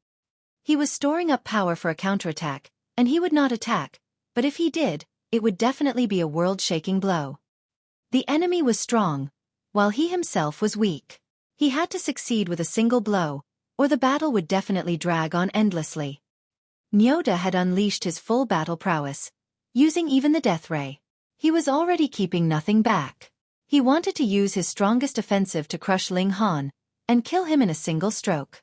He was storing up power for a counterattack, and he would not attack, but if he did, it would definitely be a world-shaking blow. The enemy was strong, while he himself was weak. He had to succeed with a single blow, or the battle would definitely drag on endlessly. Niu Er had unleashed his full battle prowess, using even the death ray. He was already keeping nothing back. He wanted to use his strongest offensive to crush Ling Han, and kill him in a single stroke.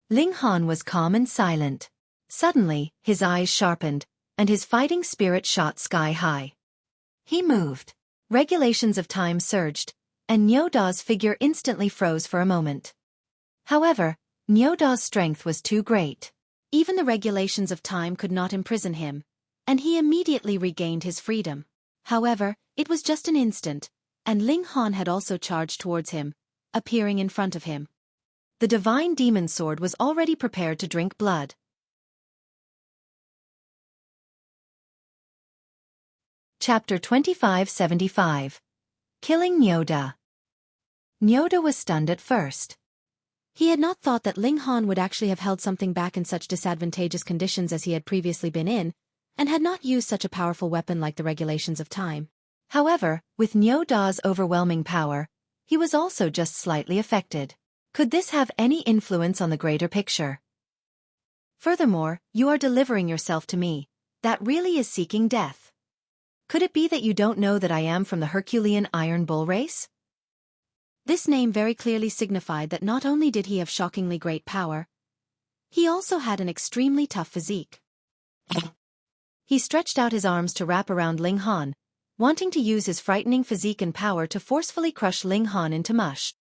Ling Han was calm and silent. Suddenly, his eyes sharpened, and his fighting spirit shot sky high. He moved. Regulations of time surged, and Niu Er's figure instantly froze for a moment. However, Niu Er's strength was too great. Even the regulations of time could not imprison him, and he immediately regained his freedom. However, it was just an instant, and Ling Han had also charged towards him, appearing in front of him. The divine demon sword was already prepared to drink blood. Chapter 2575. Killing Niu Er. Niu Er was stunned at first. He had not thought that Ling Han would actually have held something back in such disadvantageous conditions as he had previously been in, and had not used such a powerful weapon like the regulations of time. However, with Niu Er's overwhelming power, he was also just slightly affected. Could this have any influence on the greater picture? Furthermore, you are delivering yourself to me. That really is seeking death. Could it be that you don't know that I am from the Herculean Iron Bull race? This name very clearly signified that not only did he have shockingly great power, he also had an extremely tough physique. He stretched out his arms to wrap around Ling Han, wanting to use his frightening physique and power to forcefully crush Ling Han into mush.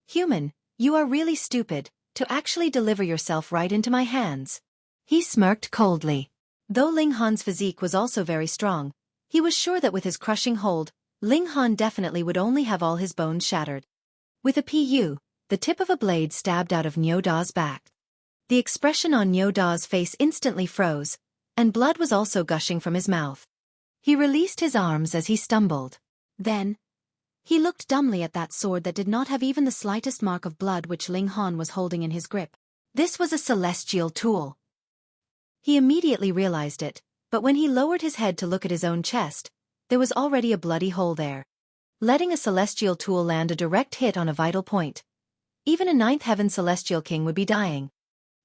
Human, you are really stupid, to actually deliver yourself right into my hands. He smirked coldly. Though Ling Han's physique was also very strong, he was sure that with his crushing hold, Ling Han definitely would only have all his bones shattered. With a pu, the tip of a blade stabbed out of Niu Er's back. The expression on Niu Er's face instantly froze, and blood was also gushing from his mouth. He released his arms as he stumbled. Then, he looked dumbly at that sword that did not have even the slightest mark of blood which Ling Han was holding in his grip. This was a celestial tool. He immediately realized it, but when he lowered his head to look at his own chest, there was already a bloody hole there. Letting a celestial tool land a direct hit on a vital point. Even a ninth heaven celestial king would be dying.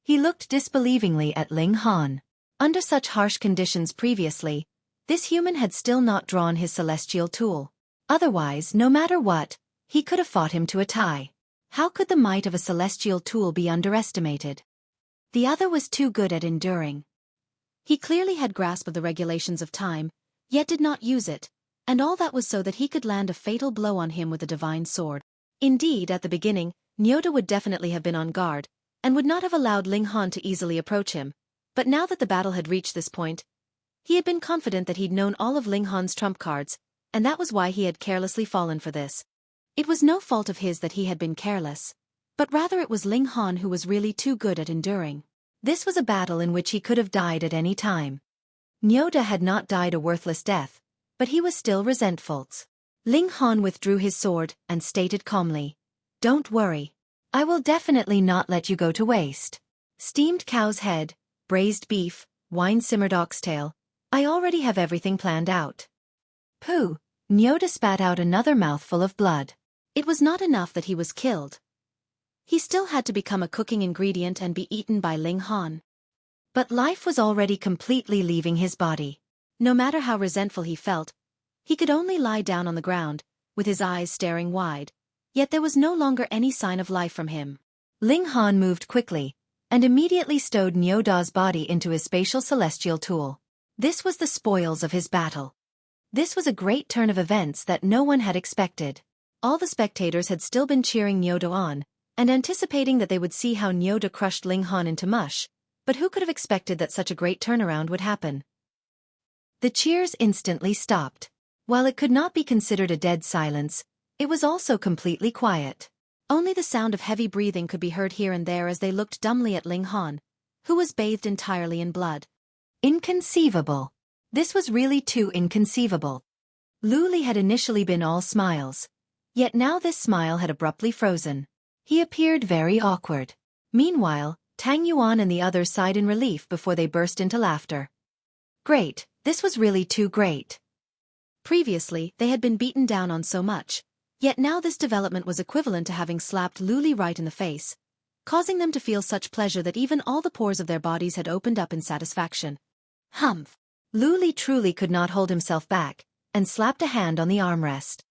He looked disbelievingly at Ling Han. Under such harsh conditions previously, this human had still not drawn his celestial tool. Otherwise, no matter what, He could have fought him to a tie. How could the might of a celestial tool be underestimated? The other was too good at enduring. He clearly had grasp of the regulations of time, yet did not use it, and all that was so that he could land a fatal blow on him with a divine sword. Indeed, at the beginning, Nyoda would definitely have been on guard, and would not have allowed Ling Han to easily approach him, but now that the battle had reached this point, he had been confident that he'd known all of Ling Han's trump cards, and that was why he had carelessly fallen for this. It was no fault of his that he had been careless, but rather it was Ling Han who was really too good at enduring. This was a battle in which he could have died at any time. Nyoda had not died a worthless death, but he was still resentful. Ling Han withdrew his sword and stated calmly, "Don't worry. I will definitely not let you go to waste. Steamed cow's head, braised beef, wine-simmered oxtail. I already have everything planned out." Pooh! Nyoda spat out another mouthful of blood. It was not enough that he was killed. He still had to become a cooking ingredient and be eaten by Ling Han. But life was already completely leaving his body. No matter how resentful he felt, he could only lie down on the ground, with his eyes staring wide, yet there was no longer any sign of life from him. Ling Han moved quickly, and immediately stowed Nyoda's body into his spatial celestial tool. This was the spoils of his battle. This was a great turn of events that no one had expected. All the spectators had still been cheering Nyoda on, and anticipating that they would see how Nyoda crushed Ling Han into mush, but who could have expected that such a great turnaround would happen? The cheers instantly stopped. While it could not be considered a dead silence, it was also completely quiet. Only the sound of heavy breathing could be heard here and there as they looked dumbly at Ling Han, who was bathed entirely in blood. Inconceivable. This was really too inconceivable. Lu Li had initially been all smiles, yet now this smile had abruptly frozen. He appeared very awkward. Meanwhile, Tang Yuan and the others sighed in relief before they burst into laughter. Great, this was really too great. Previously, they had been beaten down on so much, yet now this development was equivalent to having slapped Lu Li right in the face, causing them to feel such pleasure that even all the pores of their bodies had opened up in satisfaction. Humph! Lu Li truly could not hold himself back, and slapped a hand on the armrest.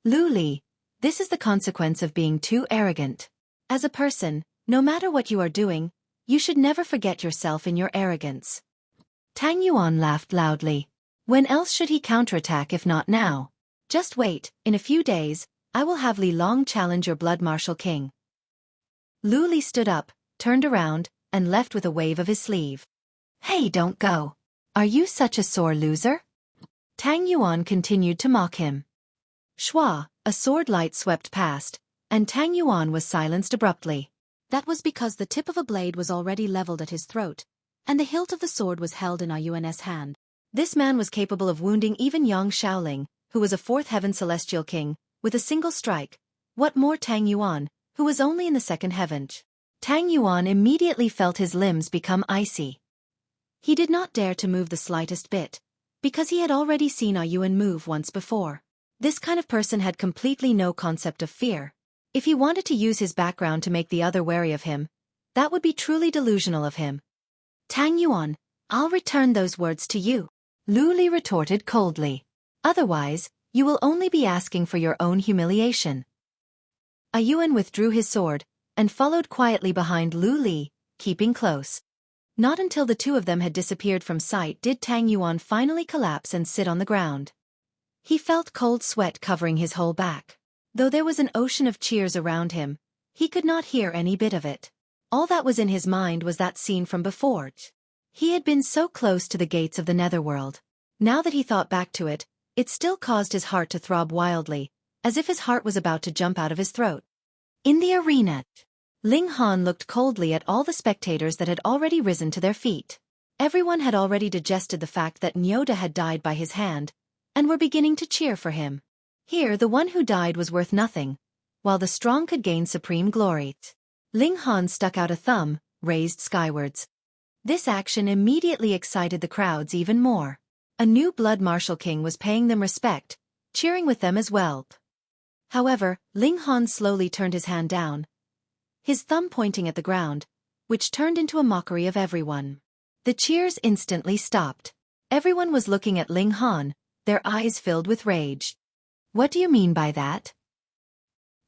Lu Li, this is the consequence of being too arrogant. As a person, no matter what you are doing, you should never forget yourself in your arrogance. Tang Yuan laughed loudly. When else should he counterattack if not now? Just wait, in a few days, I will have Li Long challenge your blood martial king. Lu Li stood up, turned around, and left with a wave of his sleeve. Hey, don't go. Are you such a sore loser? Tang Yuan continued to mock him. Shua, a sword light swept past, and Tang Yuan was silenced abruptly. That was because the tip of a blade was already leveled at his throat, and the hilt of the sword was held in Yuan's hand. This man was capable of wounding even Yang Shaoling, who was a fourth heaven celestial king, with a single strike. What more Tang Yuan, who was only in the second heaven? Tang Yuan immediately felt his limbs become icy. He did not dare to move the slightest bit, because he had already seen Yuan move once before. This kind of person had completely no concept of fear. If he wanted to use his background to make the other wary of him, that would be truly delusional of him. Tang Yuan, I'll return those words to you. Lu Li retorted coldly. Otherwise, you will only be asking for your own humiliation. Yuan withdrew his sword, and followed quietly behind Lu Li, keeping close. Not until the two of them had disappeared from sight did Tang Yuan finally collapse and sit on the ground. He felt cold sweat covering his whole back. Though there was an ocean of cheers around him, he could not hear any bit of it. All that was in his mind was that scene from before. He had been so close to the gates of the netherworld. Now that he thought back to it, it still caused his heart to throb wildly, as if his heart was about to jump out of his throat. In the arena, Ling Han looked coldly at all the spectators that had already risen to their feet. Everyone had already digested the fact that Nyoda had died by his hand, and were beginning to cheer for him. Here the one who died was worth nothing, while the strong could gain supreme glory. Ling Han stuck out a thumb, raised skywards. This action immediately excited the crowds even more. A new blood martial king was paying them respect, cheering with them as well. However, Ling Han slowly turned his hand down, his thumb pointing at the ground, which turned into a mockery of everyone. The cheers instantly stopped. Everyone was looking at Ling Han, their eyes filled with rage. What do you mean by that?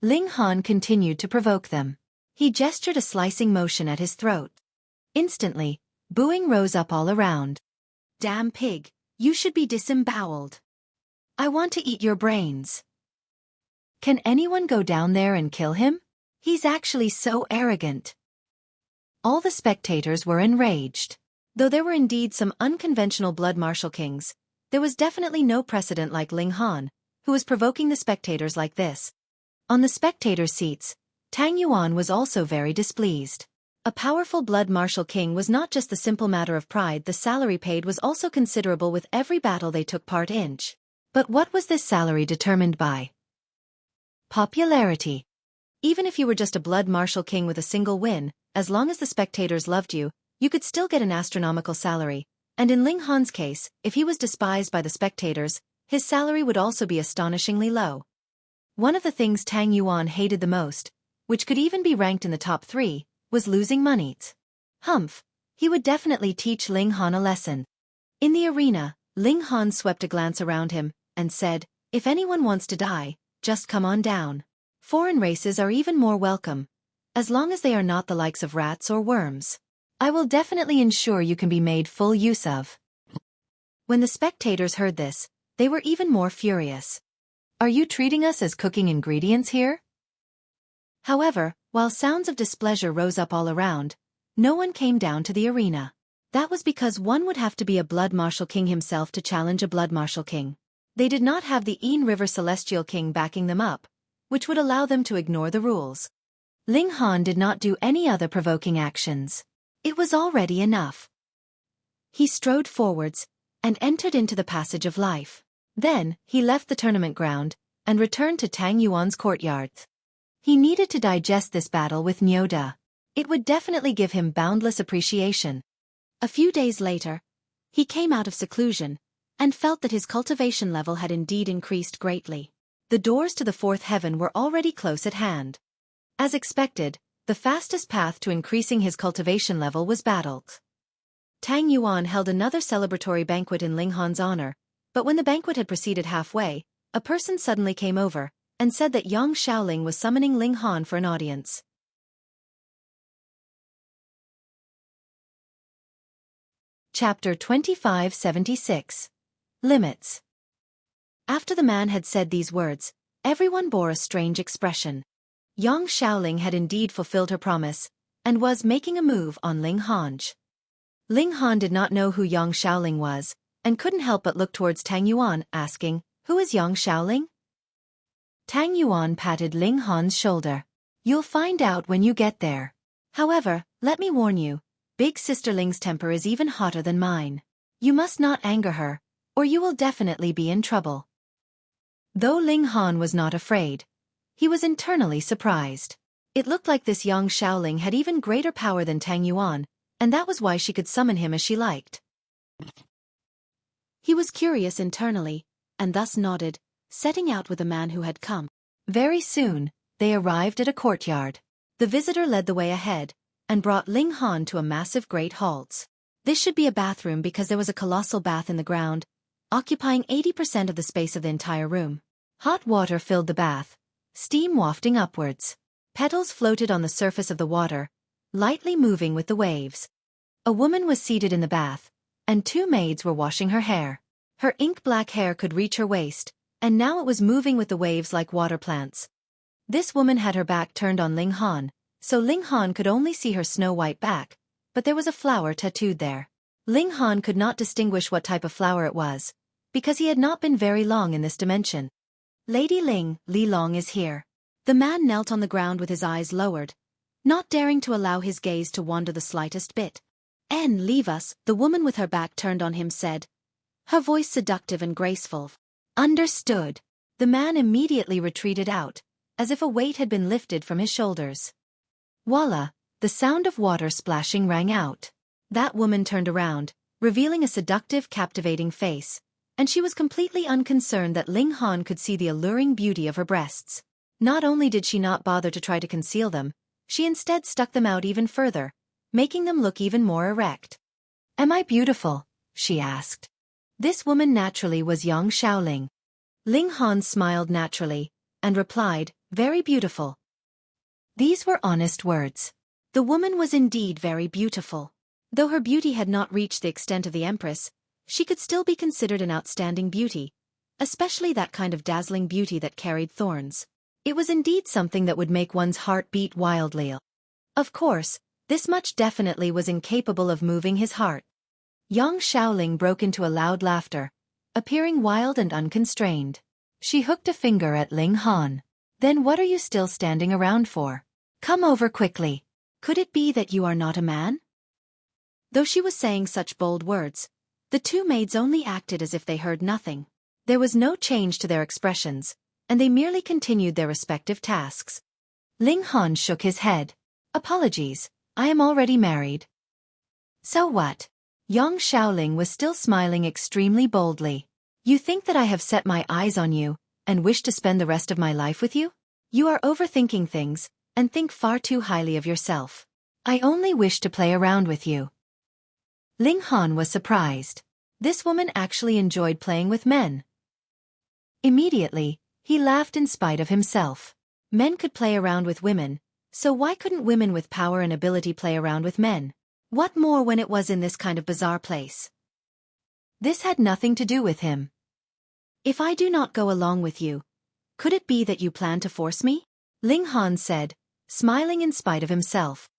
Ling Han continued to provoke them. He gestured a slicing motion at his throat. Instantly, booing rose up all around. "Damn pig, you should be disemboweled. I want to eat your brains. Can anyone go down there and kill him? He's actually so arrogant." All the spectators were enraged. Though there were indeed some unconventional blood martial kings, there was definitely no precedent like Ling Han, who was provoking the spectators like this. On the spectators' seats, Tang Yuan was also very displeased. A powerful blood martial king was not just the simple matter of pride, the salary paid was also considerable with every battle they took part in. But what was this salary determined by? Popularity. Even if you were just a blood martial king with a single win, as long as the spectators loved you, you could still get an astronomical salary, and in Ling Han's case, if he was despised by the spectators, his salary would also be astonishingly low. One of the things Tang Yuan hated the most, which could even be ranked in the top 3, was losing money. Humph, he would definitely teach Ling Han a lesson. In the arena, Ling Han swept a glance around him, and said, "If anyone wants to die, just come on down. Foreign races are even more welcome, as long as they are not the likes of rats or worms. I will definitely ensure you can be made full use of." When the spectators heard this, they were even more furious. "Are you treating us as cooking ingredients here?" However, while sounds of displeasure rose up all around, no one came down to the arena. That was because one would have to be a blood martial king himself to challenge a blood martial king. They did not have the Een River Celestial King backing them up, which would allow them to ignore the rules. Ling Han did not do any other provoking actions. It was already enough. He strode forwards, and entered into the passage of life. Then, he left the tournament ground, and returned to Tang Yuan's courtyard. He needed to digest this battle with Niu Er. It would definitely give him boundless appreciation. A few days later, he came out of seclusion, and felt that his cultivation level had indeed increased greatly. The doors to the fourth heaven were already close at hand. As expected, the fastest path to increasing his cultivation level was battle. Tang Yuan held another celebratory banquet in Ling Han's honor, but when the banquet had proceeded halfway, a person suddenly came over, and said that Yang Shaoling was summoning Ling Han for an audience. Chapter 2576. Limits. After the man had said these words, everyone bore a strange expression. Yang Shaoling had indeed fulfilled her promise, and was making a move on Ling Han. Ling Han did not know who Yang Shaoling was, and couldn't help but look towards Tang Yuan, asking, "Who is Yang Shaoling?" Tang Yuan patted Ling Han's shoulder. "You'll find out when you get there. However, let me warn you, Big Sister Ling's temper is even hotter than mine. You must not anger her, or you will definitely be in trouble." Though Ling Han was not afraid, he was internally surprised. It looked like this Yang Shaoling had even greater power than Tang Yuan, and that was why she could summon him as she liked. He was curious internally, and thus nodded, setting out with the man who had come. Very soon, they arrived at a courtyard. The visitor led the way ahead, and brought Ling Han to a massive great halls. This should be a bathroom because there was a colossal bath in the ground, occupying 80% of the space of the entire room. Hot water filled the bath, steam wafting upwards. Petals floated on the surface of the water, lightly moving with the waves. A woman was seated in the bath, and 2 maids were washing her hair. Her ink-black hair could reach her waist, and now it was moving with the waves like water plants. This woman had her back turned on Ling Han, so Ling Han could only see her snow-white back, but there was a flower tattooed there. Ling Han could not distinguish what type of flower it was, because he had not been very long in this dimension. "Lady Ling, Li Long is here." The man knelt on the ground with his eyes lowered, not daring to allow his gaze to wander the slightest bit. Leave us," the woman with her back turned on him said, her voice seductive and graceful. "Understood." The man immediately retreated out, as if a weight had been lifted from his shoulders. Voila, the sound of water splashing rang out. That woman turned around, revealing a seductive, captivating face, and she was completely unconcerned that Ling Han could see the alluring beauty of her breasts. Not only did she not bother to try to conceal them, she instead stuck them out even further, making them look even more erect. "Am I beautiful?" she asked. This woman naturally was Yang Shaoling. Ling Han smiled naturally, and replied, Very beautiful. These were honest words. The woman was indeed very beautiful. Though her beauty had not reached the extent of the Empress, she could still be considered an outstanding beauty, especially that kind of dazzling beauty that carried thorns. It was indeed something that would make one's heart beat wildly. Of course, this much definitely was incapable of moving his heart. Young Xiaoling broke into a loud laughter, appearing wild and unconstrained. She hooked a finger at Ling Han. Then what are you still standing around for? Come over quickly. Could it be that you are not a man? Though she was saying such bold words, the two maids only acted as if they heard nothing. There was no change to their expressions, and they merely continued their respective tasks. Ling Han shook his head. Apologies, I am already married. So what? Young Xiaoling was still smiling extremely boldly. You think that I have set my eyes on you, and wish to spend the rest of my life with you? You are overthinking things, and think far too highly of yourself. I only wish to play around with you. Ling Han was surprised. This woman actually enjoyed playing with men. Immediately, he laughed in spite of himself. Men could play around with women, so why couldn't women with power and ability play around with men? What more when it was in this kind of bizarre place? This had nothing to do with him. If I do not go along with you, could it be that you plan to force me? Ling Han said, smiling in spite of himself.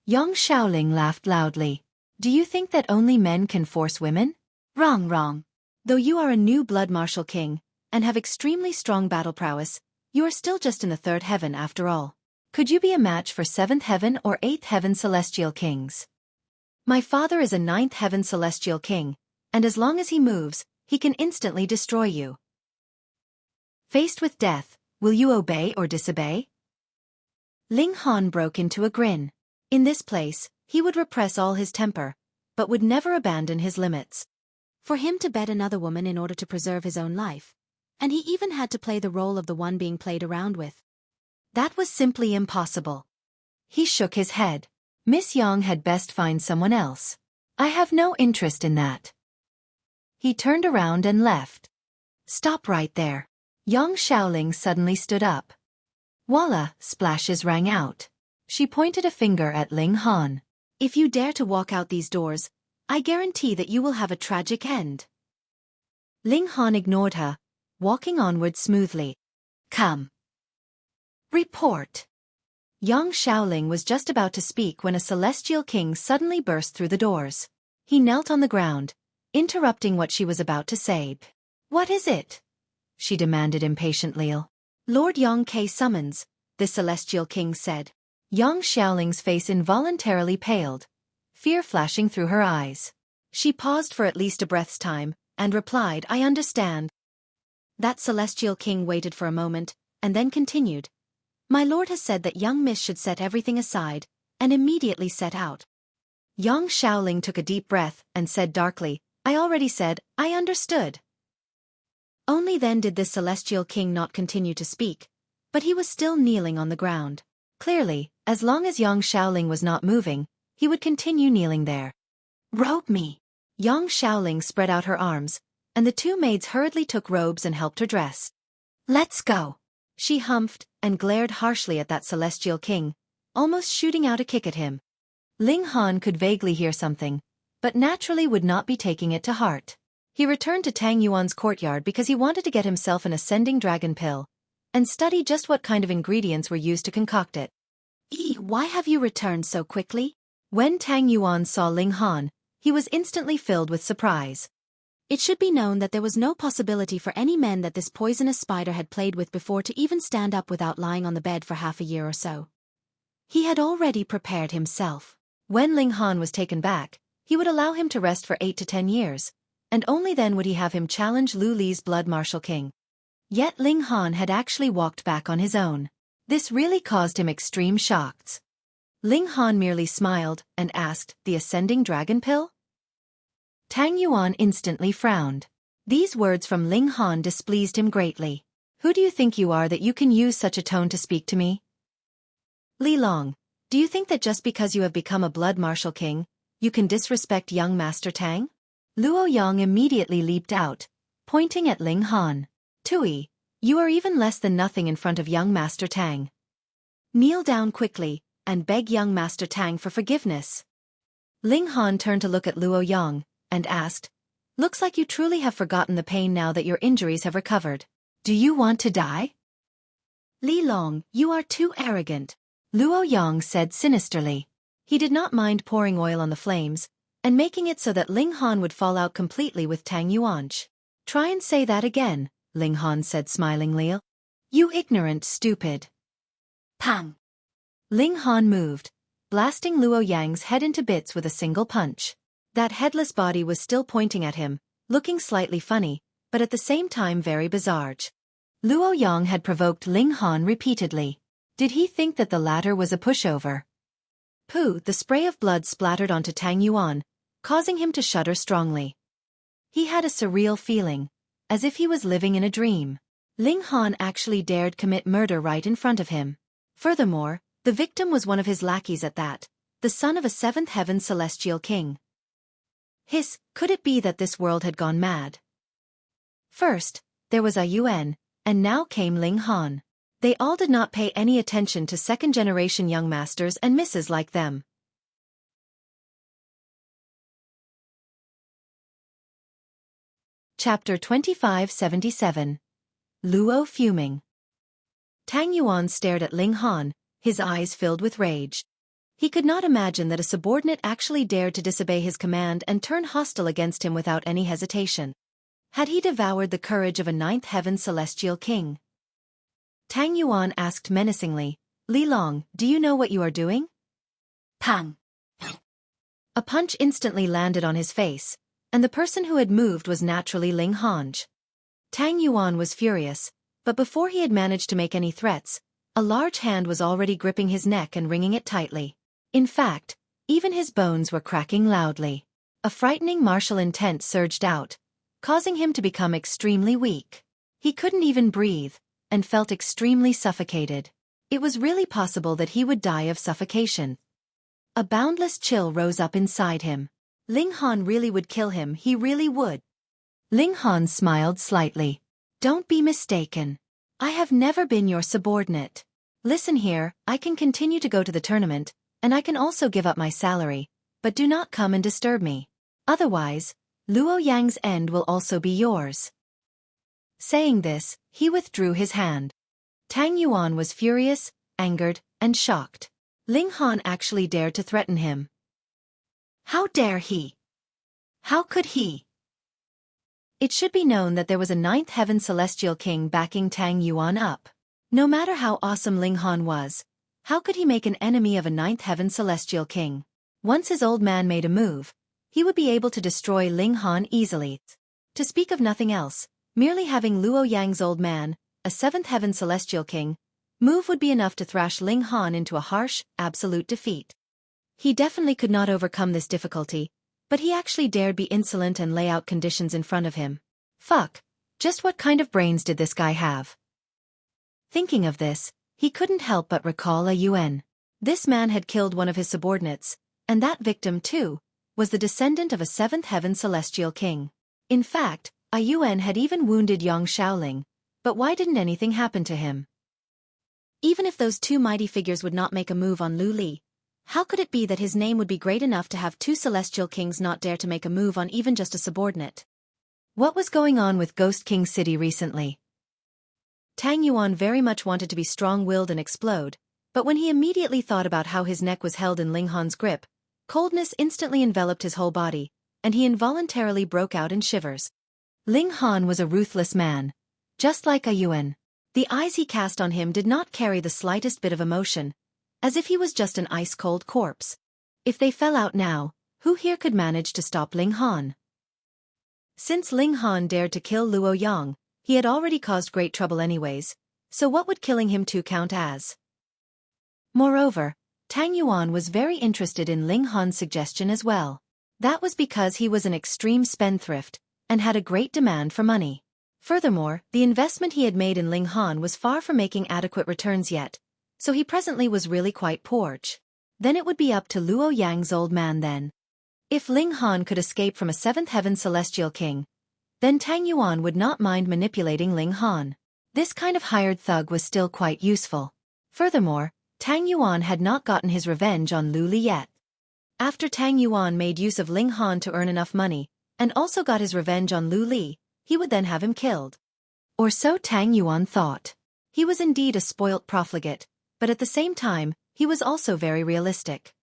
Young Xiaoling laughed loudly. Do you think that only men can force women? Wrong. Though you are a new blood martial king, and have extremely strong battle prowess, you are still just in the third heaven after all. Could you be a match for seventh heaven or eighth heaven celestial kings? My father is a ninth heaven celestial king, and as long as he moves, he can instantly destroy you. Faced with death, will you obey or disobey? Ling Han broke into a grin. In this place, he would repress all his temper, but would never abandon his limits. For him to bed another woman in order to preserve his own life, and he even had to play the role of the one being played around with. That was simply impossible. He shook his head. Miss Yang had best find someone else. I have no interest in that. He turned around and left. Stop right there. Young Xiaoling suddenly stood up. Voila! Splashes rang out. She pointed a finger at Ling Han. If you dare to walk out these doors, I guarantee that you will have a tragic end. Ling Han ignored her, walking onward smoothly. Come. Report. Young Xiaoling was just about to speak when a celestial king suddenly burst through the doors. He knelt on the ground, interrupting what she was about to say. What is it? She demanded impatiently. Lord Yang Ke summons, the celestial king said. Young Xiaoling's face involuntarily paled, fear flashing through her eyes. She paused for at least a breath's time, and replied, I understand. That celestial king waited for a moment, and then continued. My lord has said that young Miss should set everything aside, and immediately set out. Young Xiaoling took a deep breath, and said darkly, I already said, I understood. Only then did this celestial king not continue to speak, but he was still kneeling on the ground. Clearly, as long as young Xiaoling was not moving, he would continue kneeling there. Robe me. Young Xiaoling spread out her arms, and the two maids hurriedly took robes and helped her dress. Let's go. She humphed, and glared harshly at that celestial king, almost shooting out a kick at him. Ling Han could vaguely hear something, but naturally would not be taking it to heart. He returned to Tang Yuan's courtyard because he wanted to get himself an ascending dragon pill, and study just what kind of ingredients were used to concoct it. Why have you returned so quickly? When Tang Yuan saw Ling Han, he was instantly filled with surprise. It should be known that there was no possibility for any men that this poisonous spider had played with before to even stand up without lying on the bed for half a year or so. He had already prepared himself. When Ling Han was taken back, he would allow him to rest for 8 to 10 years, and only then would he have him challenge Lu Li's blood martial king. Yet Ling Han had actually walked back on his own. This really caused him extreme shocks. Ling Han merely smiled and asked, the ascending dragon pill? Tang Yuan instantly frowned. These words from Ling Han displeased him greatly. Who do you think you are that you can use such a tone to speak to me? Li Long, do you think that just because you have become a blood martial king, you can disrespect young Master Tang? Luo Yang immediately leaped out, pointing at Ling Han. Tui, You are even less than nothing in front of young Master Tang. Kneel down quickly, and beg young Master Tang for forgiveness. Ling Han turned to look at Luo Yang, and asked, looks like you truly have forgotten the pain now that your injuries have recovered. Do you want to die? Li Long, you are too arrogant, Luo Yang said sinisterly. He did not mind pouring oil on the flames, and making it so that Ling Han would fall out completely with Tang Yuanch. Try and say that again, Ling Han said smilingly. You ignorant stupid. Pang! Ling Han moved, blasting Luo Yang's head into bits with a single punch. That headless body was still pointing at him, looking slightly funny, but at the same time very bizarre. Luo Yang had provoked Ling Han repeatedly. Did he think that the latter was a pushover? Pooh! The spray of blood splattered onto Tang Yuan, causing him to shudder strongly. He had a surreal feeling, as if he was living in a dream. Ling Han actually dared commit murder right in front of him. Furthermore, the victim was one of his lackeys at that, the son of a seventh heaven celestial king. Could it be that this world had gone mad? First, there was Yuan, and now came Ling Han. They all did not pay any attention to second-generation young masters and misses like them. Chapter 2577. Luo Fuming. Tang Yuan stared at Ling Han, his eyes filled with rage. He could not imagine that a subordinate actually dared to disobey his command and turn hostile against him without any hesitation. Had he devoured the courage of a ninth heaven celestial king? Tang Yuan asked menacingly, Li Long, do you know what you are doing? Pang! A punch instantly landed on his face, and the person who had moved was naturally Ling Han. Tang Yuan was furious, but before he had managed to make any threats, a large hand was already gripping his neck and wringing it tightly. In fact, even his bones were cracking loudly. A frightening martial intent surged out, causing him to become extremely weak. He couldn't even breathe, and felt extremely suffocated. It was really possible that he would die of suffocation. A boundless chill rose up inside him. Ling Han really would kill him, he really would. Ling Han smiled slightly. Don't be mistaken. I have never been your subordinate. Listen here, I can continue to go to the tournament, and I can also give up my salary, but do not come and disturb me. Otherwise, Luo Yang's end will also be yours. Saying this, he withdrew his hand. Tang Yuan was furious, angered, and shocked. Ling Han actually dared to threaten him. How dare he? How could he? It should be known that there was a ninth heaven celestial king backing Tang Yuan up. No matter how awesome Ling Han was, how could he make an enemy of a ninth heaven celestial king? Once his old man made a move, he would be able to destroy Ling Han easily. To speak of nothing else, merely having Luo Yang's old man, a seventh heaven celestial king, move would be enough to thrash Ling Han into a harsh, absolute defeat. He definitely could not overcome this difficulty, but he actually dared be insolent and lay out conditions in front of him. Fuck, just what kind of brains did this guy have? Thinking of this, he couldn't help but recall Yuan. This man had killed one of his subordinates, and that victim, too, was the descendant of a seventh heaven celestial king. In fact, Yuan had even wounded Yang Shaoling, but why didn't anything happen to him? Even if those two mighty figures would not make a move on Lu Li, how could it be that his name would be great enough to have two celestial kings not dare to make a move on even just a subordinate? What was going on with Ghost King City recently? Tang Yuan very much wanted to be strong-willed and explode, but when he immediately thought about how his neck was held in Ling Han's grip, coldness instantly enveloped his whole body, and he involuntarily broke out in shivers. Ling Han was a ruthless man, just like Yuan. The eyes he cast on him did not carry the slightest bit of emotion, as if he was just an ice-cold corpse. If they fell out now, who here could manage to stop Ling Han? Since Ling Han dared to kill Luo Yang, he had already caused great trouble anyways, so what would killing him too count as? Moreover, Tang Yuan was very interested in Ling Han's suggestion as well. That was because he was an extreme spendthrift, and had a great demand for money. Furthermore, the investment he had made in Ling Han was far from making adequate returns yet, so he presently was really quite poor. Then it would be up to Luo Yang's old man then. If Ling Han could escape from a seventh heaven celestial king, then Tang Yuan would not mind manipulating Ling Han. This kind of hired thug was still quite useful. Furthermore, Tang Yuan had not gotten his revenge on Lu Li yet. After Tang Yuan made use of Ling Han to earn enough money, and also got his revenge on Lu Li, he would then have him killed. Or so Tang Yuan thought. He was indeed a spoilt profligate, but at the same time, he was also very realistic.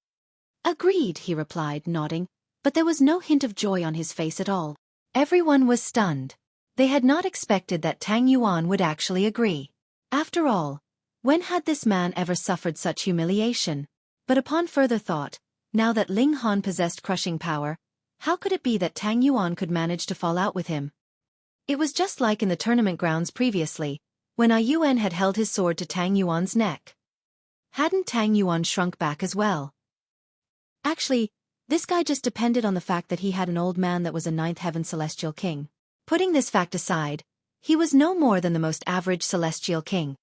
Agreed, he replied, nodding, but there was no hint of joy on his face at all. Everyone was stunned. They had not expected that Tang Yuan would actually agree. After all, when had this man ever suffered such humiliation? But upon further thought, now that Ling Han possessed crushing power, how could it be that Tang Yuan could manage to fall out with him? It was just like in the tournament grounds previously, when Yuan had held his sword to Tang Yuan's neck. Hadn't Tang Yuan shrunk back as well? Actually, this guy just depended on the fact that he had an old man that was a ninth heaven celestial king. Putting this fact aside, he was no more than the most average celestial king.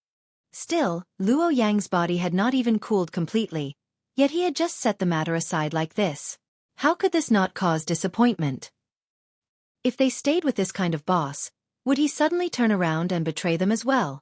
Still, Luo Yang's body had not even cooled completely, yet he had just set the matter aside like this. How could this not cause disappointment? If they stayed with this kind of boss, would he suddenly turn around and betray them as well?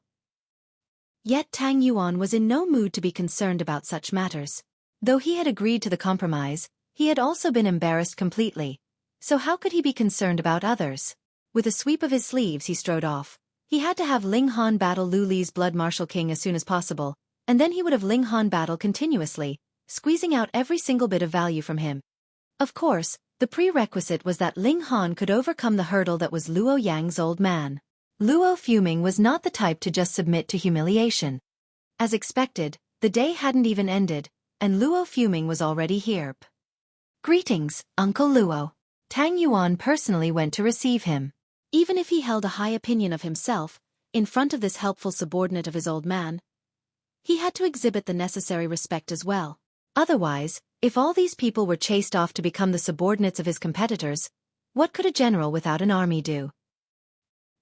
Yet Tang Yuan was in no mood to be concerned about such matters. Though he had agreed to the compromise, he had also been embarrassed completely. So how could he be concerned about others? With a sweep of his sleeves he strode off. He had to have Ling Han battle Lu Li's Blood Martial King as soon as possible, and then he would have Ling Han battle continuously, squeezing out every single bit of value from him. Of course, the prerequisite was that Ling Han could overcome the hurdle that was Luo Yang's old man. Luo Fuming was not the type to just submit to humiliation. As expected, the day hadn't even ended, and Luo Fuming was already here. Greetings, Uncle Luo. Tang Yuan personally went to receive him. Even if he held a high opinion of himself, in front of this helpful subordinate of his old man, he had to exhibit the necessary respect as well. Otherwise, if all these people were chased off to become the subordinates of his competitors, what could a general without an army do?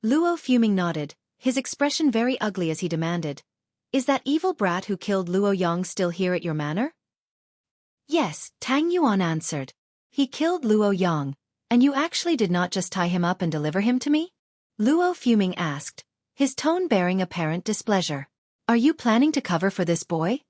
Luo Fuming nodded, his expression very ugly as he demanded, "Is that evil brat who killed Luo Yang still here at your manor?" "Yes," Tang Yuan answered. "He killed Luo Yang, and you actually did not just tie him up and deliver him to me?" Luo Fuming asked, his tone bearing apparent displeasure. "Are you planning to cover for this boy?"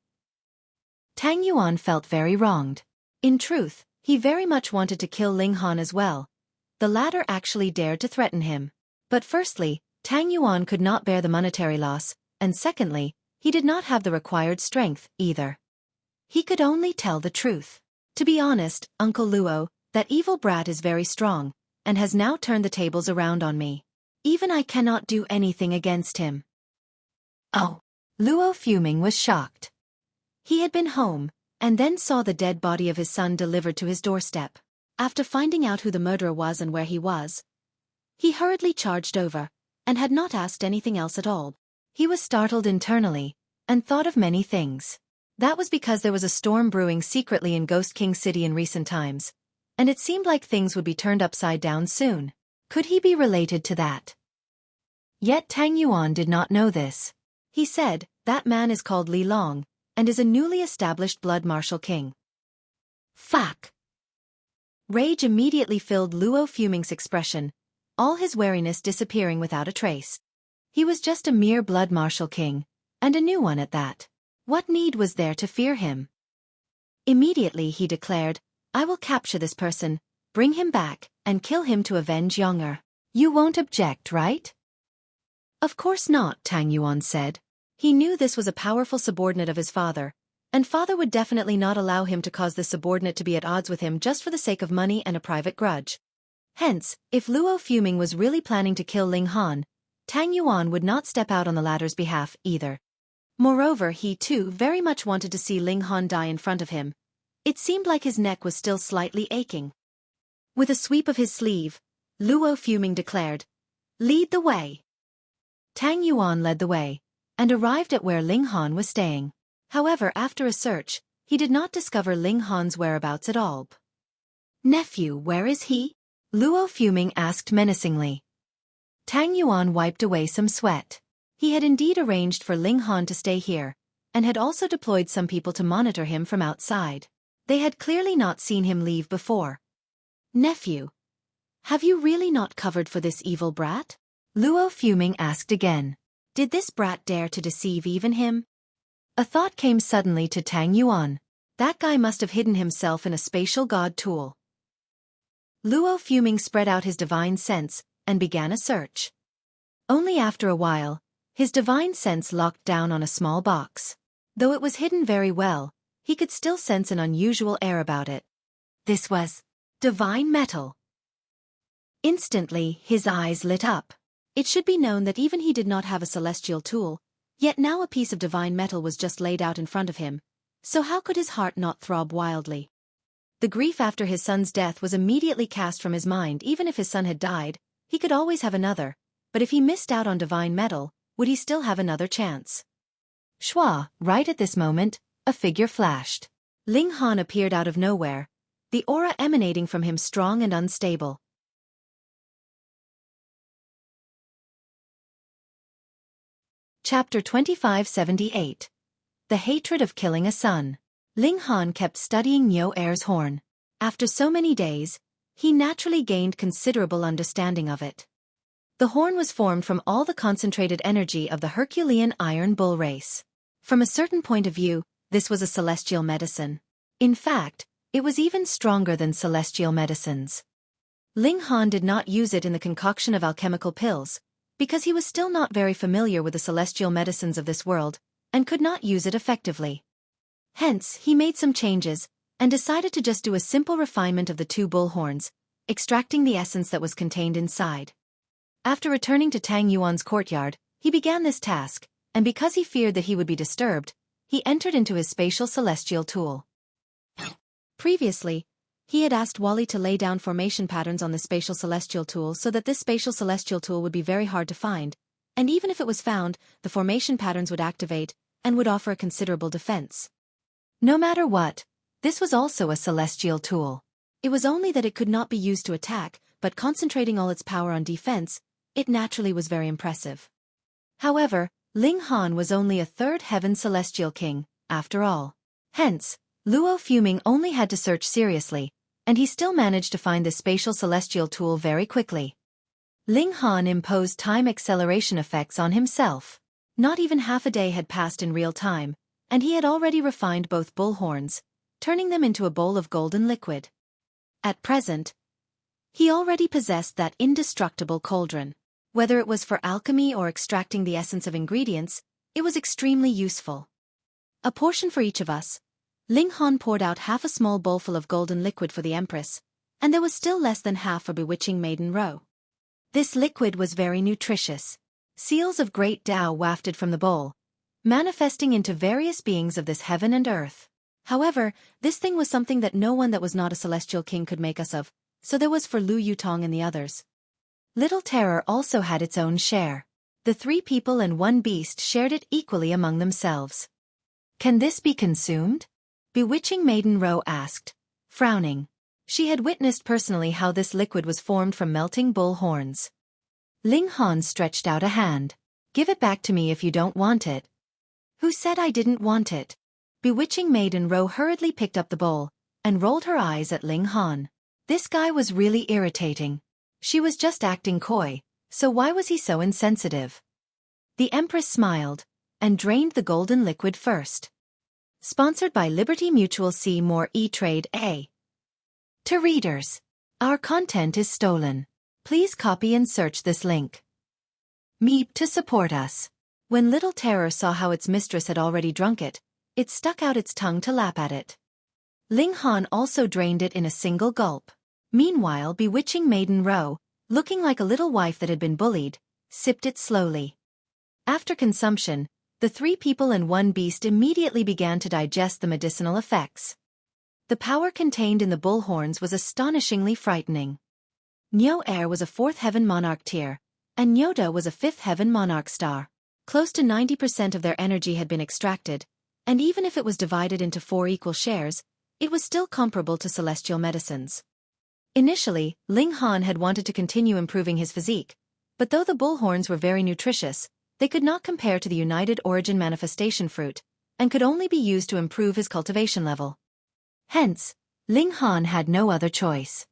Tang Yuan felt very wronged. In truth, he very much wanted to kill Ling Han as well. The latter actually dared to threaten him. But firstly, Tang Yuan could not bear the monetary loss, and secondly, he did not have the required strength, either. He could only tell the truth. "To be honest, Uncle Luo, that evil brat is very strong, and has now turned the tables around on me. Even I cannot do anything against him." Oh. Luo Fuming was shocked. He had been home, and then saw the dead body of his son delivered to his doorstep. After finding out who the murderer was and where he was, he hurriedly charged over, and had not asked anything else at all. He was startled internally, and thought of many things. That was because there was a storm brewing secretly in Ghost King City in recent times, and it seemed like things would be turned upside down soon. Could he be related to that? Yet Tang Yuan did not know this. He said, "That man is called Li Long, and is a newly established Blood Martial King." Fuck! Rage immediately filled Luo Fuming's expression, all his wariness disappearing without a trace. He was just a mere Blood Martial King, and a new one at that. What need was there to fear him? Immediately he declared, "I will capture this person, bring him back, and kill him to avenge Niu Er. You won't object, right?" "Of course not," Tang Yuan said. He knew this was a powerful subordinate of his father, and father would definitely not allow him to cause this subordinate to be at odds with him just for the sake of money and a private grudge. Hence, if Luo Fuming was really planning to kill Ling Han, Tang Yuan would not step out on the latter's behalf either. Moreover, he too very much wanted to see Ling Han die in front of him. It seemed like his neck was still slightly aching. With a sweep of his sleeve, Luo Fuming declared, "Lead the way." Tang Yuan led the way, and arrived at where Ling Han was staying. However, after a search, he did not discover Ling Han's whereabouts at all. "Nephew, where is he?" Luo Fuming asked menacingly. Tang Yuan wiped away some sweat. He had indeed arranged for Ling Han to stay here, and had also deployed some people to monitor him from outside. They had clearly not seen him leave before. "Nephew, have you really not covered for this evil brat?" Luo Fuming asked again. Did this brat dare to deceive even him? A thought came suddenly to Tang Yuan. That guy must have hidden himself in a spatial god tool. Luo Fuming spread out his divine sense and began a search. Only after a while, his divine sense locked down on a small box. Though it was hidden very well, he could still sense an unusual air about it. This was divine metal. Instantly, his eyes lit up. It should be known that even he did not have a celestial tool, yet now a piece of divine metal was just laid out in front of him, so how could his heart not throb wildly? The grief after his son's death was immediately cast from his mind. Even if his son had died, he could always have another, but if he missed out on divine metal, would he still have another chance? Shua, right at this moment, a figure flashed. Ling Han appeared out of nowhere, the aura emanating from him strong and unstable. Chapter 2578. The Hatred of Killing a Son. Ling Han kept studying Niu Er's horn. After so many days, he naturally gained considerable understanding of it. The horn was formed from all the concentrated energy of the Herculean iron bull race. From a certain point of view, this was a celestial medicine. In fact, it was even stronger than celestial medicines. Ling Han did not use it in the concoction of alchemical pills, because he was still not very familiar with the celestial medicines of this world, and could not use it effectively. Hence, he made some changes, and decided to just do a simple refinement of the two bull horns, extracting the essence that was contained inside. After returning to Tang Yuan's courtyard, he began this task, and because he feared that he would be disturbed, he entered into his spatial celestial tool. Previously, he had asked Wally to lay down formation patterns on the spatial celestial tool so that this spatial celestial tool would be very hard to find, and even if it was found, the formation patterns would activate and would offer a considerable defense. No matter what, this was also a celestial tool. It was only that it could not be used to attack, but concentrating all its power on defense, it naturally was very impressive. However, Ling Han was only a third heaven celestial king, after all. Hence, Luo Fuming only had to search seriously, and he still managed to find the spatial celestial tool very quickly. Ling Han imposed time acceleration effects on himself. Not even half a day had passed in real time, and he had already refined both bull horns, turning them into a bowl of golden liquid. At present, he already possessed that indestructible cauldron. Whether it was for alchemy or extracting the essence of ingredients, it was extremely useful. A portion for each of us. Ling Han poured out half a small bowlful of golden liquid for the Empress, and there was still less than half for bewitching Maiden Ro. This liquid was very nutritious. Seals of great Tao wafted from the bowl, manifesting into various beings of this heaven and earth. However, this thing was something that no one that was not a celestial king could make us of, so there was for Lu Yutong and the others. Little Terror also had its own share. The 3 people and 1 beast shared it equally among themselves. Can this be consumed? Bewitching Maiden Ro asked, frowning. She had witnessed personally how this liquid was formed from melting bull horns. Ling Han stretched out a hand. Give it back to me if you don't want it. Who said I didn't want it? Bewitching Maiden Ro hurriedly picked up the bowl, and rolled her eyes at Ling Han. This guy was really irritating. She was just acting coy, so why was he so insensitive? The Empress smiled, and drained the golden liquid first. Sponsored by Liberty Mutual. See more E-Trade A. To readers. Our content is stolen. Please copy and search this link. Meep to support us. When Little Terror saw how its mistress had already drunk it, it stuck out its tongue to lap at it. Ling Han also drained it in a single gulp. Meanwhile, Bewitching Maiden Ro, looking like a little wife that had been bullied, sipped it slowly. After consumption, the 3 people and 1 beast immediately began to digest the medicinal effects. The power contained in the bull horns was astonishingly frightening. Niu Er was a 4th heaven monarch tier, and Nyoda was a 5th heaven monarch star. Close to 90% of their energy had been extracted, and even if it was divided into 4 equal shares, it was still comparable to celestial medicines. Initially, Ling Han had wanted to continue improving his physique, but though the bull horns were very nutritious, they could not compare to the United Origin Manifestation Fruit, and could only be used to improve his cultivation level. Hence, Ling Han had no other choice.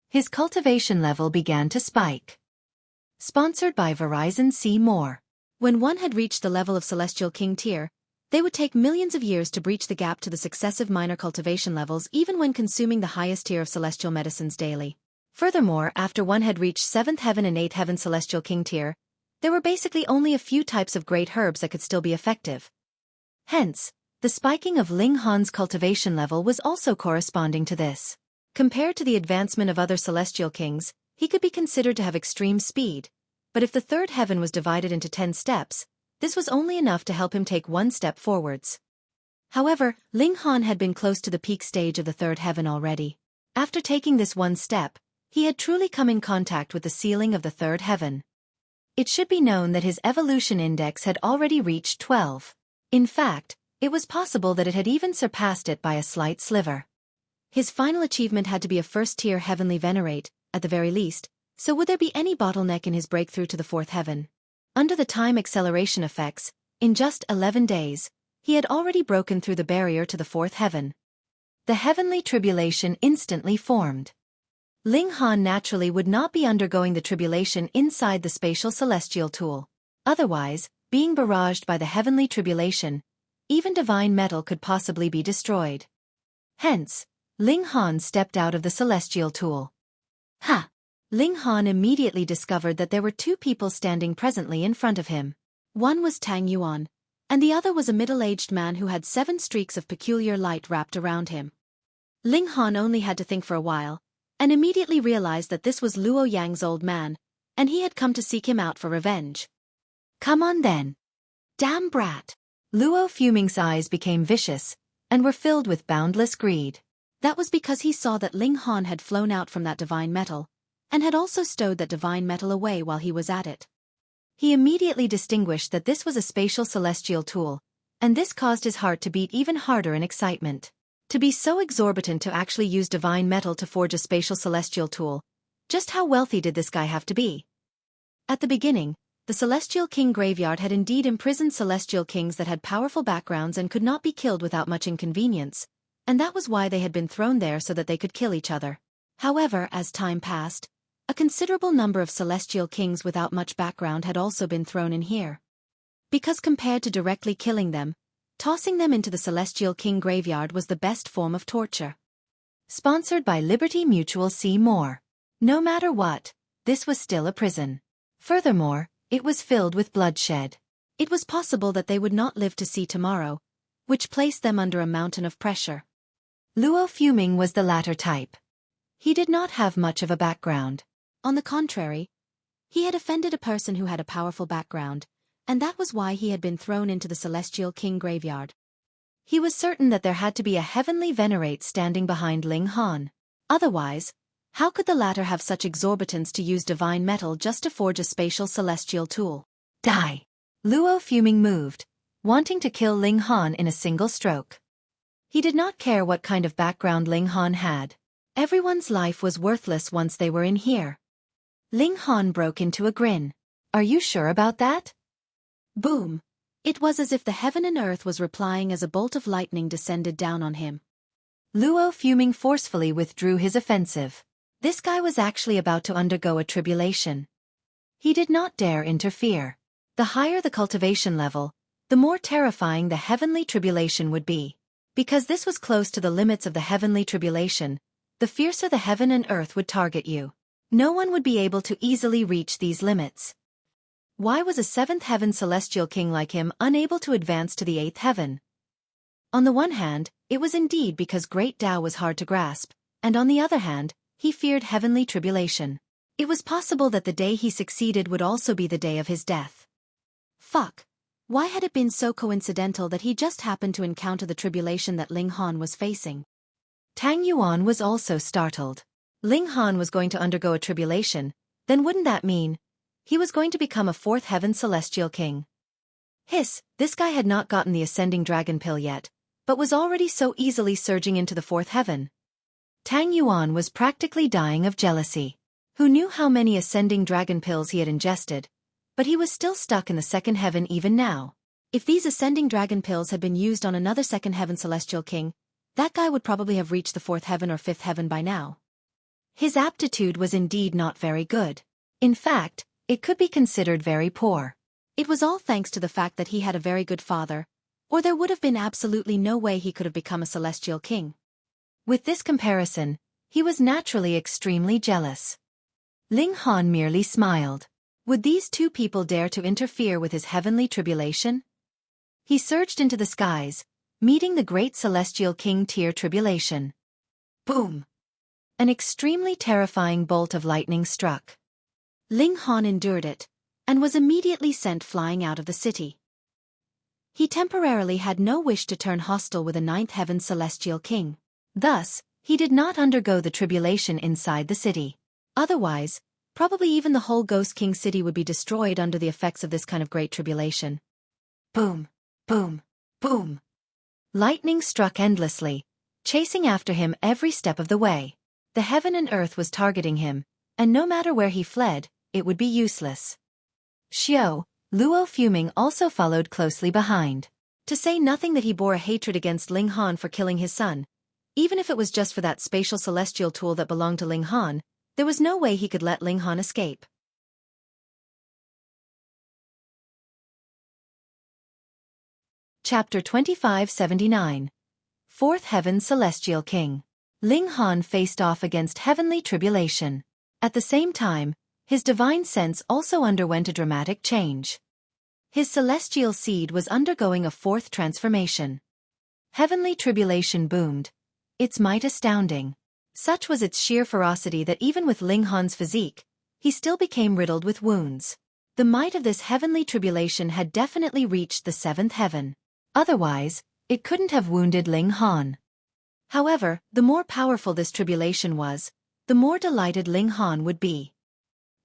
His cultivation level began to spike. Sponsored by Verizon. See more. When one had reached the level of Celestial King tier, they would take millions of years to breach the gap to the successive minor cultivation levels even when consuming the highest tier of celestial medicines daily. Furthermore, after one had reached 7th heaven and 8th heaven Celestial King tier, there were basically only a few types of great herbs that could still be effective. Hence, the spiking of Ling Han's cultivation level was also corresponding to this. Compared to the advancement of other Celestial Kings, he could be considered to have extreme speed, but if the 3rd heaven was divided into 10 steps, this was only enough to help him take one step forwards. However, Ling Han had been close to the peak stage of the 3rd heaven already. After taking this one step, he had truly come in contact with the ceiling of the 3rd heaven. It should be known that his evolution index had already reached 12. In fact, it was possible that it had even surpassed it by a slight sliver. His final achievement had to be a first-tier heavenly venerate, at the very least, so would there be any bottleneck in his breakthrough to the 4th heaven? Under the time acceleration effects, in just 11 days, he had already broken through the barrier to the 4th heaven. The heavenly tribulation instantly formed. Ling Han naturally would not be undergoing the tribulation inside the spatial celestial tool. Otherwise, being barraged by the heavenly tribulation, even divine metal could possibly be destroyed. Hence, Ling Han stepped out of the celestial tool. Ha! Ling Han immediately discovered that there were two people standing presently in front of him. One was Tang Yuan, and the other was a middle-aged man who had 7 streaks of peculiar light wrapped around him. Ling Han only had to think for a while, and immediately realized that this was Luo Yang's old man, and he had come to seek him out for revenge. Come on then. Damn brat. Luo Fuming's eyes became vicious, and were filled with boundless greed. That was because he saw that Ling Han had flown out from that divine metal, and had also stowed that divine metal away while he was at it. He immediately distinguished that this was a spatial celestial tool, and this caused his heart to beat even harder in excitement. To be so exorbitant to actually use divine metal to forge a spatial celestial tool, just how wealthy did this guy have to be? At the beginning, the Celestial King graveyard had indeed imprisoned Celestial Kings that had powerful backgrounds and could not be killed without much inconvenience, and that was why they had been thrown there so that they could kill each other. However, as time passed, a considerable number of Celestial Kings without much background had also been thrown in here. Because compared to directly killing them, tossing them into the Celestial King graveyard was the best form of torture. Sponsored by Liberty Mutual. See more. No matter what, this was still a prison. Furthermore, it was filled with bloodshed. It was possible that they would not live to see tomorrow, which placed them under a mountain of pressure. Luo Fuming was the latter type. He did not have much of a background. On the contrary, he had offended a person who had a powerful background, and that was why he had been thrown into the Celestial King graveyard. He was certain that there had to be a heavenly venerate standing behind Ling Han. Otherwise, how could the latter have such exorbitance to use divine metal just to forge a spatial celestial tool? Die! Luo Fuming moved, wanting to kill Ling Han in a single stroke. He did not care what kind of background Ling Han had. Everyone's life was worthless once they were in here. Ling Han broke into a grin. Are you sure about that? Boom! It was as if the heaven and earth was replying as a bolt of lightning descended down on him. Luo Fuming forcefully withdrew his offensive. This guy was actually about to undergo a tribulation. He did not dare interfere. The higher the cultivation level, the more terrifying the heavenly tribulation would be. Because this was close to the limits of the heavenly tribulation, the fiercer the heaven and earth would target you. No one would be able to easily reach these limits. Why was a 7th heaven Celestial King like him unable to advance to the 8th heaven? On the one hand, it was indeed because Great Tao was hard to grasp, and on the other hand, he feared heavenly tribulation. It was possible that the day he succeeded would also be the day of his death. Fuck. Why had it been so coincidental that he just happened to encounter the tribulation that Ling Han was facing? Tang Yuan was also startled. Ling Han was going to undergo a tribulation, then wouldn't that mean he was going to become a 4th heaven Celestial King? Hiss, this guy had not gotten the ascending dragon pill yet, but was already so easily surging into the 4th heaven. Tang Yuan was practically dying of jealousy. Who knew how many ascending dragon pills he had ingested? But he was still stuck in the 2nd heaven even now. If these ascending dragon pills had been used on another 2nd heaven Celestial King, that guy would probably have reached the 4th heaven or 5th heaven by now. His aptitude was indeed not very good. In fact, it could be considered very poor. It was all thanks to the fact that he had a very good father, or there would have been absolutely no way he could have become a celestial king. With this comparison, he was naturally extremely jealous. Ling Han merely smiled. Would these two people dare to interfere with his heavenly tribulation? He surged into the skies, meeting the great celestial king Tier tribulation. Boom! An extremely terrifying bolt of lightning struck. Ling Han endured it, and was immediately sent flying out of the city. He temporarily had no wish to turn hostile with a ninth heaven celestial king. Thus, he did not undergo the tribulation inside the city. Otherwise, probably even the whole Ghost King city would be destroyed under the effects of this kind of great tribulation. Boom! Boom! Boom! Lightning struck endlessly, chasing after him every step of the way. The heaven and earth was targeting him, and no matter where he fled, it would be useless. Luo Fuming also followed closely behind. To say nothing that he bore a hatred against Ling Han for killing his son. Even if it was just for that spatial celestial tool that belonged to Ling Han, there was no way he could let Ling Han escape. Chapter 2579. Fourth Heaven Celestial King. Ling Han faced off against heavenly tribulation. At the same time, his divine sense also underwent a dramatic change. His celestial seed was undergoing a fourth transformation. Heavenly tribulation boomed, its might astounding. Such was its sheer ferocity that even with Ling Han's physique, he still became riddled with wounds. The might of this heavenly tribulation had definitely reached the seventh heaven. Otherwise, it couldn't have wounded Ling Han. However, the more powerful this tribulation was, the more delighted Ling Han would be.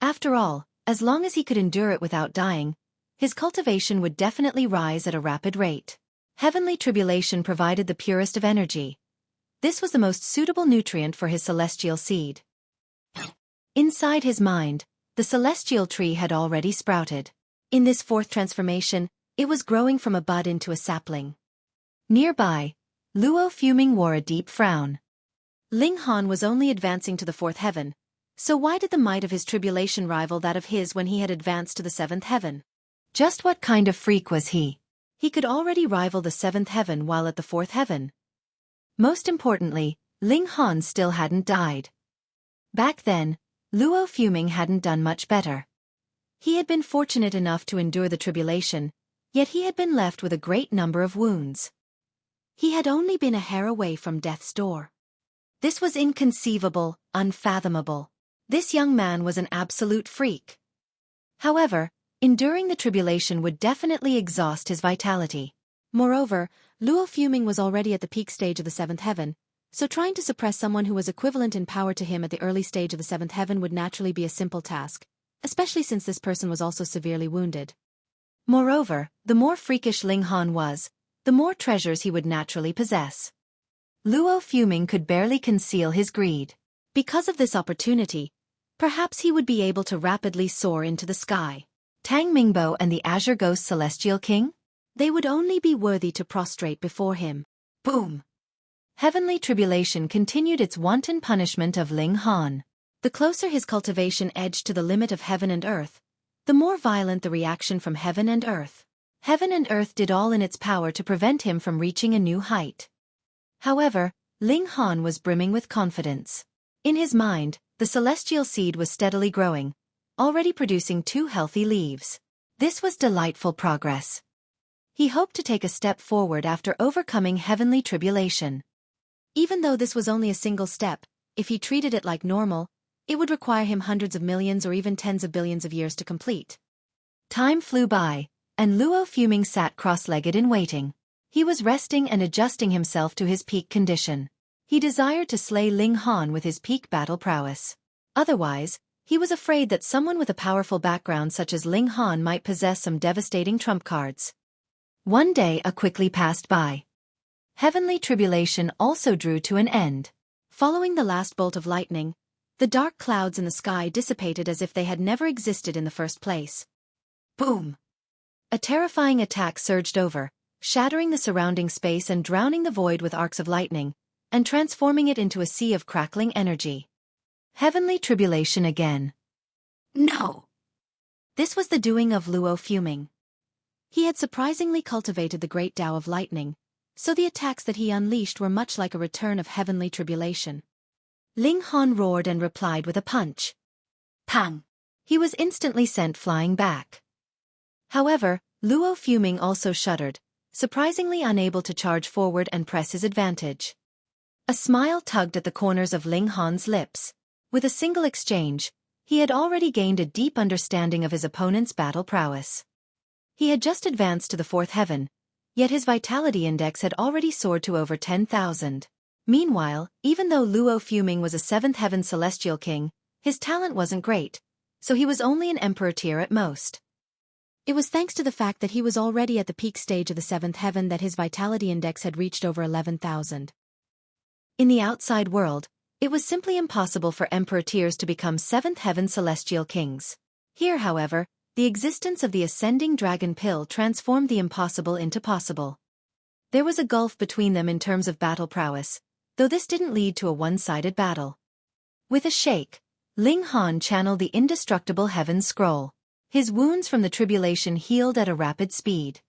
After all, as long as he could endure it without dying, his cultivation would definitely rise at a rapid rate. Heavenly tribulation provided the purest of energy. This was the most suitable nutrient for his celestial seed. Inside his mind, the celestial tree had already sprouted. In this fourth transformation, it was growing from a bud into a sapling. Nearby, Luo Fuming wore a deep frown. Ling Han was only advancing to the fourth heaven, so why did the might of his tribulation rival that of his when he had advanced to the seventh heaven? Just what kind of freak was he? He could already rival the seventh heaven while at the fourth heaven. Most importantly, Ling Han still hadn't died. Back then, Luo Fuming hadn't done much better. He had been fortunate enough to endure the tribulation, yet he had been left with a great number of wounds. He had only been a hair away from death's door. This was inconceivable, unfathomable. This young man was an absolute freak. However, enduring the tribulation would definitely exhaust his vitality. Moreover, Luo Fuming was already at the peak stage of the seventh heaven, so trying to suppress someone who was equivalent in power to him at the early stage of the seventh heaven would naturally be a simple task, especially since this person was also severely wounded. Moreover, the more freakish Ling Han was, the more treasures he would naturally possess. Luo Fuming could barely conceal his greed. Because of this opportunity, perhaps he would be able to rapidly soar into the sky. Tang Mingbo and the Azure Ghost Celestial King? They would only be worthy to prostrate before him. Boom! Heavenly tribulation continued its wanton punishment of Ling Han. The closer his cultivation edged to the limit of heaven and earth, the more violent the reaction from heaven and earth. Heaven and earth did all in its power to prevent him from reaching a new height. However, Ling Han was brimming with confidence. In his mind, the celestial seed was steadily growing, already producing 2 healthy leaves. This was delightful progress. He hoped to take a step forward after overcoming heavenly tribulation. Even though this was only a single step, if he treated it like normal, it would require him hundreds of millions or even tens of billions of years to complete. Time flew by, and Luo Fuming sat cross-legged in waiting. He was resting and adjusting himself to his peak condition. He desired to slay Ling Han with his peak battle prowess. Otherwise, he was afraid that someone with a powerful background such as Ling Han might possess some devastating trump cards. One day quickly passed by. Heavenly tribulation also drew to an end. Following the last bolt of lightning, the dark clouds in the sky dissipated as if they had never existed in the first place. Boom! A terrifying attack surged over, shattering the surrounding space and drowning the void with arcs of lightning, and transforming it into a sea of crackling energy. Heavenly tribulation again. No! This was the doing of Luo Fuming. He had surprisingly cultivated the great Tao of lightning, so the attacks that he unleashed were much like a return of heavenly tribulation. Ling Han roared and replied with a punch. Pang! He was instantly sent flying back. However, Luo Fuming also shuddered, surprisingly unable to charge forward and press his advantage. A smile tugged at the corners of Ling Han's lips. With a single exchange, he had already gained a deep understanding of his opponent's battle prowess. He had just advanced to the fourth heaven, yet his vitality index had already soared to over 10,000. Meanwhile, even though Luo Fuming was a seventh heaven celestial king, his talent wasn't great, so he was only an emperor tier at most. It was thanks to the fact that he was already at the peak stage of the seventh heaven that his vitality index had reached over 11,000. In the outside world, it was simply impossible for emperor tiers to become seventh heaven celestial kings. Here, however, the existence of the ascending dragon pill transformed the impossible into possible. There was a gulf between them in terms of battle prowess, though this didn't lead to a one-sided battle. With a shake, Ling Han channeled the indestructible heaven scroll. His wounds from the tribulation healed at a rapid speed.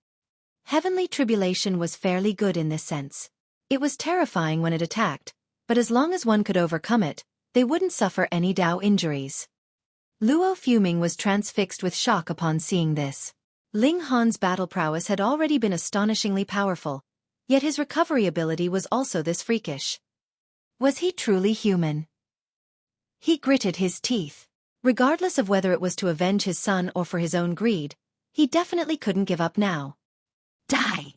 Heavenly tribulation was fairly good in this sense. It was terrifying when it attacked, but as long as one could overcome it, they wouldn't suffer any Dao injuries. Luo Fuming was transfixed with shock upon seeing this. Ling Han's battle prowess had already been astonishingly powerful, yet his recovery ability was also this freakish. Was he truly human? He gritted his teeth. Regardless of whether it was to avenge his son or for his own greed, he definitely couldn't give up now. Die!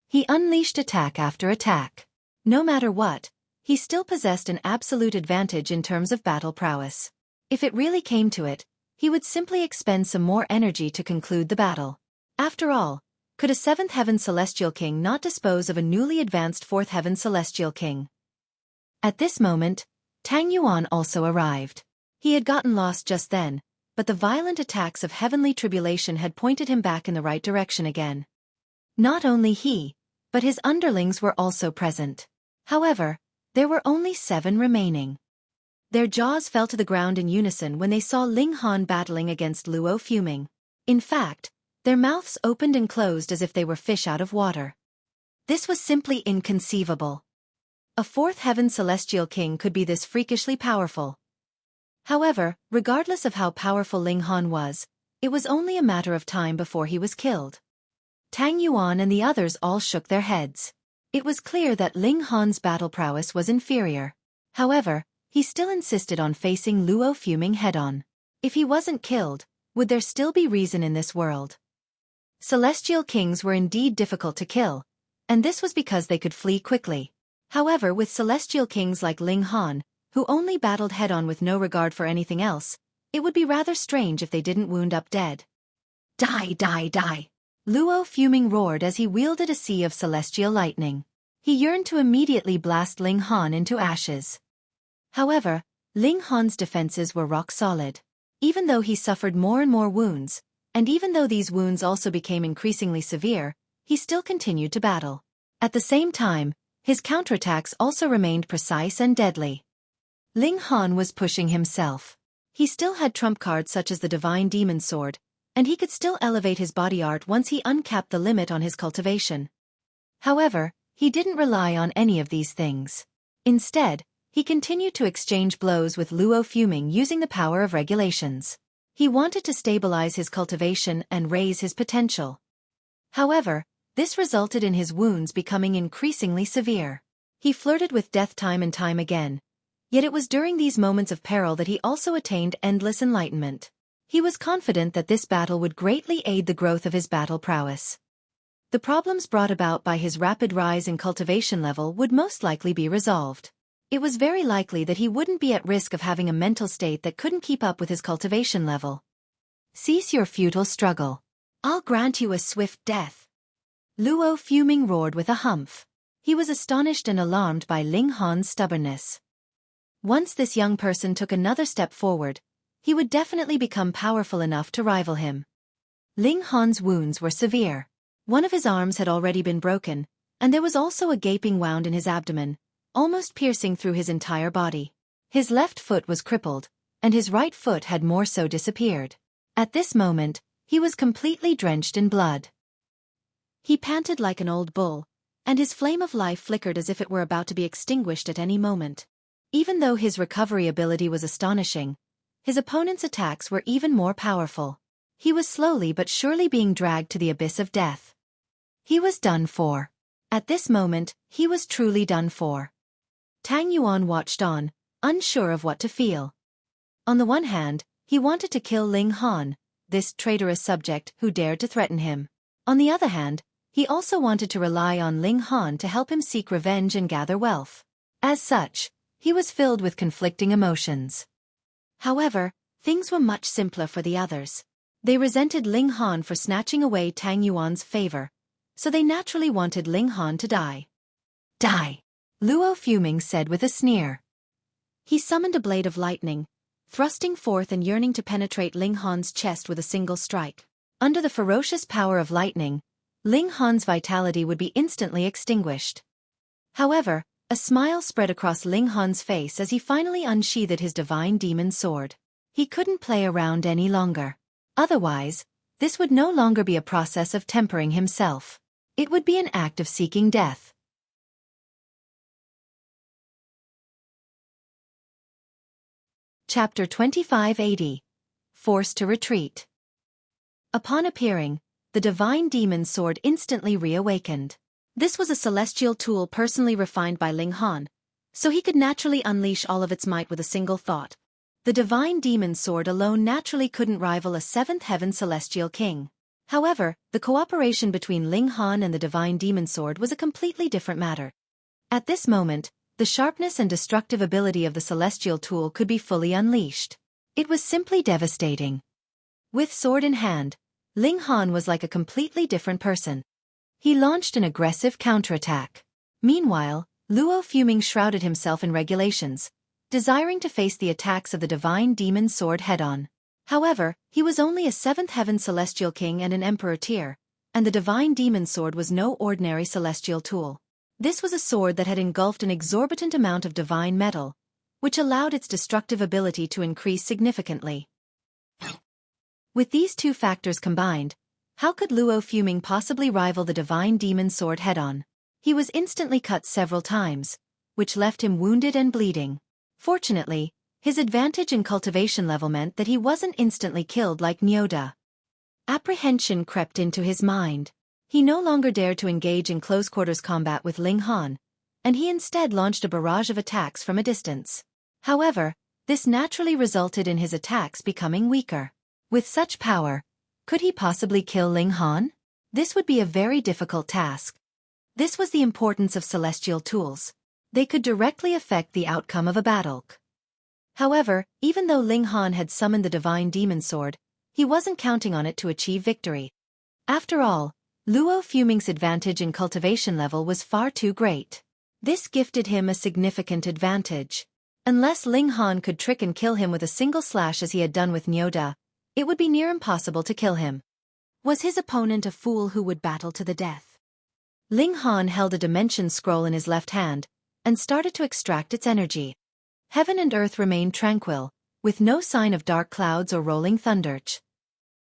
He unleashed attack after attack. No matter what, he still possessed an absolute advantage in terms of battle prowess. If it really came to it, he would simply expend some more energy to conclude the battle. After all, could a seventh heaven celestial king not dispose of a newly advanced fourth heaven celestial king? At this moment, Tang Yuan also arrived. He had gotten lost just then, but the violent attacks of heavenly tribulation had pointed him back in the right direction again. Not only he, but his underlings were also present. However, there were only 7 remaining. Their jaws fell to the ground in unison when they saw Ling Han battling against Luo Fuming. In fact, their mouths opened and closed as if they were fish out of water. This was simply inconceivable. A fourth heaven celestial king could be this freakishly powerful. However, regardless of how powerful Ling Han was, it was only a matter of time before he was killed. Tang Yuan and the others all shook their heads. It was clear that Ling Han's battle prowess was inferior. However, he still insisted on facing Luo Fuming head-on. If he wasn't killed, would there still be reason in this world? Celestial kings were indeed difficult to kill, and this was because they could flee quickly. However, with celestial kings like Ling Han, who only battled head-on with no regard for anything else, it would be rather strange if they didn't wound up dead. Die, die, die! Luo Fuming roared as he wielded a sea of celestial lightning. He yearned to immediately blast Ling Han into ashes. However, Ling Han's defenses were rock solid. Even though he suffered more and more wounds, and even though these wounds also became increasingly severe, he still continued to battle. At the same time, his counterattacks also remained precise and deadly. Ling Han was pushing himself. He still had trump cards such as the Divine Demon Sword, and he could still elevate his body art once he uncapped the limit on his cultivation. However, he didn't rely on any of these things. Instead, he continued to exchange blows with Luo Fuming using the power of regulations. He wanted to stabilize his cultivation and raise his potential. However, this resulted in his wounds becoming increasingly severe. He flirted with death time and time again. Yet it was during these moments of peril that he also attained endless enlightenment. He was confident that this battle would greatly aid the growth of his battle prowess. The problems brought about by his rapid rise in cultivation level would most likely be resolved. It was very likely that he wouldn't be at risk of having a mental state that couldn't keep up with his cultivation level. Cease your futile struggle. I'll grant you a swift death. Luo Fuming roared with a humph. He was astonished and alarmed by Ling Han's stubbornness. Once this young person took another step forward, he would definitely become powerful enough to rival him. Ling Han's wounds were severe. One of his arms had already been broken, and there was also a gaping wound in his abdomen, almost piercing through his entire body. His left foot was crippled, and his right foot had more so disappeared. At this moment, he was completely drenched in blood. He panted like an old bull, and his flame of life flickered as if it were about to be extinguished at any moment. Even though his recovery ability was astonishing, his opponent's attacks were even more powerful. He was slowly but surely being dragged to the abyss of death. He was done for. At this moment, he was truly done for. Tang Yuan watched on, unsure of what to feel. On the one hand, he wanted to kill Ling Han, this traitorous subject who dared to threaten him. On the other hand, he also wanted to rely on Ling Han to help him seek revenge and gather wealth. As such, he was filled with conflicting emotions. However, things were much simpler for the others. They resented Ling Han for snatching away Tang Yuan's favor, so they naturally wanted Ling Han to die. Die! Luo Fuming said with a sneer. He summoned a blade of lightning, thrusting forth and yearning to penetrate Ling Han's chest with a single strike. Under the ferocious power of lightning, Ling Han's vitality would be instantly extinguished. However, a smile spread across Ling Han's face as he finally unsheathed his divine demon sword. He couldn't play around any longer. Otherwise, this would no longer be a process of tempering himself. It would be an act of seeking death. Chapter 2580. Forced to retreat. Upon appearing, the divine demon sword instantly reawakened. This was a celestial tool personally refined by Ling Han, so he could naturally unleash all of its might with a single thought. The divine demon sword alone naturally couldn't rival a seventh heaven celestial king. However, the cooperation between Ling Han and the divine demon sword was a completely different matter. At this moment, the sharpness and destructive ability of the celestial tool could be fully unleashed. It was simply devastating. With sword in hand, Ling Han was like a completely different person. He launched an aggressive counterattack. Meanwhile, Luo Fuming shrouded himself in regulations, desiring to face the attacks of the divine demon sword head-on. However, he was only a seventh heaven celestial king and an emperor tier, and the divine demon sword was no ordinary celestial tool. This was a sword that had engulfed an exorbitant amount of divine metal, which allowed its destructive ability to increase significantly. With these two factors combined, how could Luo Fuming possibly rival the divine demon sword head-on? He was instantly cut several times, which left him wounded and bleeding. Fortunately, his advantage in cultivation level meant that he wasn't instantly killed like Niu Er. Apprehension crept into his mind. He no longer dared to engage in close-quarters combat with Ling Han, and he instead launched a barrage of attacks from a distance. However, this naturally resulted in his attacks becoming weaker. With such power, could he possibly kill Ling Han? This would be a very difficult task. This was the importance of celestial tools. They could directly affect the outcome of a battle. However, even though Ling Han had summoned the divine demon sword, he wasn't counting on it to achieve victory. After all, Luo Fuming's advantage in cultivation level was far too great. This gifted him a significant advantage. Unless Ling Han could trick and kill him with a single slash as he had done with Niu Er, it would be near impossible to kill him. Was his opponent a fool who would battle to the death? Ling Han held a dimension scroll in his left hand, and started to extract its energy. Heaven and earth remained tranquil, with no sign of dark clouds or rolling thunder.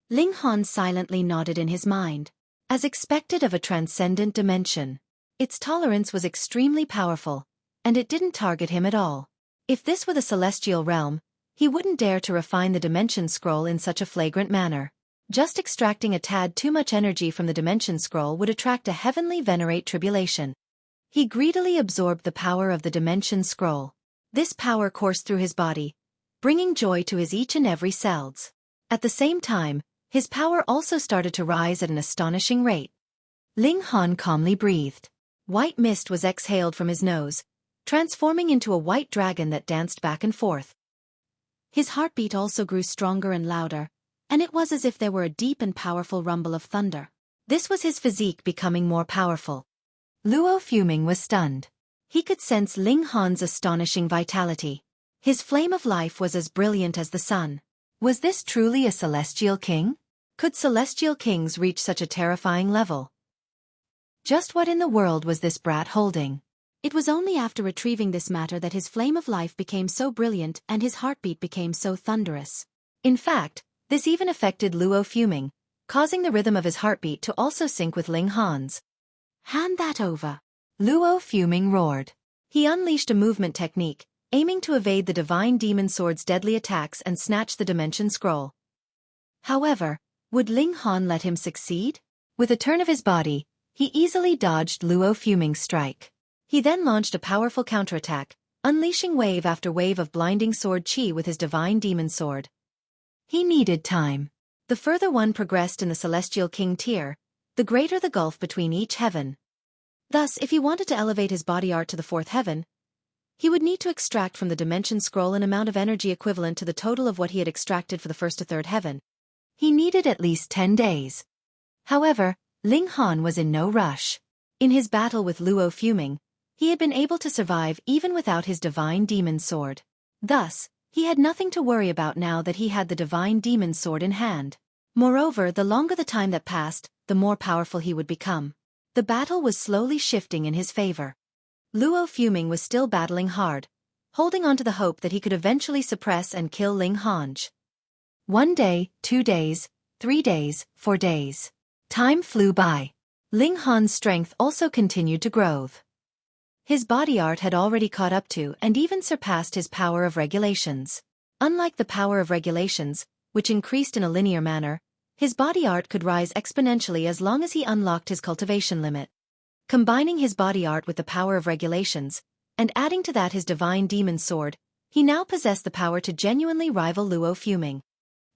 Ling Han silently nodded in his mind. As expected of a transcendent dimension, its tolerance was extremely powerful, and it didn't target him at all. If this were the celestial realm, he wouldn't dare to refine the dimension scroll in such a flagrant manner. Just extracting a tad too much energy from the dimension scroll would attract a heavenly venerate tribulation. He greedily absorbed the power of the dimension scroll. This power coursed through his body, bringing joy to his each and every cells. At the same time, his power also started to rise at an astonishing rate. Ling Han calmly breathed. White mist was exhaled from his nose, transforming into a white dragon that danced back and forth. His heartbeat also grew stronger and louder, and it was as if there were a deep and powerful rumble of thunder. This was his physique becoming more powerful. Luo Fuming was stunned. He could sense Ling Han's astonishing vitality. His flame of life was as brilliant as the sun. Was this truly a celestial king? Could celestial kings reach such a terrifying level? Just what in the world was this brat holding? It was only after retrieving this matter that his flame of life became so brilliant and his heartbeat became so thunderous. In fact, this even affected Luo Fuming, causing the rhythm of his heartbeat to also sync with Ling Han's. "Hand that over," Luo Fuming roared. He unleashed a movement technique, aiming to evade the divine demon sword's deadly attacks and snatch the dimension scroll. However, would Ling Han let him succeed? With a turn of his body, he easily dodged Luo Fuming's strike. He then launched a powerful counterattack, unleashing wave after wave of blinding sword chi with his divine demon sword. He needed time. The further one progressed in the Celestial King tier, the greater the gulf between each heaven. Thus, if he wanted to elevate his body art to the fourth heaven, he would need to extract from the dimension scroll an amount of energy equivalent to the total of what he had extracted for the first to third heaven. He needed at least 10 days. However, Ling Han was in no rush. In his battle with Luo Fuming, he had been able to survive even without his divine demon sword. Thus, he had nothing to worry about now that he had the divine demon sword in hand. Moreover, the longer the time that passed, the more powerful he would become. The battle was slowly shifting in his favor. Luo Fuming was still battling hard, holding on to the hope that he could eventually suppress and kill Ling Han. 1 day, 2 days, 3 days, 4 days. Time flew by. Ling Han's strength also continued to grow. His body art had already caught up to and even surpassed his power of regulations. Unlike the power of regulations, which increased in a linear manner, his body art could rise exponentially as long as he unlocked his cultivation limit. Combining his body art with the power of regulations, and adding to that his divine demon sword, he now possessed the power to genuinely rival Luo Fuming.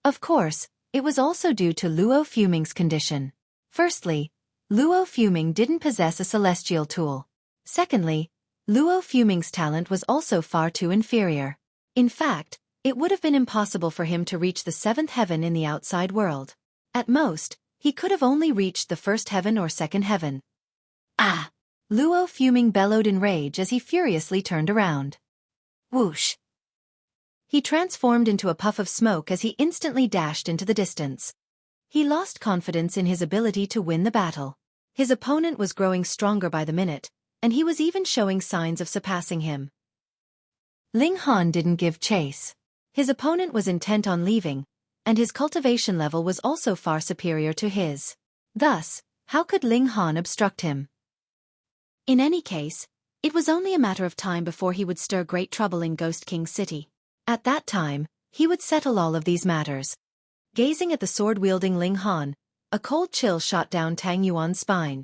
Of course, it was also due to Luo Fuming's condition. Firstly, Luo Fuming didn't possess a celestial tool. Secondly, Luo Fuming's talent was also far too inferior. In fact, it would have been impossible for him to reach the 7th heaven in the outside world. At most, he could have only reached the 1st heaven or 2nd heaven. Ah! Luo Fuming bellowed in rage as he furiously turned around. Whoosh! He transformed into a puff of smoke as he instantly dashed into the distance. He lost confidence in his ability to win the battle. His opponent was growing stronger by the minute, and he was even showing signs of surpassing him. Ling Han didn't give chase. His opponent was intent on leaving, and his cultivation level was also far superior to his. Thus, how could Ling Han obstruct him? In any case, it was only a matter of time before he would stir great trouble in Ghost King City. At that time, he would settle all of these matters. Gazing at the sword-wielding Ling Han, a cold chill shot down Tang Yuan's spine.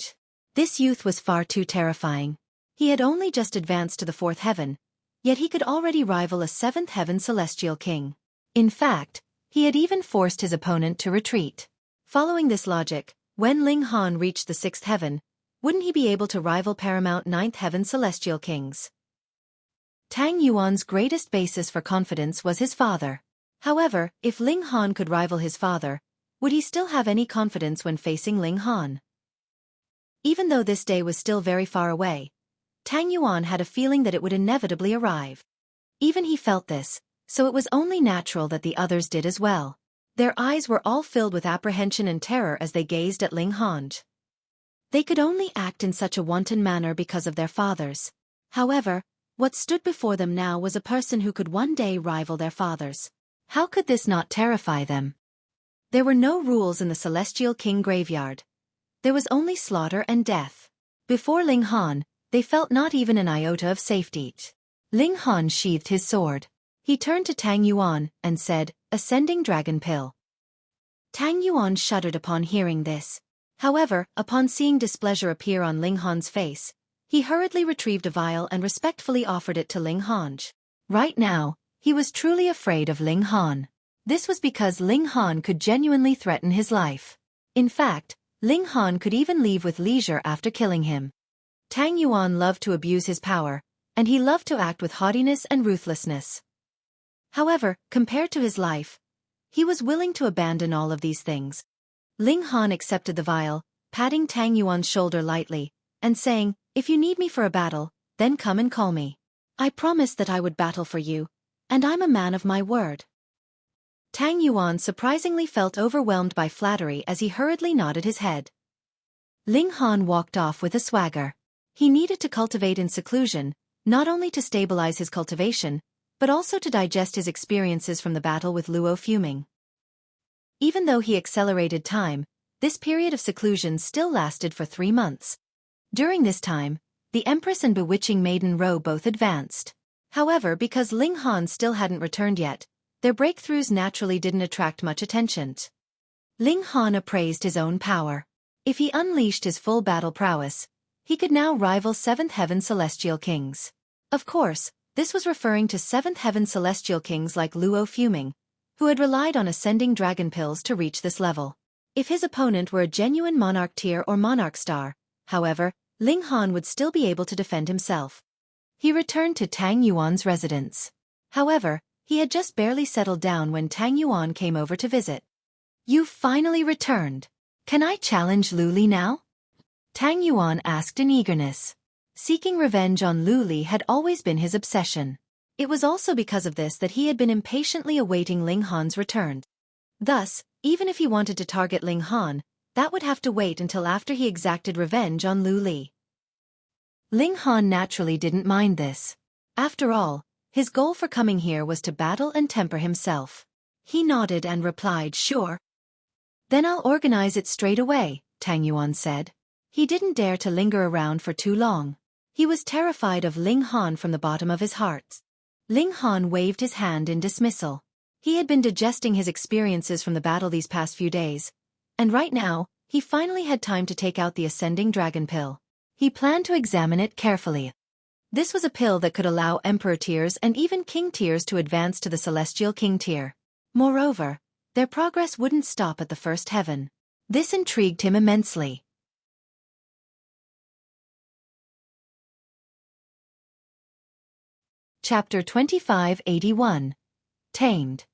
This youth was far too terrifying. He had only just advanced to the 4th heaven, yet he could already rival a 7th heaven celestial king. In fact, he had even forced his opponent to retreat. Following this logic, when Ling Han reached the 6th heaven, wouldn't he be able to rival paramount 9th heaven celestial kings? Tang Yuan's greatest basis for confidence was his father. However, if Ling Han could rival his father, would he still have any confidence when facing Ling Han? Even though this day was still very far away, Tang Yuan had a feeling that it would inevitably arrive. Even he felt this, so it was only natural that the others did as well. Their eyes were all filled with apprehension and terror as they gazed at Ling Han. They could only act in such a wanton manner because of their fathers. However, what stood before them now was a person who could one day rival their fathers. How could this not terrify them? There were no rules in the Celestial King graveyard. There was only slaughter and death. Before Ling Han, they felt not even an iota of safety. Ling Han sheathed his sword. He turned to Tang Yuan and said, "Ascending Dragon Pill." Tang Yuan shuddered upon hearing this. However, upon seeing displeasure appear on Ling Han's face, he hurriedly retrieved a vial and respectfully offered it to Ling Han. Right now, he was truly afraid of Ling Han. This was because Ling Han could genuinely threaten his life. In fact, Ling Han could even leave with leisure after killing him. Tang Yuan loved to abuse his power, and he loved to act with haughtiness and ruthlessness. However, compared to his life, he was willing to abandon all of these things. Ling Han accepted the vial, patting Tang Yuan's shoulder lightly, and saying, "If you need me for a battle, then come and call me. I promised that I would battle for you, and I'm a man of my word." Tang Yuan surprisingly felt overwhelmed by flattery as he hurriedly nodded his head. Ling Han walked off with a swagger. He needed to cultivate in seclusion, not only to stabilize his cultivation, but also to digest his experiences from the battle with Luo Fuming. Even though he accelerated time, This period of seclusion still lasted for 3 months. During this time, the Empress and Bewitching Maiden Ro both advanced. However, because Ling Han still hadn't returned yet, their breakthroughs naturally didn't attract much attention. Ling Han appraised his own power. If he unleashed his full battle prowess, he could now rival 7th Heaven Celestial Kings. Of course, this was referring to 7th Heaven Celestial Kings like Luo Fuming, who had relied on ascending dragon pills to reach this level. If his opponent were a genuine Monarch tier or Monarch star, however, Ling Han would still be able to defend himself. He returned to Tang Yuan's residence. However, he had just barely settled down when Tang Yuan came over to visit. "You finally returned. Can I challenge Lu Li now?" Tang Yuan asked in eagerness. Seeking revenge on Lu Li had always been his obsession. It was also because of this that he had been impatiently awaiting Ling Han's return. Thus, even if he wanted to target Ling Han, that would have to wait until after he exacted revenge on Lu Li. Ling Han naturally didn't mind this. After all, his goal for coming here was to battle and temper himself. He nodded and replied, "Sure. Then I'll organize it straight away," Tang Yuan said. He didn't dare to linger around for too long. He was terrified of Ling Han from the bottom of his heart. Ling Han waved his hand in dismissal. He had been digesting his experiences from the battle these past few days, and right now, he finally had time to take out the ascending dragon pill. He planned to examine it carefully. This was a pill that could allow Emperor tiers and even King tiers to advance to the Celestial King tier. Moreover, their progress wouldn't stop at the first heaven. This intrigued him immensely. Chapter 2581. Tamed.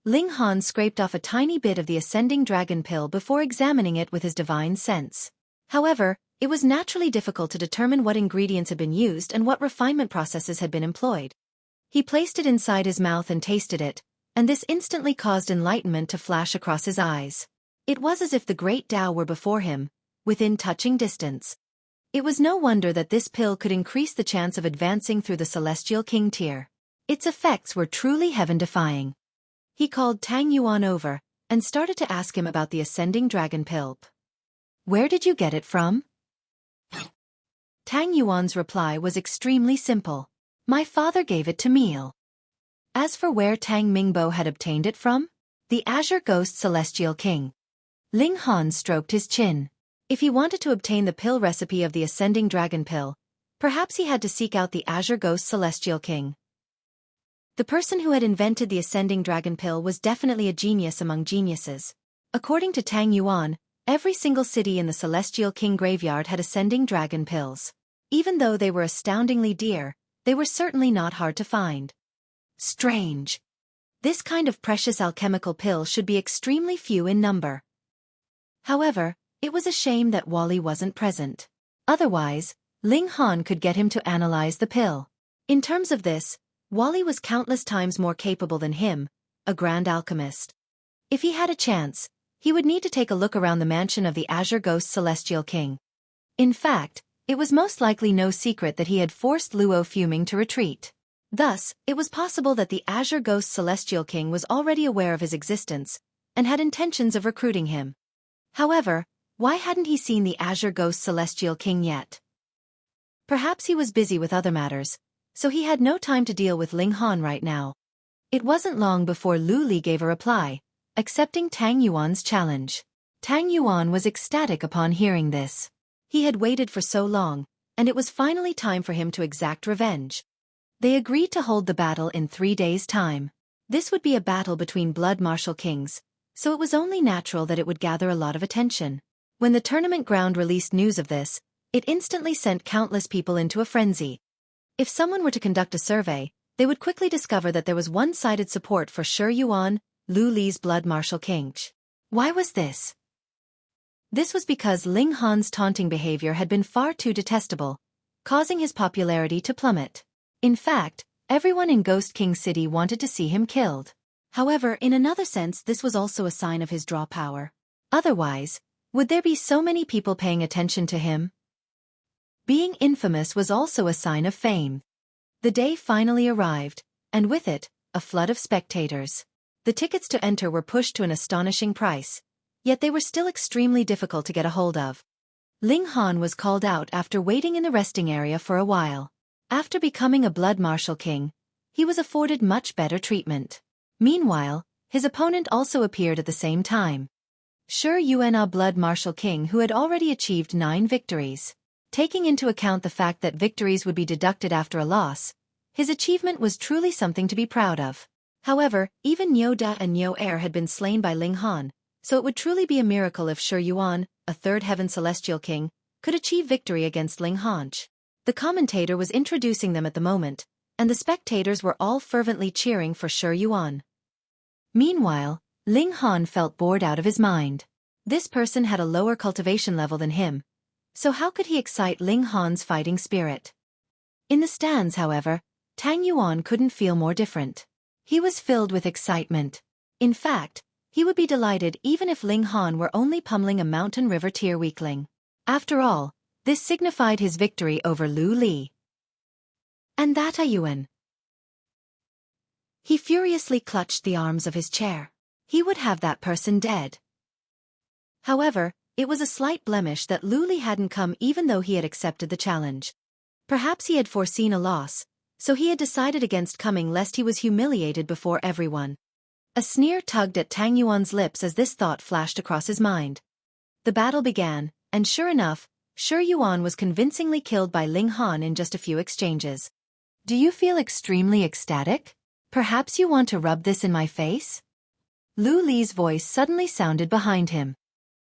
Ling Han scraped off a tiny bit of the ascending dragon pill before examining it with his divine sense. However, it was naturally difficult to determine what ingredients had been used and what refinement processes had been employed. He placed it inside his mouth and tasted it, and this instantly caused enlightenment to flash across his eyes. It was as if the great Tao were before him, within touching distance. It was no wonder that this pill could increase the chance of advancing through the Celestial King tier. Its effects were truly heaven-defying. He called Tang Yuan over, and started to ask him about the ascending dragon pill. "Where did you get it from?" Tang Yuan's reply was extremely simple. "My father gave it to me." As for where Tang Mingbo had obtained it from? The Azure Ghost Celestial King. Ling Han stroked his chin. If he wanted to obtain the pill recipe of the ascending dragon pill, perhaps he had to seek out the Azure Ghost Celestial King. The person who had invented the ascending dragon pill was definitely a genius among geniuses. According to Tang Yuan, every single city in the Celestial King graveyard had ascending dragon pills. Even though they were astoundingly dear, they were certainly not hard to find. Strange. This kind of precious alchemical pill should be extremely few in number. However, it was a shame that Wally wasn't present. Otherwise, Ling Han could get him to analyze the pill. In terms of this, Wally was countless times more capable than him, a grand alchemist. If he had a chance, he would need to take a look around the mansion of the Azure Ghost Celestial King. In fact, it was most likely no secret that he had forced Luo Fuming to retreat. Thus, it was possible that the Azure Ghost Celestial King was already aware of his existence, and had intentions of recruiting him. However, why hadn't he seen the Azure Ghost Celestial King yet? Perhaps he was busy with other matters, so he had no time to deal with Ling Han right now. It wasn't long before Lu Li gave a reply, accepting Tang Yuan's challenge. Tang Yuan was ecstatic upon hearing this. He had waited for so long, and it was finally time for him to exact revenge. They agreed to hold the battle in 3 days' time. This would be a battle between blood martial kings, so it was only natural that it would gather a lot of attention. When the tournament ground released news of this, it instantly sent countless people into a frenzy. If someone were to conduct a survey, they would quickly discover that there was one-sided support for Shi Yuan, Lu Li's blood martial king. Why was this? This was because Ling Han's taunting behavior had been far too detestable, causing his popularity to plummet. In fact, everyone in Ghost King City wanted to see him killed. However, in another sense this was also a sign of his draw power. Otherwise, would there be so many people paying attention to him? Being infamous was also a sign of fame. The day finally arrived, and with it, a flood of spectators. The tickets to enter were pushed to an astonishing price, yet they were still extremely difficult to get a hold of. Ling Han was called out after waiting in the resting area for a while. After becoming a blood martial king, he was afforded much better treatment. Meanwhile, his opponent also appeared at the same time. Xueqi, a blood martial king who had already achieved 9 victories. Taking into account the fact that victories would be deducted after a loss, his achievement was truly something to be proud of. However, even Niu Er and Niu Er had been slain by Ling Han, so it would truly be a miracle if Xueqi, a third heaven celestial king, could achieve victory against Ling Han. The commentator was introducing them at the moment, and the spectators were all fervently cheering for Xueqi. Meanwhile, Ling Han felt bored out of his mind. This person had a lower cultivation level than him, so how could he excite Ling Han's fighting spirit? In the stands, however, Tang Yuan couldn't feel more different. He was filled with excitement. In fact, he would be delighted even if Ling Han were only pummeling a mountain river tier weakling. After all, this signified his victory over Lu Li. And that Yuan. He furiously clutched the arms of his chair. He would have that person dead. However, it was a slight blemish that Lu Li hadn't come even though he had accepted the challenge. Perhaps he had foreseen a loss, so he had decided against coming lest he was humiliated before everyone. A sneer tugged at Tang Yuan's lips as this thought flashed across his mind. The battle began, and sure enough, Xueqi was convincingly killed by Ling Han in just a few exchanges. Do you feel extremely ecstatic? Perhaps you want to rub this in my face? Lu Li's voice suddenly sounded behind him.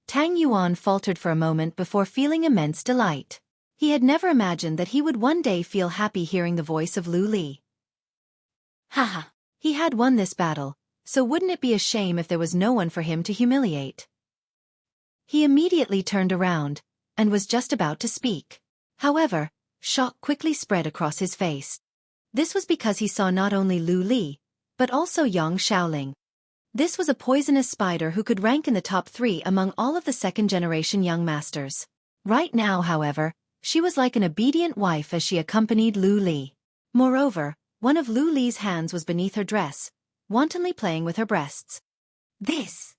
Tang Yuan faltered for a moment before feeling immense delight. He had never imagined that he would one day feel happy hearing the voice of Lu Li. Haha, he had won this battle, so wouldn't it be a shame if there was no one for him to humiliate? He immediately turned around, and was just about to speak. However, shock quickly spread across his face. This was because he saw not only Lu Li, but also Yang Shaoling. This was a poisonous spider who could rank in the top 3 among all of the second-generation young masters. Right now, however, she was like an obedient wife as she accompanied Lu Li. Moreover, one of Lu Li's hands was beneath her dress, wantonly playing with her breasts. This.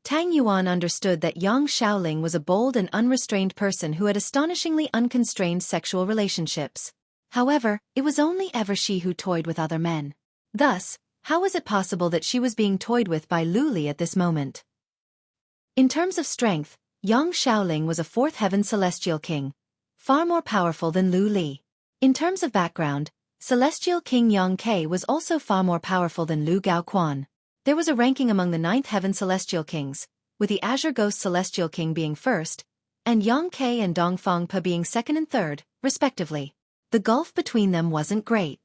Tang Yuan understood that Yang Shaoling was a bold and unrestrained person who had astonishingly unconstrained sexual relationships. However, it was only ever she who toyed with other men. Thus, how was it possible that she was being toyed with by Lu Li at this moment? In terms of strength, Yang Shaoling was a 4th heaven celestial king, far more powerful than Lu Li. In terms of background, Celestial King Yang Ke was also far more powerful than Lu Gaoquan. There was a ranking among the 9th heaven celestial kings, with the Azure Ghost celestial king being first, and Yang Ke and Dongfang Pa being second and third, respectively. The gulf between them wasn't great.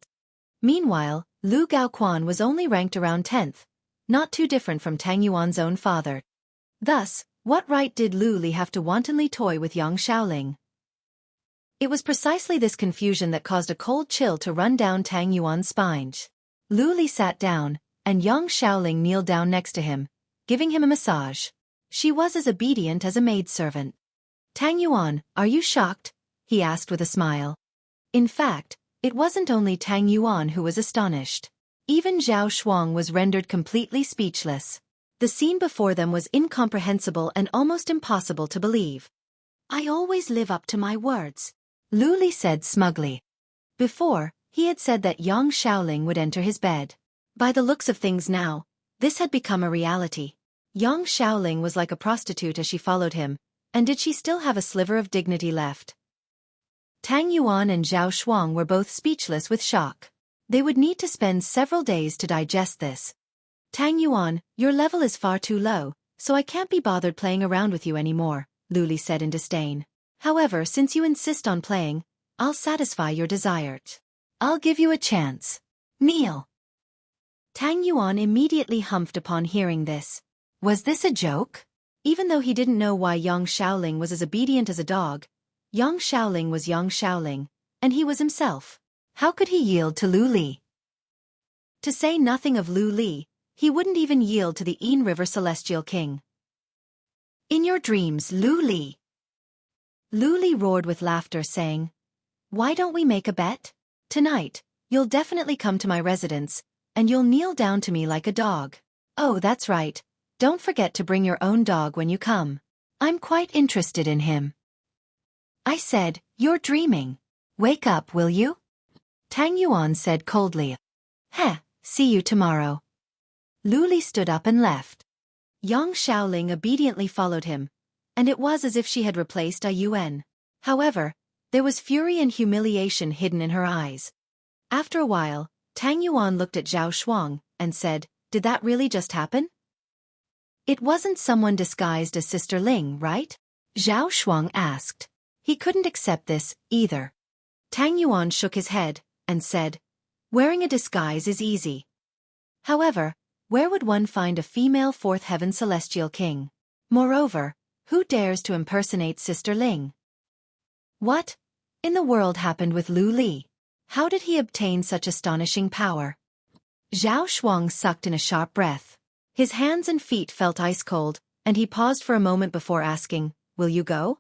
Meanwhile, Lu Gaoquan was only ranked around 10th, not too different from Tang Yuan's own father. Thus, what right did Lu Li have to wantonly toy with Yang Shaoling? It was precisely this confusion that caused a cold chill to run down Tang Yuan's spine. Lu Li sat down, and Yang Shaoling kneeled down next to him, giving him a massage. She was as obedient as a maidservant. Tang Yuan, are you shocked? He asked with a smile. In fact, it wasn't only Tang Yuan who was astonished. Even Zhao Shuang was rendered completely speechless. The scene before them was incomprehensible and almost impossible to believe. I always live up to my words, Lu Li said smugly. Before, he had said that Yang Shaoling would enter his bed. By the looks of things now, this had become a reality. Yang Shaoling was like a prostitute as she followed him, and did she still have a sliver of dignity left? Tang Yuan and Zhao Shuang were both speechless with shock. They would need to spend several days to digest this. Tang Yuan, your level is far too low, so I can't be bothered playing around with you anymore, Lu Li said in disdain. However, since you insist on playing, I'll satisfy your desire. I'll give you a chance. Kneel. Tang Yuan immediately humphed upon hearing this. Was this a joke? Even though he didn't know why Yang Shaoling was as obedient as a dog, Yang Shaoling was Yang Shaoling, and he was himself. How could he yield to Lu Li? To say nothing of Lu Li, he wouldn't even yield to the Yin River Celestial King. In your dreams, Lu Li. Lu Li roared with laughter, saying, why don't we make a bet? Tonight, you'll definitely come to my residence, and you'll kneel down to me like a dog. Oh, that's right, Don't forget to bring your own dog when you come. I'm quite interested in him. I said, you're dreaming. Wake up, will you? Tang Yuan said coldly. Heh, see you tomorrow. Lu Li stood up and left. Yang Xiaoling obediently followed him, and it was as if she had replaced a Yuan. However, there was fury and humiliation hidden in her eyes. After a while, Tang Yuan looked at Zhao Shuang and said, did that really just happen? It wasn't someone disguised as Sister Ling, right? Zhao Shuang asked. He couldn't accept this, either. Tang Yuan shook his head and said, wearing a disguise is easy. However, where would one find a female fourth heaven celestial king? Moreover, who dares to impersonate Sister Ling? What in the world happened with Lu Li? How did he obtain such astonishing power? Zhao Shuang sucked in a sharp breath. His hands and feet felt ice cold, and he paused for a moment before asking, will you go?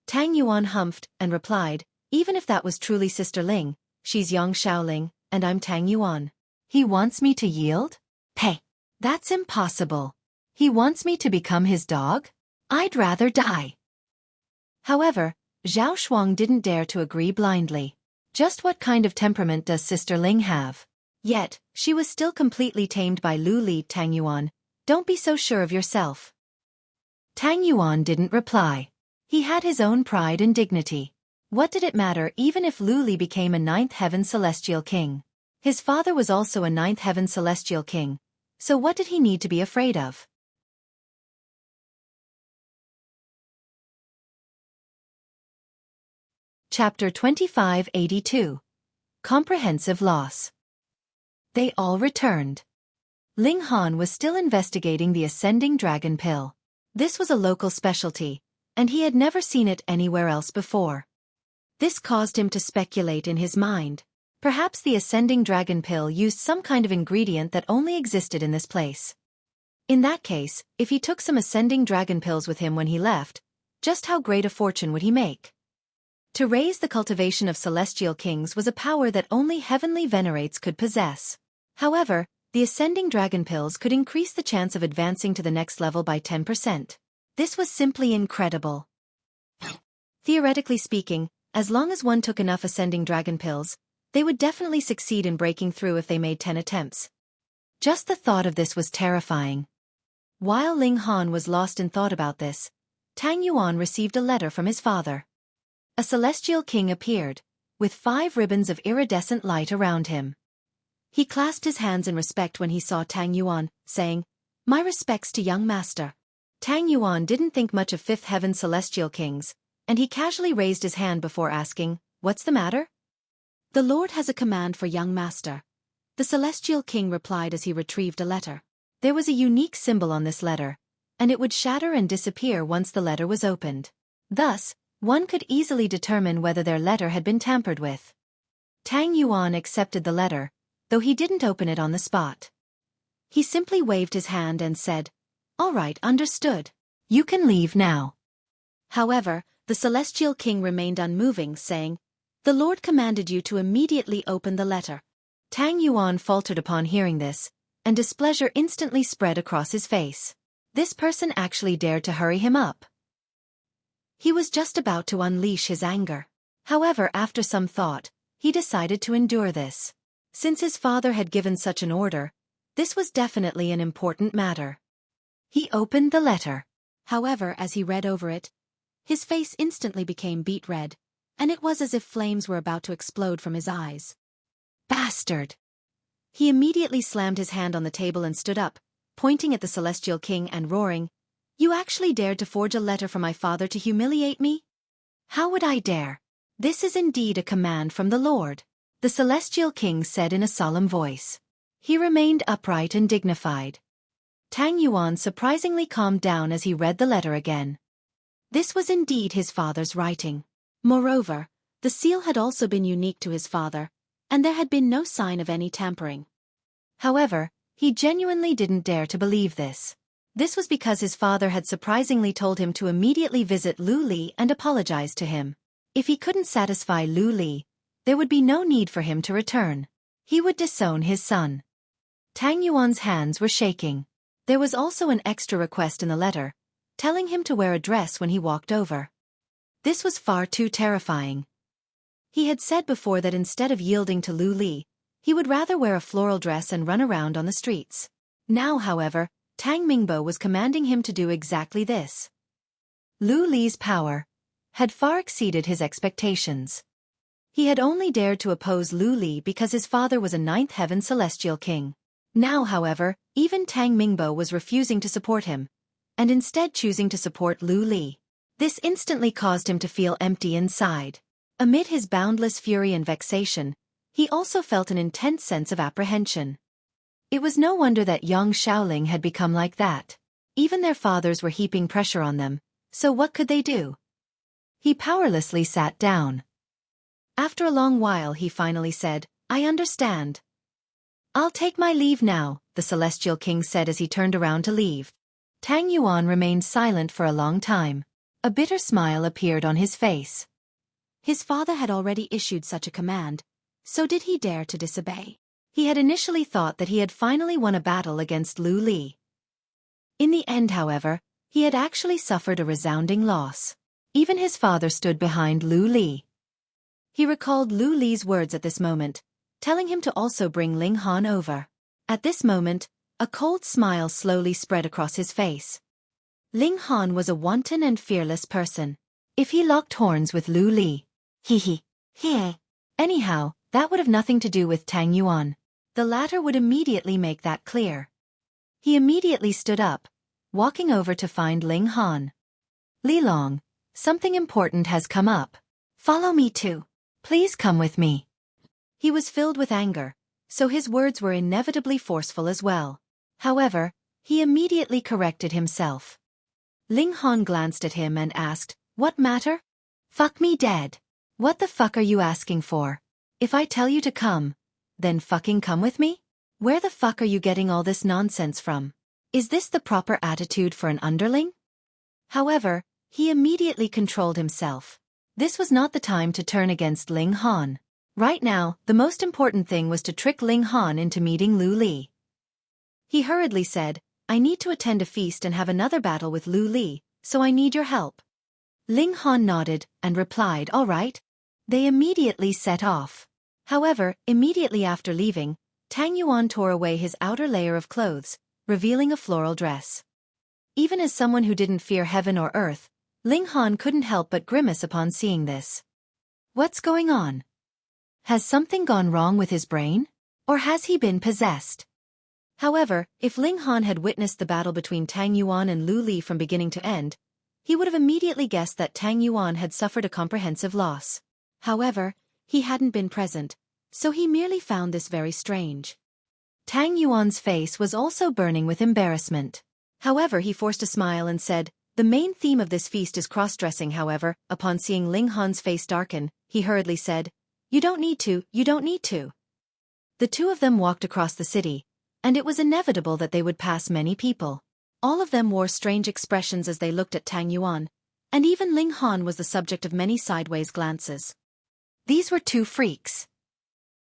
Tang Yuan humphed and replied, even if that was truly Sister Ling, she's Yang Xiaoling, and I'm Tang Yuan. He wants me to yield? Hey, that's impossible. He wants me to become his dog? I'd rather die. However, Zhao Shuang didn't dare to agree blindly. Just what kind of temperament does Sister Ling have? Yet, she was still completely tamed by Lu Li. Tang Yuan, don't be so sure of yourself. Tang Yuan didn't reply. He had his own pride and dignity. What did it matter even if Lu Li became a ninth heaven celestial king? His father was also a ninth heaven celestial king, so what did he need to be afraid of? Chapter 2582. Comprehensive Loss. They all returned. Ling Han was still investigating the ascending dragon pill. This was a local specialty, and he had never seen it anywhere else before. This caused him to speculate in his mind. Perhaps the ascending dragon pill used some kind of ingredient that only existed in this place. In that case, if he took some ascending dragon pills with him when he left, just how great a fortune would he make? To raise the cultivation of celestial kings was a power that only heavenly venerates could possess. However, the ascending dragon pills could increase the chance of advancing to the next level by 10%. This was simply incredible. Theoretically speaking, as long as one took enough ascending dragon pills, they would definitely succeed in breaking through if they made 10 attempts. Just the thought of this was terrifying. While Ling Han was lost in thought about this, Tang Yuan received a letter from his father. A celestial king appeared, with 5 ribbons of iridescent light around him. He clasped his hands in respect when he saw Tang Yuan, saying, my respects to young master. Tang Yuan didn't think much of fifth heaven celestial kings, and he casually raised his hand before asking, what's the matter? The Lord has a command for young master. The celestial king replied as he retrieved a letter. There was a unique symbol on this letter, and it would shatter and disappear once the letter was opened. Thus, one could easily determine whether their letter had been tampered with. Tang Yuan accepted the letter, though he didn't open it on the spot. He simply waved his hand and said, all right, understood. You can leave now. However, the celestial king remained unmoving, saying, the Lord commanded you to immediately open the letter. Tang Yuan faltered upon hearing this, and displeasure instantly spread across his face. This person actually dared to hurry him up. He was just about to unleash his anger. However, after some thought, he decided to endure this. Since his father had given such an order, this was definitely an important matter. He opened the letter. However, as he read over it, his face instantly became beet red, and it was as if flames were about to explode from his eyes. Bastard! He immediately slammed his hand on the table and stood up, pointing at the celestial king and roaring, you actually dared to forge a letter from my father to humiliate me? How would I dare? This is indeed a command from the Lord, the celestial king said in a solemn voice. He remained upright and dignified. Tang Yuan surprisingly calmed down as he read the letter again. This was indeed his father's writing. Moreover, the seal had also been unique to his father, and there had been no sign of any tampering. However, he genuinely didn't dare to believe this. This was because his father had surprisingly told him to immediately visit Lu Li and apologize to him. If he couldn't satisfy Lu Li, there would be no need for him to return. He would disown his son. Tang Yuan's hands were shaking. There was also an extra request in the letter, telling him to wear a dress when he walked over. This was far too terrifying. He had said before that instead of yielding to Lu Li, he would rather wear a floral dress and run around on the streets. Now, however, Tang Mingbo was commanding him to do exactly this. Lu Li's power had far exceeded his expectations. He had only dared to oppose Lu Li because his father was a ninth heaven celestial king. Now, however, even Tang Mingbo was refusing to support him, and instead choosing to support Lu Li. This instantly caused him to feel empty inside. Amid his boundless fury and vexation, he also felt an intense sense of apprehension. It was no wonder that young Shaoling had become like that. Even their fathers were heaping pressure on them, so what could they do? He powerlessly sat down. After a long while he finally said, "I understand. I'll take my leave now," the celestial king said as he turned around to leave. Tang Yuan remained silent for a long time. A bitter smile appeared on his face. His father had already issued such a command, so did he dare to disobey? He had initially thought that he had finally won a battle against Lu Li. In the end, however, he had actually suffered a resounding loss. Even his father stood behind Lu Li. He recalled Lu Li's words at this moment, telling him to also bring Ling Han over. At this moment, a cold smile slowly spread across his face. Ling Han was a wanton and fearless person. If he locked horns with Lu Li, he. Anyhow, that would have nothing to do with Tang Yuan. The latter would immediately make that clear. He immediately stood up, walking over to find Ling Han. "Li Long, something important has come up. Follow me too. Please come with me." He was filled with anger, so his words were inevitably forceful as well. However, he immediately corrected himself. Ling Han glanced at him and asked, "What matter? Fuck me dead. What the fuck are you asking for? If I tell you to come, then fucking come with me? Where the fuck are you getting all this nonsense from? Is this the proper attitude for an underling?" However, he immediately controlled himself. This was not the time to turn against Ling Han. Right now, the most important thing was to trick Ling Han into meeting Lu Li. He hurriedly said, "I need to attend a feast and have another battle with Lu Li, so I need your help." Ling Han nodded and replied, "All right." They immediately set off. However, immediately after leaving, Tang Yuan tore away his outer layer of clothes, revealing a floral dress. Even as someone who didn't fear heaven or earth, Ling Han couldn't help but grimace upon seeing this. What's going on? Has something gone wrong with his brain? Or has he been possessed? However, if Ling Han had witnessed the battle between Tang Yuan and Lu Li from beginning to end, he would have immediately guessed that Tang Yuan had suffered a comprehensive loss. However, he hadn't been present, so he merely found this very strange. Tang Yuan's face was also burning with embarrassment. However, he forced a smile and said, "The main theme of this feast is cross-dressing." However, upon seeing Ling Han's face darken, he hurriedly said, you don't need to. The two of them walked across the city, and it was inevitable that they would pass many people. All of them wore strange expressions as they looked at Tang Yuan, and even Ling Han was the subject of many sideways glances. These were two freaks.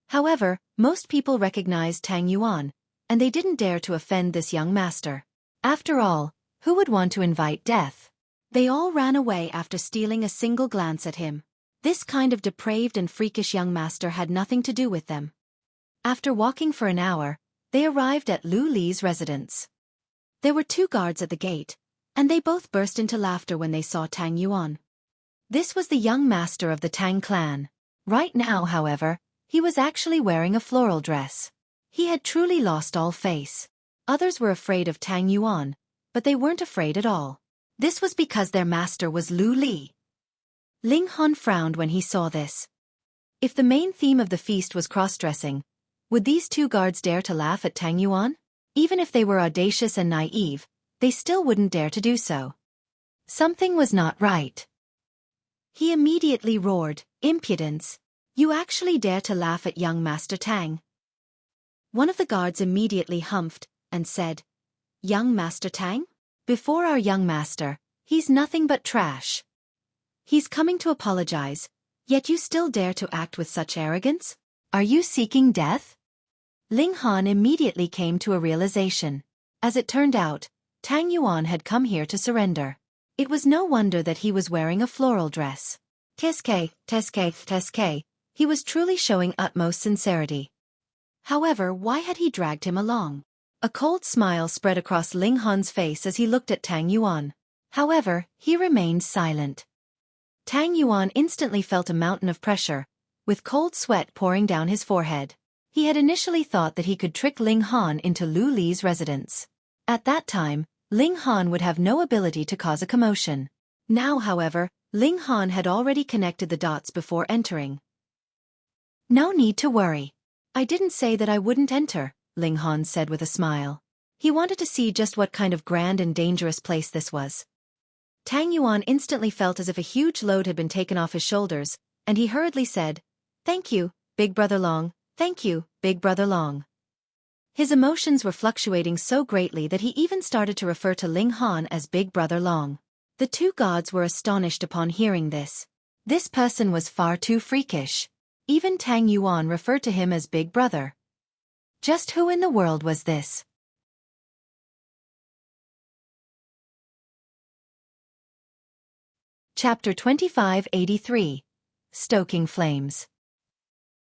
However, most people recognized Tang Yuan, and they didn't dare to offend this young master. After all, who would want to invite death? They all ran away after stealing a single glance at him. This kind of depraved and freakish young master had nothing to do with them. After walking for an hour, they arrived at Lu Li's residence. There were two guards at the gate, and they both burst into laughter when they saw Tang Yuan. This was the young master of the Tang clan. Right now, however, he was actually wearing a floral dress. He had truly lost all face. Others were afraid of Tang Yuan, but they weren't afraid at all. This was because their master was Lu Li. Ling Han frowned when he saw this. If the main theme of the feast was cross-dressing, would these two guards dare to laugh at Tang Yuan? Even if they were audacious and naive, they still wouldn't dare to do so. Something was not right. He immediately roared, "Impudence! You actually dare to laugh at young Master Tang?" One of the guards immediately humphed and said, "Young Master Tang? Before our young master, he's nothing but trash. He's coming to apologize, yet you still dare to act with such arrogance? Are you seeking death?" Ling Han immediately came to a realization. As it turned out, Tang Yuan had come here to surrender. It was no wonder that he was wearing a floral dress. Teske. He was truly showing utmost sincerity. However, why had he dragged him along? A cold smile spread across Ling Han's face as he looked at Tang Yuan. However, he remained silent. Tang Yuan instantly felt a mountain of pressure, with cold sweat pouring down his forehead. He had initially thought that he could trick Ling Han into Lu Li's residence. At that time, Ling Han would have no ability to cause a commotion. Now, however, Ling Han had already connected the dots before entering. No need to worry. I didn't say that I wouldn't enter, Ling Han said with a smile. He wanted to see just what kind of grand and dangerous place this was. Tang Yuan instantly felt as if a huge load had been taken off his shoulders, and he hurriedly said, "Thank you, Big Brother Long, thank you, Big Brother Long." His emotions were fluctuating so greatly that he even started to refer to Ling Han as Big Brother Long. The two gods were astonished upon hearing this. This person was far too freakish. Even Tang Yuan referred to him as Big Brother. Just who in the world was this? Chapter 2583. Stoking Flames.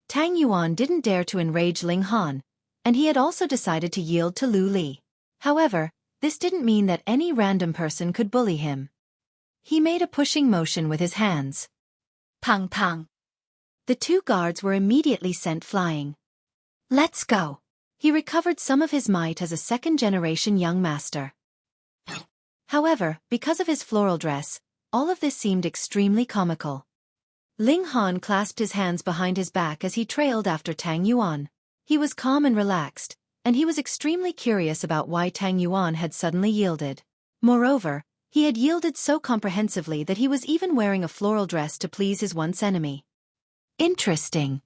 Tang Yuan didn't dare to enrage Ling Han, and he had also decided to yield to Lu Li. However, this didn't mean that any random person could bully him. He made a pushing motion with his hands. Pang pang. The two guards were immediately sent flying. Let's go. He recovered some of his might as a second-generation young master. However, because of his floral dress, all of this seemed extremely comical. Ling Han clasped his hands behind his back as he trailed after Tang Yuan. He was calm and relaxed, and he was extremely curious about why Tang Yuan had suddenly yielded. Moreover, he had yielded so comprehensively that he was even wearing a floral dress to please his once enemy. Interesting.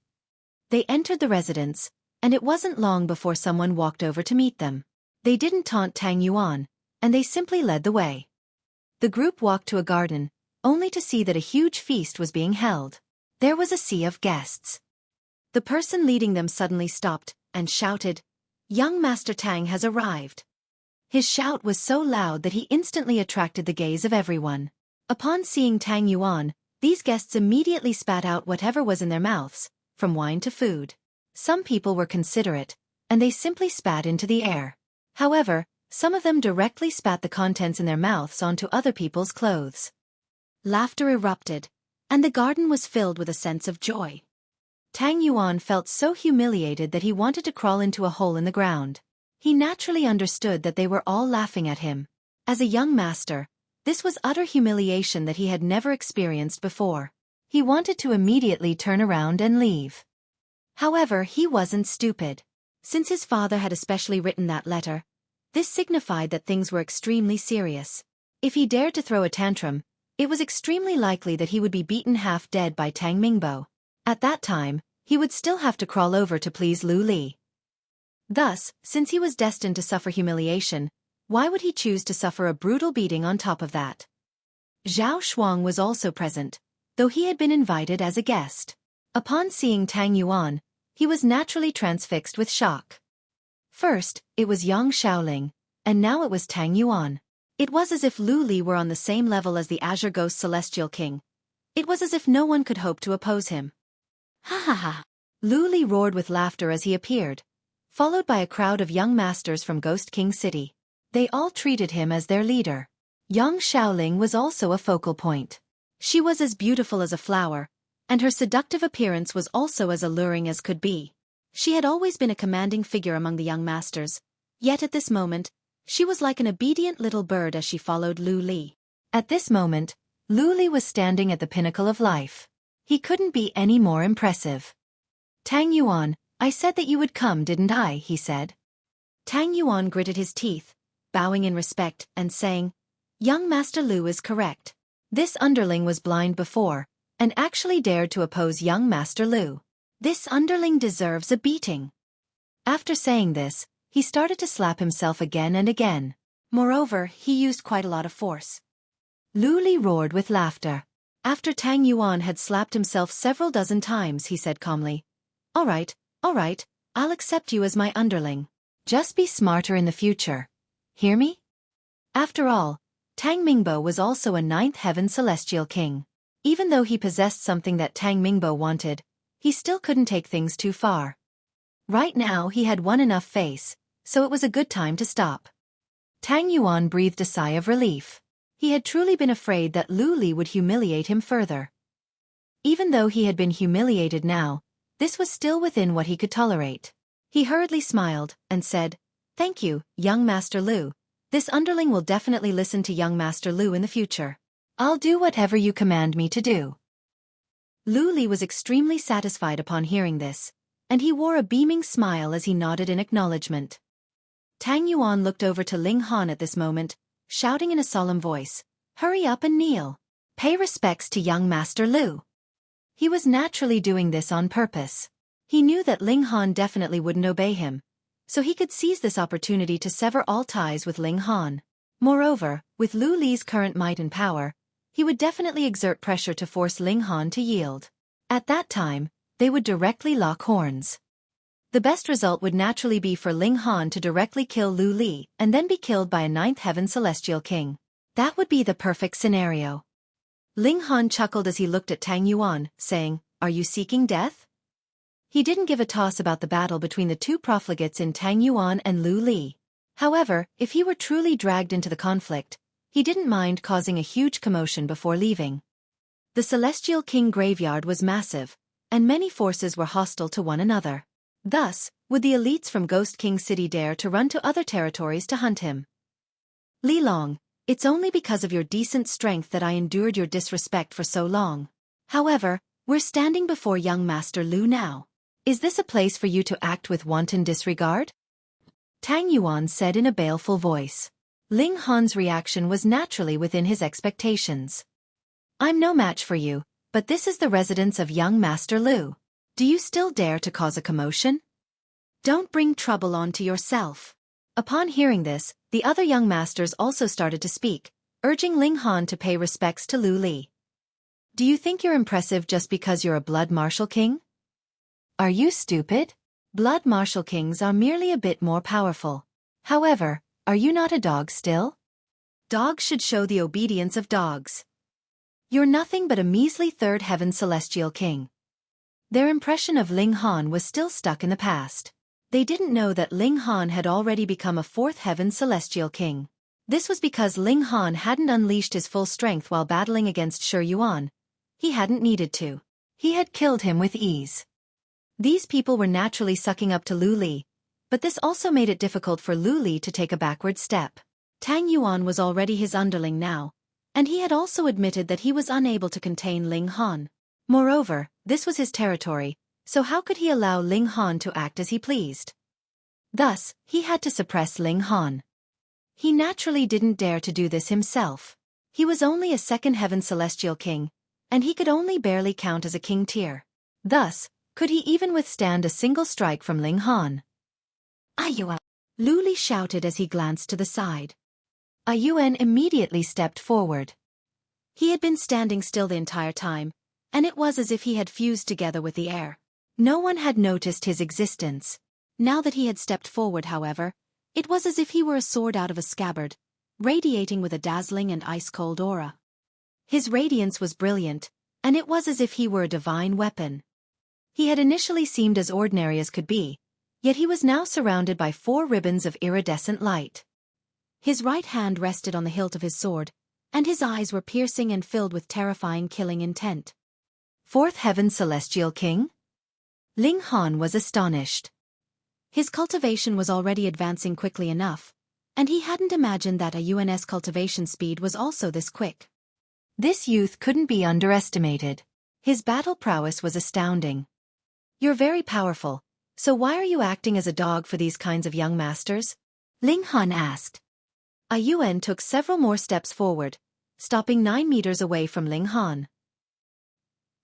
They entered the residence, and it wasn't long before someone walked over to meet them. They didn't taunt Tang Yuan, and they simply led the way. The group walked to a garden, only to see that a huge feast was being held. There was a sea of guests. The person leading them suddenly stopped and shouted, "Young Master Tang has arrived." His shout was so loud that he instantly attracted the gaze of everyone. Upon seeing Tang Yuan, these guests immediately spat out whatever was in their mouths, from wine to food. Some people were considerate, and they simply spat into the air. However, some of them directly spat the contents in their mouths onto other people's clothes. Laughter erupted, and the garden was filled with a sense of joy. Tang Yuan felt so humiliated that he wanted to crawl into a hole in the ground. He naturally understood that they were all laughing at him. As a young master, this was utter humiliation that he had never experienced before. He wanted to immediately turn around and leave. However, he wasn't stupid. Since his father had especially written that letter, this signified that things were extremely serious. If he dared to throw a tantrum, it was extremely likely that he would be beaten half dead by Tang Mingbo. At that time, he would still have to crawl over to please Lu Li. Thus, since he was destined to suffer humiliation, why would he choose to suffer a brutal beating on top of that? Zhao Shuang was also present, though he had been invited as a guest. Upon seeing Tang Yuan, he was naturally transfixed with shock. First, it was Yang Shaoling, and now it was Tang Yuan. It was as if Lu Li were on the same level as the Azure Ghost Celestial King. It was as if no one could hope to oppose him. Ha ha ha! Lu Li roared with laughter as he appeared, followed by a crowd of young masters from Ghost King City. They all treated him as their leader. Yang Shaoling was also a focal point. She was as beautiful as a flower, and her seductive appearance was also as alluring as could be. She had always been a commanding figure among the young masters, yet at this moment, she was like an obedient little bird as she followed Lu Li. At this moment, Lu Li was standing at the pinnacle of life. He couldn't be any more impressive. "Tang Yuan, I said that you would come, didn't I?" he said. Tang Yuan gritted his teeth, bowing in respect and saying, "Young Master Lu is correct. This underling was blind before, and actually dared to oppose young Master Lu. This underling deserves a beating." After saying this, he started to slap himself again and again. Moreover, he used quite a lot of force. Lu Li roared with laughter. After Tang Yuan had slapped himself several dozen times, he said calmly, all right, I'll accept you as my underling. Just be smarter in the future. hear me? After all, Tang Mingbo was also a ninth heaven celestial king. Even though he possessed something that Tang Mingbo wanted, he still couldn't take things too far. Right now he had won enough face, so it was a good time to stop. Tang Yuan breathed a sigh of relief. He had truly been afraid that Lu Li would humiliate him further. Even though he had been humiliated now, this was still within what he could tolerate. He hurriedly smiled and said, "Thank you, young Master Lu. This underling will definitely listen to young Master Lu in the future. I'll do whatever you command me to do." Lu Li was extremely satisfied upon hearing this, and he wore a beaming smile as he nodded in acknowledgement. Tang Yuan looked over to Ling Han at this moment, shouting in a solemn voice, "Hurry up and kneel. Pay respects to young Master Lu." He was naturally doing this on purpose. He knew that Ling Han definitely wouldn't obey him, so he could seize this opportunity to sever all ties with Ling Han. Moreover, with Lu Li's current might and power, he would definitely exert pressure to force Ling Han to yield. At that time, they would directly lock horns. The best result would naturally be for Ling Han to directly kill Lu Li and then be killed by a ninth heaven celestial king. That would be the perfect scenario. Ling Han chuckled as he looked at Tang Yuan, saying, "Are you seeking death?" He didn't give a toss about the battle between the two profligates in Tang Yuan and Lu Li. However, if he were truly dragged into the conflict, he didn't mind causing a huge commotion before leaving. The Celestial King graveyard was massive, and many forces were hostile to one another. Thus, would the elites from Ghost King City dare to run to other territories to hunt him? "Li Long, it's only because of your decent strength that I endured your disrespect for so long. However, we're standing before young Master Lu now. Is this a place for you to act with wanton disregard?" Tang Yuan said in a baleful voice. Ling Han's reaction was naturally within his expectations. "I'm no match for you, but this is the residence of young Master Lu. Do you still dare to cause a commotion? Don't bring trouble onto yourself." Upon hearing this, the other young masters also started to speak, urging Ling Han to pay respects to Lu Li. "Do you think you're impressive just because you're a blood martial king? Are you stupid? Blood martial kings are merely a bit more powerful. However, are you not a dog still? Dogs should show the obedience of dogs. You're nothing but a measly third heaven celestial king." Their impression of Ling Han was still stuck in the past. They didn't know that Ling Han had already become a fourth heaven celestial king. This was because Ling Han hadn't unleashed his full strength while battling against Shi Yuan. He hadn't needed to. He had killed him with ease. These people were naturally sucking up to Lu Li, but this also made it difficult for Lu Li to take a backward step. Tang Yuan was already his underling now, and he had also admitted that he was unable to contain Ling Han. Moreover, this was his territory, so how could he allow Ling Han to act as he pleased? Thus, he had to suppress Ling Han. He naturally didn't dare to do this himself. He was only a second heaven celestial king, and he could only barely count as a king tier. Thus, could he even withstand a single strike from Ling Han? "Ayuan!" Lu Li shouted as he glanced to the side. Ayuan immediately stepped forward. He had been standing still the entire time, and it was as if he had fused together with the air. No one had noticed his existence. Now that he had stepped forward, however, it was as if he were a sword out of a scabbard, radiating with a dazzling and ice-cold aura. His radiance was brilliant, and it was as if he were a divine weapon. He had initially seemed as ordinary as could be, yet he was now surrounded by 4 ribbons of iridescent light. His right hand rested on the hilt of his sword, and his eyes were piercing and filled with terrifying killing intent. Fourth heaven celestial king? Ling Han was astonished. His cultivation was already advancing quickly enough, and he hadn't imagined that Ayuan's cultivation speed was also this quick. This youth couldn't be underestimated. His battle prowess was astounding. "You're very powerful, so why are you acting as a dog for these kinds of young masters?" Ling Han asked. Ayuan took several more steps forward, stopping 9 meters away from Ling Han.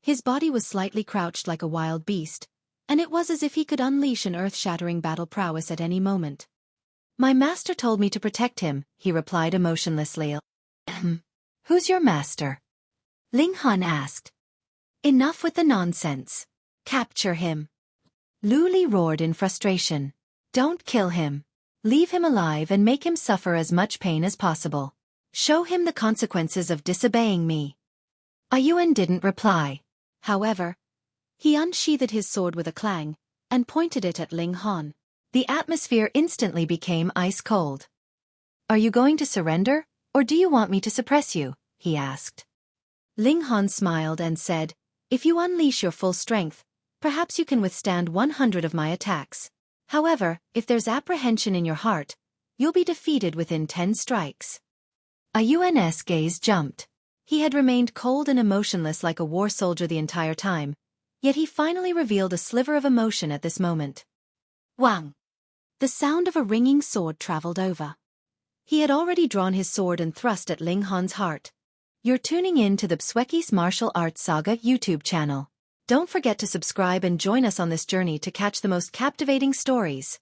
His body was slightly crouched like a wild beast, and it was as if he could unleash an earth-shattering battle prowess at any moment. "My master told me to protect him," he replied emotionlessly. "Who's your master?" Ling Han asked. "Enough with the nonsense. Capture him." Lu Li roared in frustration. "Don't kill him. Leave him alive and make him suffer as much pain as possible. Show him the consequences of disobeying me. Yuan didn't reply. However, he unsheathed his sword with a clang and pointed it at Ling Han. The atmosphere instantly became ice cold. Are you going to surrender, or do you want me to suppress you? He asked. Ling Han smiled and said, if you unleash your full strength, perhaps you can withstand 100 of my attacks. However, if there's apprehension in your heart, you'll be defeated within 10 strikes. Yuan's gaze jumped. He had remained cold and emotionless like a war soldier the entire time, yet he finally revealed a sliver of emotion at this moment. Wang! The sound of a ringing sword traveled over. He had already drawn his sword and thrust at Ling Han's heart. You're tuning in to the Xueqi's Martial Arts Saga YouTube channel. Don't forget to subscribe and join us on this journey to catch the most captivating stories.